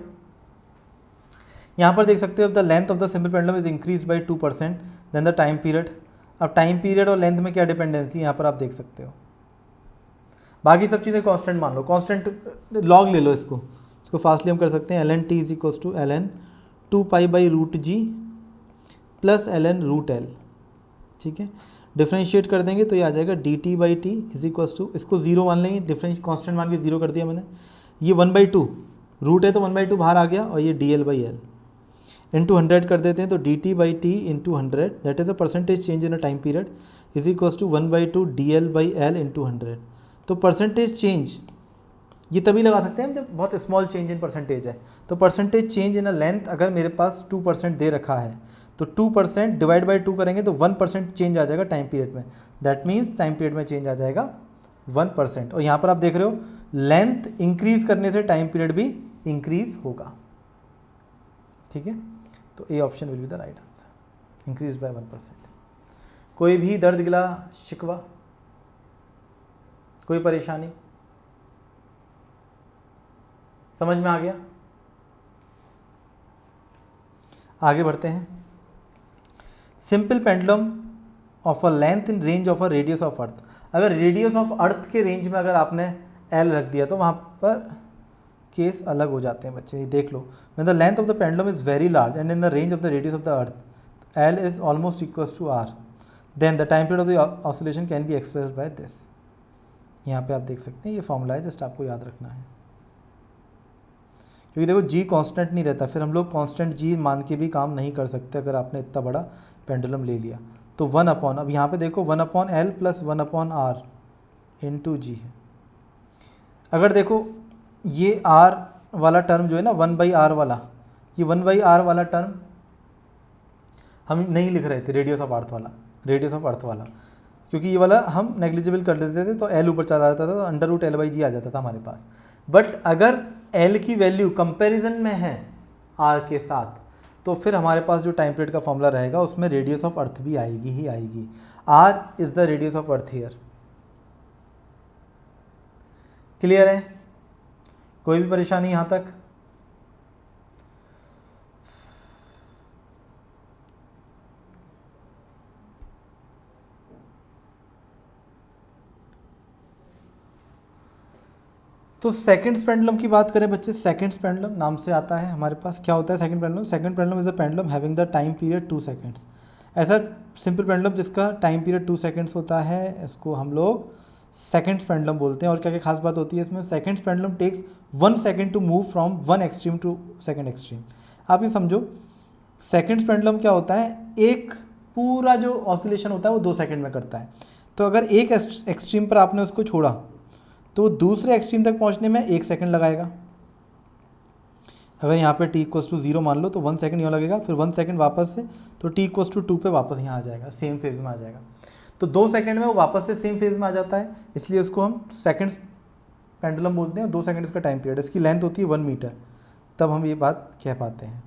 यहाँ पर देख सकते हो the length of the simple pendulum is increase by 2% then the time period. अब टाइम पीरियड और लेंथ में क्या डिपेंडेंसी यहाँ पर आप देख सकते हो। बाकी सब चीज़ें कांस्टेंट मान लो, कांस्टेंट लॉग ले लो इसको फास्टली हम कर सकते हैं। ln t is equals to ln 2π/√g plus ln √l, ठीक है। डिफ्रेंशिएट कर देंगे तो ये आ जाएगा dt/t इज इक्वल्स टू, इसको 0 मान लेंगे, डिफरेंस कांस्टेंट मान के 0 कर दिया मैंने। ये 1/2 रूट है तो 1/2 बाहर आ गया, और ये dl/l इंटू 100 कर देते हैं, तो dt/t into 100 that is a percentage change in a time period is equals to 1/2 dl/l into 100। तो परसेंटेज चेंज ये तभी लगा सकते हैं जब बहुत स्मॉल चेंज इन परसेंटेज है। तो percentage change in a length अगर मेरे पास 2% दे रखा है तो 2% डिवाइड बाई 2 करेंगे तो 1% चेंज आ जाएगा टाइम पीरियड में। दैट मीन्स टाइम पीरियड में चेंज आ जाएगा 1%। और यहाँ पर आप देख रहे हो लेंथ इंक्रीज करने से टाइम पीरियड भी इंक्रीज होगा, ठीक है। तो A option will be the right answer, increase by 1%। कोई भी दर्द गिला शिकवा, कोई परेशानी, समझ में आ गया? आगे बढ़ते हैं। Simple pendulum of a length in range of a radius of earth. अगर रेडियस ऑफ अर्थ के रेंज में अगर आपने एल रख दिया तो वहाँ पर केस अलग हो जाते हैं बच्चे, ये देख लो। When the length of the pendulum is very large and in the range of the radius of the earth l is almost equals to R, then the time period of the oscillation can be expressed by this. यहाँ पे आप देख सकते हैं ये formula है, just आपको याद रखना है, क्योंकि देखो जी कांस्टेंट नहीं रहता, फिर हम लोग कांस्टेंट जी मान के भी काम नहीं कर सकते अगर आपने इतना बड़ा पेंडुलम ले लिया। तो 1/, अब यहाँ पे देखो 1/L प्लस 1/R इंटू जी है। अगर देखो ये R वाला टर्म जो है ना 1/R वाला, ये 1/R वाला टर्म हम नहीं लिख रहे थे रेडियस ऑफ अर्थ वाला, क्योंकि ये वाला हम नेग्लिजिबल कर देते थे तो L ऊपर चला जाता था, तो √L/g आ जाता था हमारे पास। बट अगर L की वैल्यू कंपैरिजन में है R के साथ तो फिर हमारे पास जो टाइम पीरियड का फॉर्मूला रहेगा उसमें रेडियस ऑफ अर्थ भी आएगी ही आएगी। R is the radius of earth here. Clear है? कोई भी परेशानी यहाँ तक? तो सेकंड पेंडुलम की बात करें बच्चे, सेकंड पेंडुलम नाम से आता है हमारे पास। क्या होता है second pendulum? Second pendulum is a pendulum having the time period 2 seconds. ऐसा सिंपल पेंडुलम जिसका टाइम पीरियड 2 सेकंड्स होता है, इसको हम लोग सेकंड पेंडुलम बोलते हैं। और क्या क्या खास बात होती है इसमें? Second pendulum takes 1 second to move from one extreme to second extreme. आप ये समझो सेकंड पेंडुलम क्या होता है, एक पूरा जो ऑसिलेशन होता है वो 2 सेकंड में करता है। तो अगर एक एक्सट्रीम पर आपने उसको छोड़ा तो दूसरे एक्सट्रीम तक पहुंचने में 1 सेकंड लगाएगा। अगर यहाँ पे t इक्वल्स टू 0 मान लो तो 1 सेकंड यहाँ लगेगा, फिर 1 सेकंड वापस से, तो t इक्वल्स टू 2 पे वापस यहाँ आ जाएगा, सेम फेज में आ जाएगा। तो 2 सेकंड में वो वापस से सेम फेज में आ जाता है, इसलिए उसको हम सेकंड पेंडुलम बोलते हैं। 2 सेकंड इसका टाइम पीरियड, इसकी लेंथ होती है 1 मीटर, तब हम ये बात कह पाते हैं।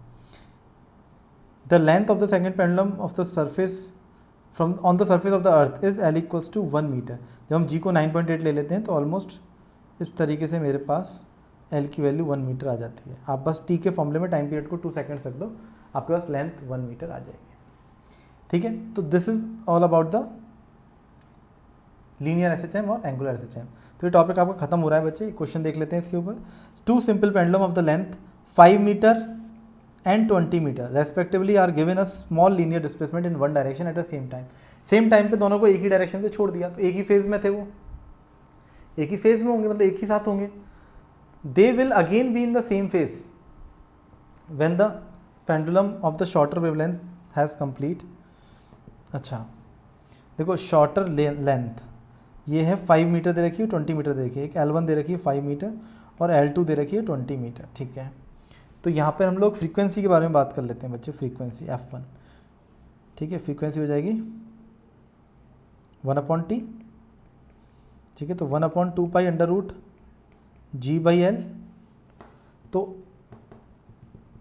The length of the second pendulum of the surface from on the surface of the earth is L equals to 1 metre. जब हम G को 9.8 ले लेते हैं तो ऑलमोस्ट इस तरीके से मेरे पास L की वैल्यू 1 मीटर आ जाती है। आप बस T के फॉर्मूले में टाइम पीरियड को 2 सेकंड्स रख दो, आपके पास लेंथ 1 मीटर आ जाएगी, ठीक है। तो this is all about the linear SHM और एंगुलर एसएचएम। तो ये टॉपिक आपका खत्म हो रहा है बच्चे। क्वेश्चन देख लेते हैं इसके ऊपर। 2 simple pendulum of the length 5 metre and 20 metre respectively are given a small linear displacement in one direction at the same time. Same time पे दोनों को एक ही डायरेक्शन से छोड़ दिया, तो एक ही फेज में थे, वो एक ही फेज में होंगे, मतलब एक ही साथ होंगे। They will again be in the same phase when the pendulum of the shorter wavelength has complete. अच्छा देखो शॉर्टर लेंथ ये है 5 मीटर दे रखी है, 20 मीटर दे रखी है। एक L1 दे रखी है 5 मीटर और L2 दे रखी है 20 मीटर, ठीक है। तो यहाँ पर हम लोग फ्रीक्वेंसी के बारे में बात कर लेते हैं बच्चे। फ्रीक्वेंसी F1, ठीक है। फ्रीक्वेंसी हो जाएगी 1/T, ठीक है। तो 1/2π√G/L। तो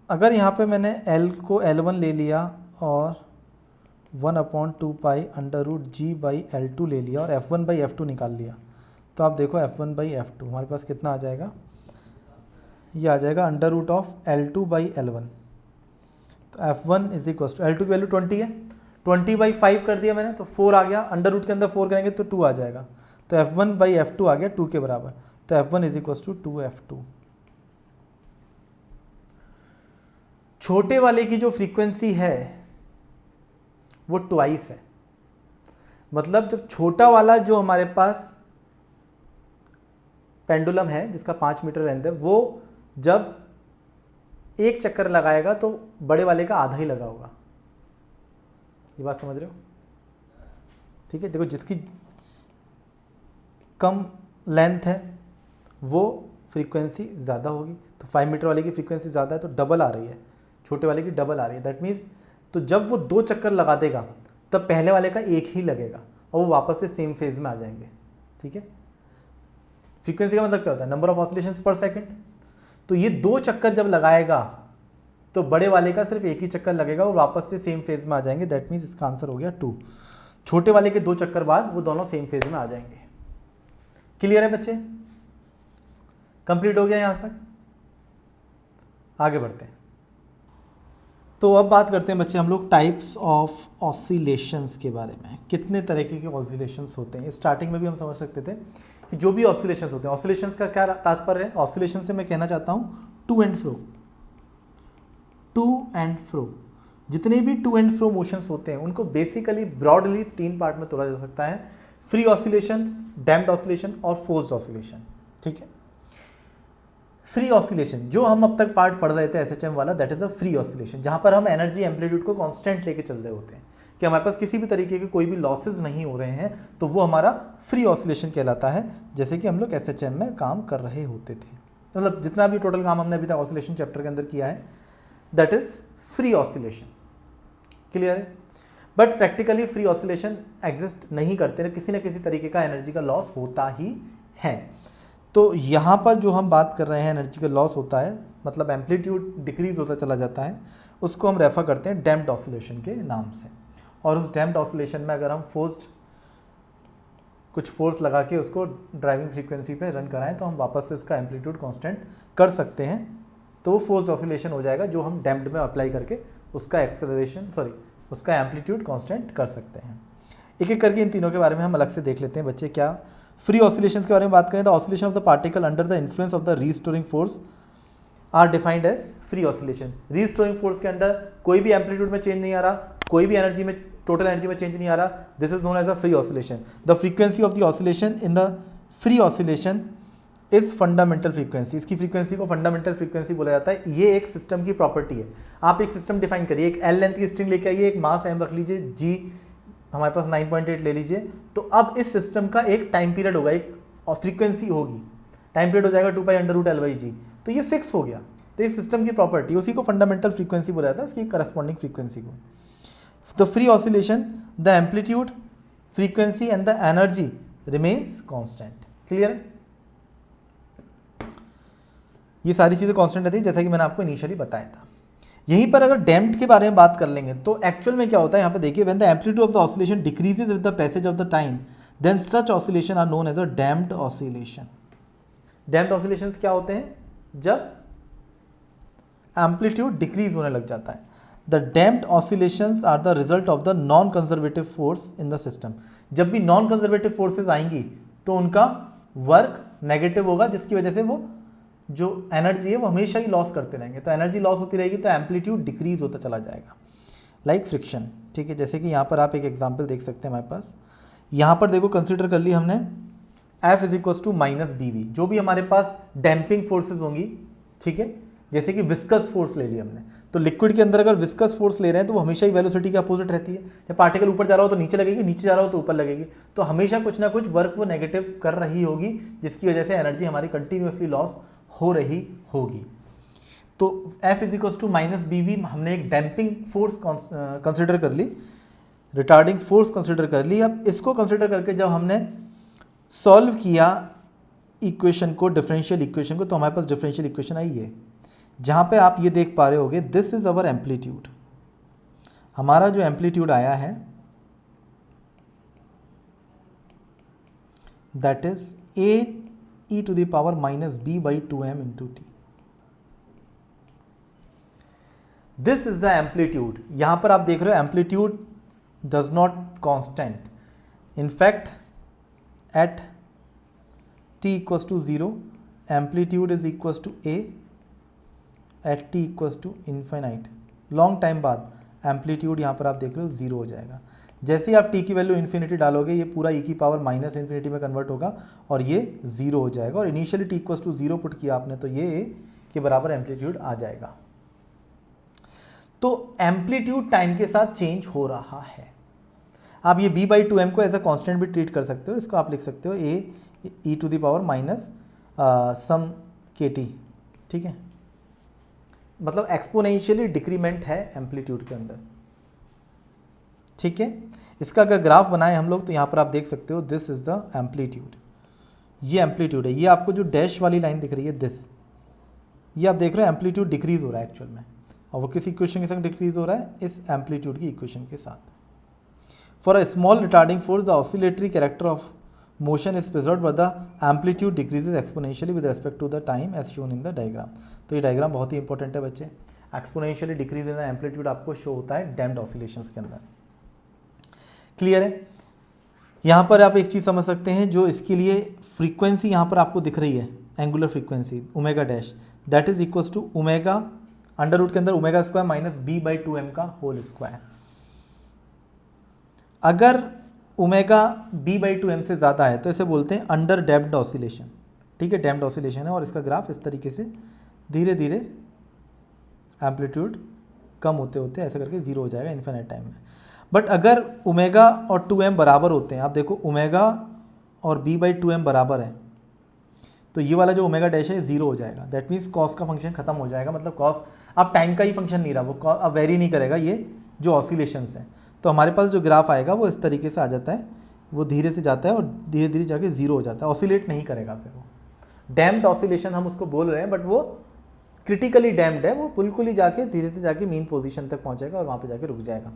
अगर यहाँ पे मैंने L को L1 ले लिया और 1/2π√G/L2 ले लिया और F1/F2 निकाल लिया, तो आप देखो F1/F2 हमारे पास कितना आ जाएगा, ये आ जाएगा √L2/L1। तो F1 is equal to L2 की वैल्यू 20 है, 20/5 कर दिया मैंने तो 4 आ गया, अंडर रूट के अंदर 4 करेंगे तो 2 आ जाएगा। तो F1 बाई F2 आ गया 2 के बराबर, तो F1 is equal to 2F2। छोटे वाले की जो फ्रीक्वेंसी है वो ट्वाइस है, मतलब जब छोटा वाला जो हमारे पास पेंडुलम है जिसका 5 मीटर लेंथ है, वो जब एक चक्कर लगाएगा तो बड़े वाले का आधा ही लगा होगा। ये बात समझ रहे हो? ठीक है, देखो जिसकी कम लेंथ है वो फ्रीक्वेंसी ज़्यादा होगी, तो 5 मीटर वाले की फ्रीक्वेंसी ज़्यादा है तो डबल आ रही है, छोटे वाले की डबल आ रही है। दैट मीन्स तो जब वो 2 चक्कर लगा देगा तब पहले वाले का एक ही लगेगा और वो वापस से सेम फेज में आ जाएंगे। ठीक है, फ्रीक्वेंसी का मतलब क्या होता है? नंबर ऑफ ऑसिलेशंस पर सेकंड। तो ये 2 चक्कर जब लगाएगा तो बड़े वाले का सिर्फ एक ही चक्कर लगेगा और वापस से सेम फेज में आ जाएंगे। दैट मीन्स इसका आंसर हो गया 2। छोटे वाले के 2 चक्कर बाद वो दोनों सेम फेज में आ जाएंगे। क्लियर है बच्चे? कंप्लीट हो गया यहां तक? आगे बढ़ते हैं। तो अब बात करते हैं बच्चे हम लोग टाइप्स ऑफ ऑसिलेशंस के बारे में। कितने तरीके के ऑसिलेशंस होते हैं? स्टार्टिंग में भी हम समझ सकते थे कि जो भी ऑसिलेशंस होते हैं, ऑसिलेशंस का क्या तात्पर्य है? ऑसिलेशन से मैं कहना चाहता हूँ to and fro. To and fro, जितने भी टू एंड फ्रो मोशंस होते हैं उनको बेसिकली ब्रॉडली 3 पार्ट में तोड़ा जा सकता है: फ्री ऑसिलेशंस, डैम्प्ड ऑसिलेशन और फोर्स्ड ऑसिलेशन। ठीक है, फ्री ऑसिलेशन जो हम अब तक पार्ट पढ़ रहे थे एसएचएम वाला, that is a free oscillation, जहां पर हम एनर्जी एम्पलीट्यूड को कांस्टेंट लेके चल रहे होते हैं कि हमारे पास किसी भी तरीके के कोई भी लॉसेस नहीं हो रहे हैं, तो वो हमारा फ्री ऑसिलेशन कहलाता है। जैसे कि हम लोग एसएचएम में काम कर रहे होते थे, मतलब जितना भी टोटल काम हमने अभी तक ऑसिलेशन चैप्टर के अंदर किया है, that is free oscillation. Clear है? But practically free oscillation exist नहीं करते, किसी न किसी तरीके का एनर्जी का लॉस होता ही है। तो यहाँ पर जो हम बात कर रहे हैं एनर्जी का लॉस होता है, मतलब एम्पलीट्यूड डिक्रीज होता चला जाता है, उसको हम रेफर करते हैं डैम्प्ड ऑसिलेशन के नाम से। और उस डैम्प्ड ऑसिलेशन में अगर हम कुछ फोर्स लगा के उसको ड्राइविंग फ्रीक्वेंसी पे रन कराएं तो हम वापस से उसका एम्पलीट्यूड कांस्टेंट कर सकते हैं, तो वो फोर्स्ड ऑसिलेशन हो जाएगा, जो हम डैम्प्ड में अप्लाई करके उसका उसका एम्पलीट्यूड कांस्टेंट कर सकते हैं। एक एक करके इन तीनों के बारे में हम अलग से देख लेते हैं बच्चे। क्या फ्री ऑसिलेशंस के बारे में बात करें तो oscillation of the particle under the influence of the restoring force are defined as free oscillation. Restoring force के अंदर कोई भी एम्पलीट्यूड में चेंज नहीं आ रहा, कोई भी एनर्जी में, टोटल एनर्जी में चेंज नहीं आ रहा, this is known as a free oscillation. The frequency of the oscillation in the free oscillation is fundamental frequency. इसकी फ्रीक्वेंसी को फंडामेंटल फ्रीक्वेंसी बोला जाता है। ये एक सिस्टम की प्रॉपर्टी है। आप एक सिस्टम डिफाइन करिए, एक एल लेंथ की स्ट्रिंग लेके आइए, एक मास एम रख लीजिए, जी हमारे पास 9.8 ले लीजिए, तो अब इस सिस्टम का एक टाइम पीरियड होगा, एक फ्रीक्वेंसी होगी, टाइम पीरियड हो जाएगा 2π√L/g, तो ये फिक्स हो गया। तो एक सिस्टम की प्रॉपर्टी, उसी को फंडामेंटल फ्रीक्वेंसी बोला जाता है, उसकी करस्पॉन्डिंग फ्रीक्वेंसी को। The free oscillation, the amplitude, frequency and the energy remains constant. Clear है? ये सारी चीज़ें कांस्टेंट रहती है, जैसा कि मैंने आपको इनिशियली बताया था। यहीं पर अगर डैम्प्ड के बारे में बात कर लेंगे तो एक्चुअल में क्या होता है, यहाँ पे देखिए, when the amplitude of the oscillation decreases with the passage of the time then such oscillation are known as a damped oscillation. Damped oscillations क्या होते हैं? जब एम्पलीट्यूड डिक्रीज होने लग जाता है। The damped oscillations are the result of the non conservative force in the system. जब भी नॉन कंजर्वेटिव फोर्सेज आएंगी तो उनका वर्क नेगेटिव होगा, जिसकी वजह से वो जो एनर्जी है वो हमेशा ही लॉस करते रहेंगे। तो एनर्जी लॉस होती रहेगी तो एम्पलीट्यूड डिक्रीज होता चला जाएगा, लाइक फ्रिक्शन। ठीक है, जैसे कि यहाँ पर आप एक एग्जांपल देख सकते हैं हमारे पास। यहाँ पर देखो, कंसिडर कर ली हमने F is equal to -BV, जो भी हमारे पास डैम्पिंग फोर्सेज होंगी, ठीक है, जैसे कि विस्कस फोर्स ले ली हमने, तो लिक्विड के अंदर अगर विस्कस फोर्स ले रहे हैं तो वो हमेशा ही वेलोसिटी के अपोजिट रहती है। जब पार्टिकल ऊपर जा रहा हो तो नीचे लगेगी, नीचे जा रहा हो तो ऊपर लगेगी, तो हमेशा कुछ ना कुछ वर्क वो नेगेटिव कर रही होगी, जिसकी वजह से एनर्जी हमारी कंटिन्यूसली लॉस हो रही होगी। तो F is equal to -BV हमने एक डैम्पिंग फोर्स कंसिडर कर ली, रिटार्डिंग फोर्स कंसिडर कर ली। अब इसको कंसिडर करके जब हमने सॉल्व किया इक्वेशन को, डिफरेंशियल इक्वेशन को, तो हमारे पास डिफरेंशियल इक्वेशन आई है, जहाँ पे आप ये देख पा रहे होगे, दिस इज अवर एम्पलीट्यूड। हमारा जो एम्पलीट्यूड आया है that is A e to the power -B/2m into t. This is the amplitude. यहां पर आप देख रहे हो amplitude does not constant, in fact at t equals to 0, amplitude is equals to a at t equals to infinite. Long time बाद amplitude यहाँ पर आप देख रहे हो 0 हो जाएगा। जैसे ही आप t की वैल्यू इन्फिनिटी डालोगे ये पूरा e की पावर माइनस इन्फिनिटी में कन्वर्ट होगा और ये 0 हो जाएगा। और initially t equals to 0 put किया आपने तो ये a के बराबर एम्पलीट्यूड आ जाएगा। तो एम्पलीट्यूड टाइम के साथ चेंज हो रहा है। आप ये b/2m को एज अ कांस्टेंट भी ट्रीट कर सकते हो। इसको आप लिख सकते हो a e to the power minus some kt, ठीक है। मतलब एक्सपोनेंशियली डिक्रीमेंट है एम्पलीट्यूड के अंदर, ठीक है। इसका अगर ग्राफ बनाए हम लोग तो यहाँ पर आप देख सकते हो दिस इज द एम्पलीट्यूड, ये एम्पलीट्यूड है। ये आपको जो डैश वाली लाइन दिख रही है दिस, ये आप देख रहे हो एम्पलीट्यूड डिक्रीज हो रहा है एक्चुअल में, और वो किस इक्वेशन के साथ डिक्रीज हो रहा है, इस एम्पलीट्यूड की इक्वेशन के साथ। For a small retarding force the oscillatory character of motion is preserved but the amplitude decreases exponentially with respect to the time as shown in the diagram. तो ये डायग्राम बहुत ही इंपॉर्टेंट है बच्चे। Exponentially decrease in the amplitude आपको show होता है damped oscillations के अंदर। क्लियर है। यहाँ पर आप एक चीज़ समझ सकते हैं, जो इसके लिए फ्रीक्वेंसी यहाँ पर आपको दिख रही है, angular frequency omega dash, that is equals to omega under root के अंदर ओमेगा स्क्वायर माइनस b/2m का होल स्क्वायर। अगर ओमेगा b/2m से ज़्यादा है तो इसे बोलते हैं अंडर डैम्प्ड ऑसिलेशन, ठीक है। डैम्प्ड ऑसिलेशन है और इसका ग्राफ इस तरीके से धीरे धीरे एम्पलीट्यूड कम होते होते ऐसे करके 0 हो जाएगा इन्फिनिट टाइम में। बट अगर ओमेगा और 2m बराबर होते हैं, आप देखो ओमेगा और b/2m बराबर है, तो ये वाला जो ओमेगा डैश है 0 हो जाएगा। दैट मीन्स कॉस का फंक्शन खत्म हो जाएगा। मतलब कॉस अब टाइम का ही फंक्शन नहीं रहा, वो अब वेरी नहीं करेगा ये जो ऑसिलेशंस हैं। तो हमारे पास जो ग्राफ आएगा वो इस तरीके से आ जाता है, वो धीरे से जाता है और धीरे धीरे जाके 0 हो जाता है, ऑसिलेट नहीं करेगा फिर वो। डैम्प्ड ऑसिलेशन हम उसको बोल रहे हैं, बट वो क्रिटिकली डैम्प्ड है, वो बिल्कुल ही जाके धीरे से जाके मीन पोजीशन तक पहुंचेगा और वहाँ पे जाके रुक जाएगा।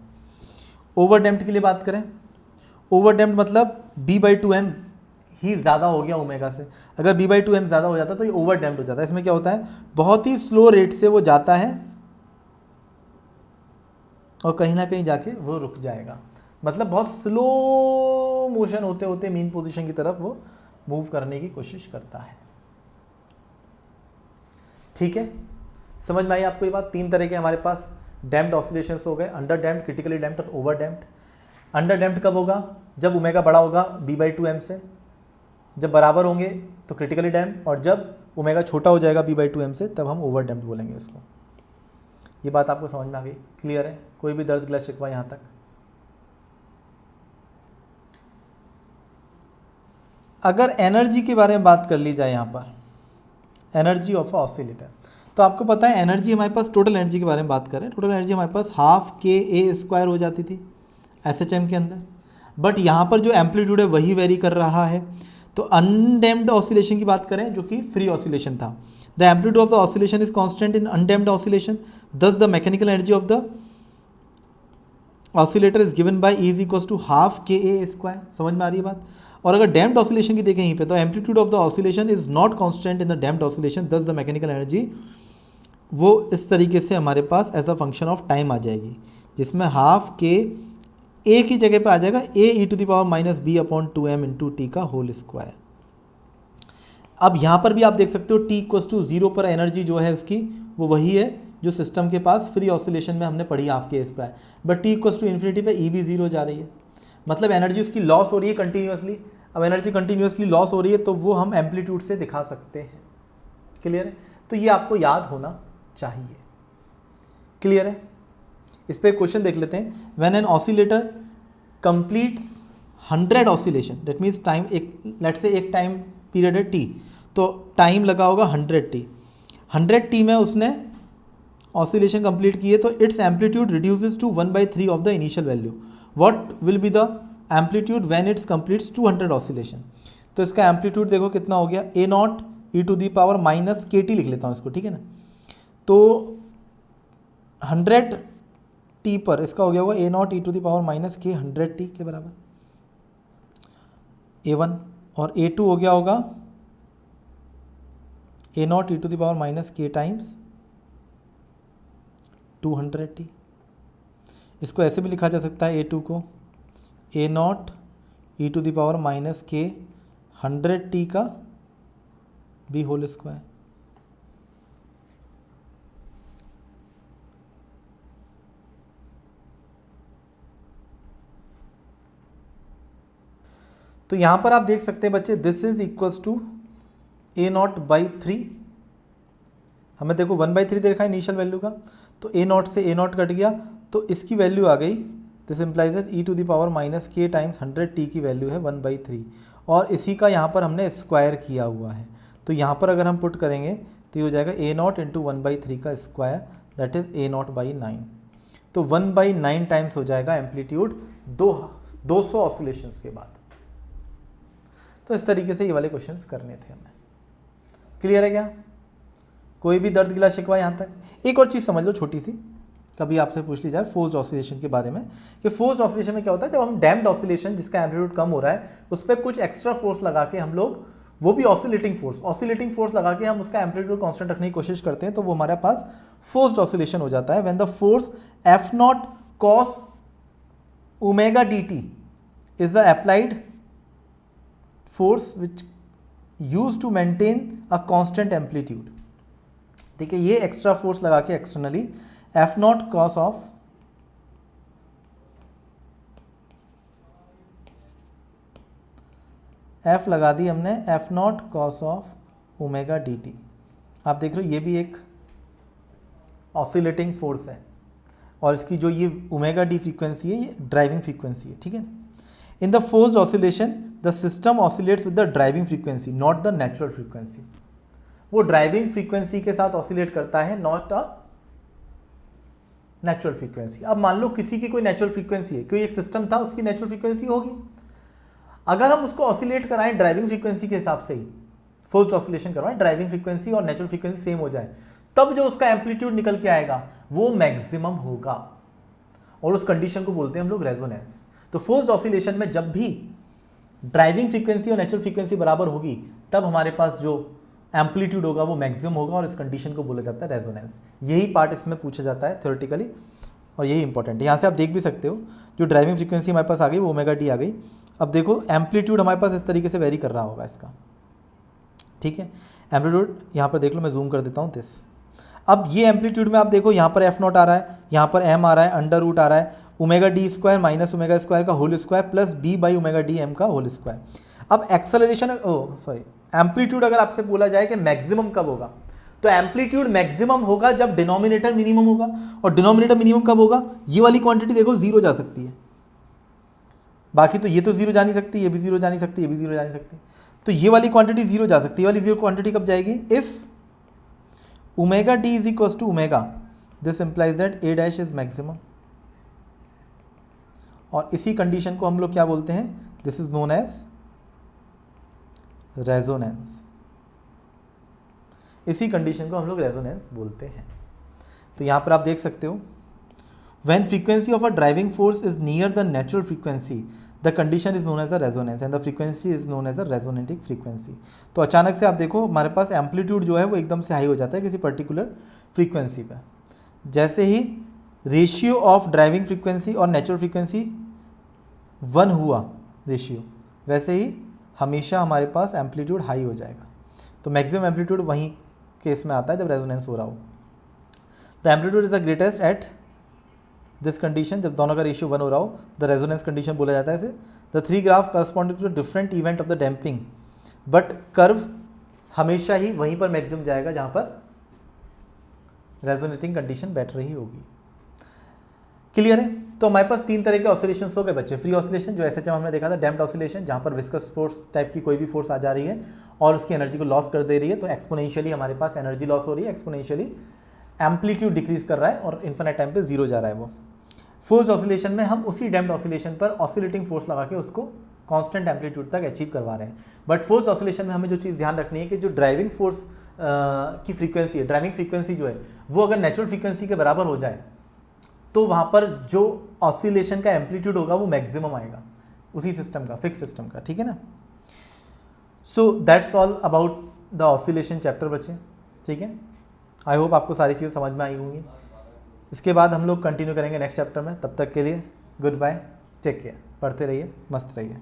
ओवर डैम्प्ड के लिए बात करें, ओवर डैम्प्ड मतलब b/2m ही ज़्यादा हो गया ओमेगा से। अगर b/2m ज़्यादा हो जाता तो ये ओवर डैम्प्ड हो जाता है। इसमें क्या होता है, बहुत ही स्लो रेट से वो जाता है और कहीं ना कहीं जाके वो रुक जाएगा। मतलब बहुत स्लो मोशन होते होते मीन पोजीशन की तरफ वो मूव करने की कोशिश करता है, ठीक है। समझ में आई आपको ये बात। 3 तरह के हमारे पास डैम्प्ड ऑसिलेशंस हो गए, अंडर डैम्प्ड, क्रिटिकली डैम्प्ड और ओवर डैम्प्ड। अंडर डैम्प्ड कब होगा, जब ओमेगा बड़ा होगा b/2m से, जब बराबर होंगे तो क्रिटिकली डैम्प्ड, और जब ओमेगा छोटा हो जाएगा b/2m से तब हम ओवर डैम्प्ड बोलेंगे इसको। ये बात आपको समझ में आ गई, क्लियर है। कोई भी दर्द ग्लस शिकवा यहाँ तक। अगर एनर्जी के बारे में बात कर ली जाए यहाँ पर, एनर्जी ऑफ अ ऑसिलेटर, तो आपको पता है एनर्जी हमारे पास, टोटल एनर्जी के बारे में बात करें, टोटल एनर्जी हमारे पास हाफ KA² हो जाती थी SHM के अंदर। बट यहाँ पर जो एम्पलीट्यूड है वही वेरी कर रहा है। तो अनडैम्प्ड ऑसिलेशन की बात करें जो कि फ्री ऑसिलेशन था, the amplitude of the oscillation is constant in undamped oscillation, thus the mechanical energy of the oscillator is given by E is equals to half KA²। समझ में आ रही है बात। और अगर डैम्प्ड ऑसिलेशन की देखें यहीं पे, तो amplitude of the oscillation is not constant in the damped oscillation, thus the mechanical energy वो इस तरीके से हमारे पास as a function of time आ जाएगी, जिसमें हाफ के A की जगह पे आ जाएगा a e⁻b/2m × t का होल स्क्वायर। अब यहाँ पर भी आप देख सकते हो t इक्वल्स टू 0 पर एनर्जी जो है उसकी वो वही है जो सिस्टम के पास फ्री ऑसिलेशन में हमने पढ़ी half k²। But t equals to infinity पे E भी 0 जा रही है, मतलब एनर्जी उसकी लॉस हो रही है कंटिन्यूसली। अब एनर्जी कंटिन्यूसली लॉस हो रही है तो वो हम एम्पलीट्यूड से दिखा सकते हैं, क्लियर है। तो ये आपको याद होना चाहिए, क्लियर है। इस पर क्वेश्चन देख लेते हैं। When an oscillator completes 100 oscillation, that means time, एक लेट्स से एक टाइम पीरियड है t, तो टाइम लगा होगा 100t में उसने ऑसिलेशन कंप्लीट की है, तो its amplitude reduces to 1/3 of the initial value. What will be the amplitude when its completes 200 oscillation. तो इसका एम्पलीट्यूड देखो कितना हो गया, a0 e⁻ लिख लेता हूँ इसको, ठीक है ना। तो 100t पर इसका हो गया होगा a0 e⁻k 100t के बराबर a1, और a2 हो गया होगा a0 e⁻k टाइम्स 200t। इसको ऐसे भी लिखा जा सकता है a2 को a0 e⁻k 100t का बी होल स्क्वायर। तो यहां पर आप देख सकते हैं बच्चे, this is equals to a not by 3। हमें देखो 1/3 दे रखा है इनिशियल वैल्यू का, तो ए नॉट से ए नॉट कट गया, तो इसकी वैल्यू आ गई, दिस implies e to the power minus k times 100t की वैल्यू है 1/3, और इसी का यहाँ पर हमने स्क्वायर किया हुआ है। तो यहाँ पर अगर हम पुट करेंगे तो ये हो जाएगा ए नॉट इंटू 1/3 का square, that is a not by 9। तो 1/9 टाइम्स हो जाएगा एम्पलीट्यूड 200 ऑसिलेशंस के बाद। तो इस तरीके से ये वाले क्वेश्चंस करने थे हमें। क्लियर है क्या? कोई भी दर्द गिला शिकवा यहाँ तक? एक और चीज़ समझ लो छोटी सी, कभी आपसे पूछ ली जाए फोर्स्ड ऑसिलेशन के बारे में, कि फोर्स्ड ऑसिलेशन में क्या होता है, जब हम डैम्प्ड ऑसिलेशन जिसका एम्पलीट्यूड कम हो रहा है उस पर कुछ एक्स्ट्रा फोर्स लगा के हम लोग, वो भी ऑसिलेटिंग फोर्स लगा के हम उसका एम्पलीट्यूड कांस्टेंट रखने की कोशिश करते हैं, तो वो हमारे पास फोर्स्ड ऑसिलेशन हो जाता है। When the force F not cos omega d t is the applied force which use to maintain a constant amplitude. ठीक है, ये एक्स्ट्रा फोर्स लगा के externally F not cos of F लगा दी हमने, F not cos of omega d t. आप देख रहे हो ये भी एक ऑसिलेटिंग फोर्स है, और इसकी जो ये ओमेगा डी फ्रीक्वेंसी है ये ड्राइविंग फ्रीक्वेंसी है। ठीक है, in the forced oscillation the system oscillates with the driving frequency not the natural frequency. वो ड्राइविंग फ्रीक्वेंसी के साथ ऑसिलेट करता है, नॉट अ नेचुरल फ्रीक्वेंसी। अब मान लो किसी की कोई नेचुरल फ्रीक्वेंसी है, कोई एक सिस्टम था उसकी नेचुरल फ्रीक्वेंसी होगी, अगर हम उसको ऑसिलेट कराएं ड्राइविंग फ्रीक्वेंसी के हिसाब से ही, फोर्स्ड ऑसिलेशन करवाएं, ड्राइविंग फ्रीक्वेंसी और नेचुरल फ्रीक्वेंसी सेम हो जाए, तब जो उसका एम्पलीट्यूड निकल के आएगा वो मैक्सिमम होगा, और उस कंडीशन को बोलते हैं हम लोग रेजोनेंस। तो फोर्स्ड ऑसिलेशन में जब भी ड्राइविंग फ्रीक्वेंसी और नेचुरल फ्रीक्वेंसी बराबर होगी, तब हमारे पास जो एम्पलीट्यूड होगा वो मैक्सिमम होगा, और इस कंडीशन को बोला जाता है रेजोनेंस। यही पार्ट इसमें पूछा जाता है थ्योरेटिकली, और यही इंपॉर्टेंट है। यहाँ से आप देख भी सकते हो, जो ड्राइविंग फ्रीक्वेंसी हमारे पास आ गई वो ओमेगा डी आ गई। अब देखो एम्पलीट्यूड हमारे पास इस तरीके से वेरी कर रहा होगा इसका। ठीक है, एम्पलीट्यूड यहाँ पर देख लो, मैं जूम कर देता हूँ दिस। अब ये एम्पलीट्यूड में आप देखो, यहाँ पर एफ नॉट आ रहा है, यहाँ पर एम आ रहा है, अंडर रूट आ रहा है, omega d square minus omega square का whole square plus b by omega d m का होल स्क्वायर। अब एक्सेलरेशन, एम्पलीट्यूड अगर आपसे बोला जाए कि मैक्सिमम कब होगा, तो एम्पलीट्यूड मैक्सिमम होगा जब डिनोमिनेटर मिनिमम होगा, और डिनोमिनेटर मिनिमम कब होगा, ये वाली क्वांटिटी देखो जीरो जा सकती है, बाकी तो ये तो जीरो जा नहीं सकती, ये भी जीरो जा नहीं सकती, ये भी जीरो जा नहीं सकती, तो ये वाली क्वांटिटी जीरो जा सकती है। ये वाली जीरो क्वांटिटी कब जाएगी, if omega d is equals to omega, this implies that a dash is maximum, और इसी कंडीशन को हम लोग क्या बोलते हैं, this is known as resonance. इसी कंडीशन को हम लोग रेजोनेंस बोलते हैं। तो यहाँ पर आप देख सकते हो, when frequency of a driving force is near the natural frequency the condition is known as a resonance and the frequency is known as a resonating frequency. तो अचानक से आप देखो हमारे पास एम्पलीट्यूड जो है वो एकदम से हाई हो जाता है किसी पर्टिकुलर फ्रीक्वेंसी पर। जैसे ही रेशियो ऑफ ड्राइविंग फ्रीक्वेंसी और नेचुरल फ्रीक्वेंसी 1 हुआ रेशियो, वैसे ही हमेशा हमारे पास एम्पलीट्यूड हाई हो जाएगा। तो मैक्सिमम एम्पलीट्यूड वहीं केस में आता है जब रेजोनेंस हो रहा हो। The amplitude is the greatest at this condition, जब दोनों का रेशियो 1 हो रहा हो, द रेजोनेंस कंडीशन बोला जाता है इसे। The 3 graph corresponding to different event of the damping, but curve हमेशा ही वहीं पर मैक्सिमम जाएगा जहाँ पर रेजोनेटिंग कंडीशन बैठ रही होगी। क्लियर है? तो हमारे पास 3 तरह के ऑसिलेशंस हो गए बच्चे। फ्री ऑसिलेशन जो एसएचएम हमने देखा था, डैम्प्ड ऑसिलेशन जहाँ पर विस्कस फोर्स टाइप की कोई भी फोर्स आ जा रही है और उसकी एनर्जी को लॉस कर दे रही है, तो एक्सपोनेंशियली हमारे पास एनर्जी लॉस हो रही है, एक्सपोनेंशियली एम्पलीट्यूड डिक्रीज कर रहा है और इन्फिनिट टाइम पे जीरो जा रहा है वो। फोर्स्ड ऑसिलेशन में हम उसी डैम्प्ड ऑसिलेशन पर ऑसिलेटिंग फोर्स लगा के उसको कांस्टेंट एम्पलीट्यूड तक अचीव करवा रहे हैं। बट फोर्स्ड ऑसिलेशन में हमें जो चीज़ ध्यान रखनी है कि जो ड्राइविंग फोर्स की फ्रीक्वेंसी है, ड्राइविंग फ्रीक्वेंसी जो है वो अगर नेचुरल फ्रीक्वेंसी के बराबर हो जाए तो वहाँ पर जो ऑसिलेशन का एम्पलीट्यूड होगा वो मैक्सिमम आएगा उसी सिस्टम का, फिक्स सिस्टम का। ठीक है ना? So that's all about the oscillation chapter बच्चे। ठीक है, आई होप आपको सारी चीज़ें समझ में आई होंगी। इसके बाद हम लोग कंटिन्यू करेंगे नेक्स्ट चैप्टर में। तब तक के लिए गुड बाय, टेक केयर, पढ़ते रहिए, मस्त रहिए।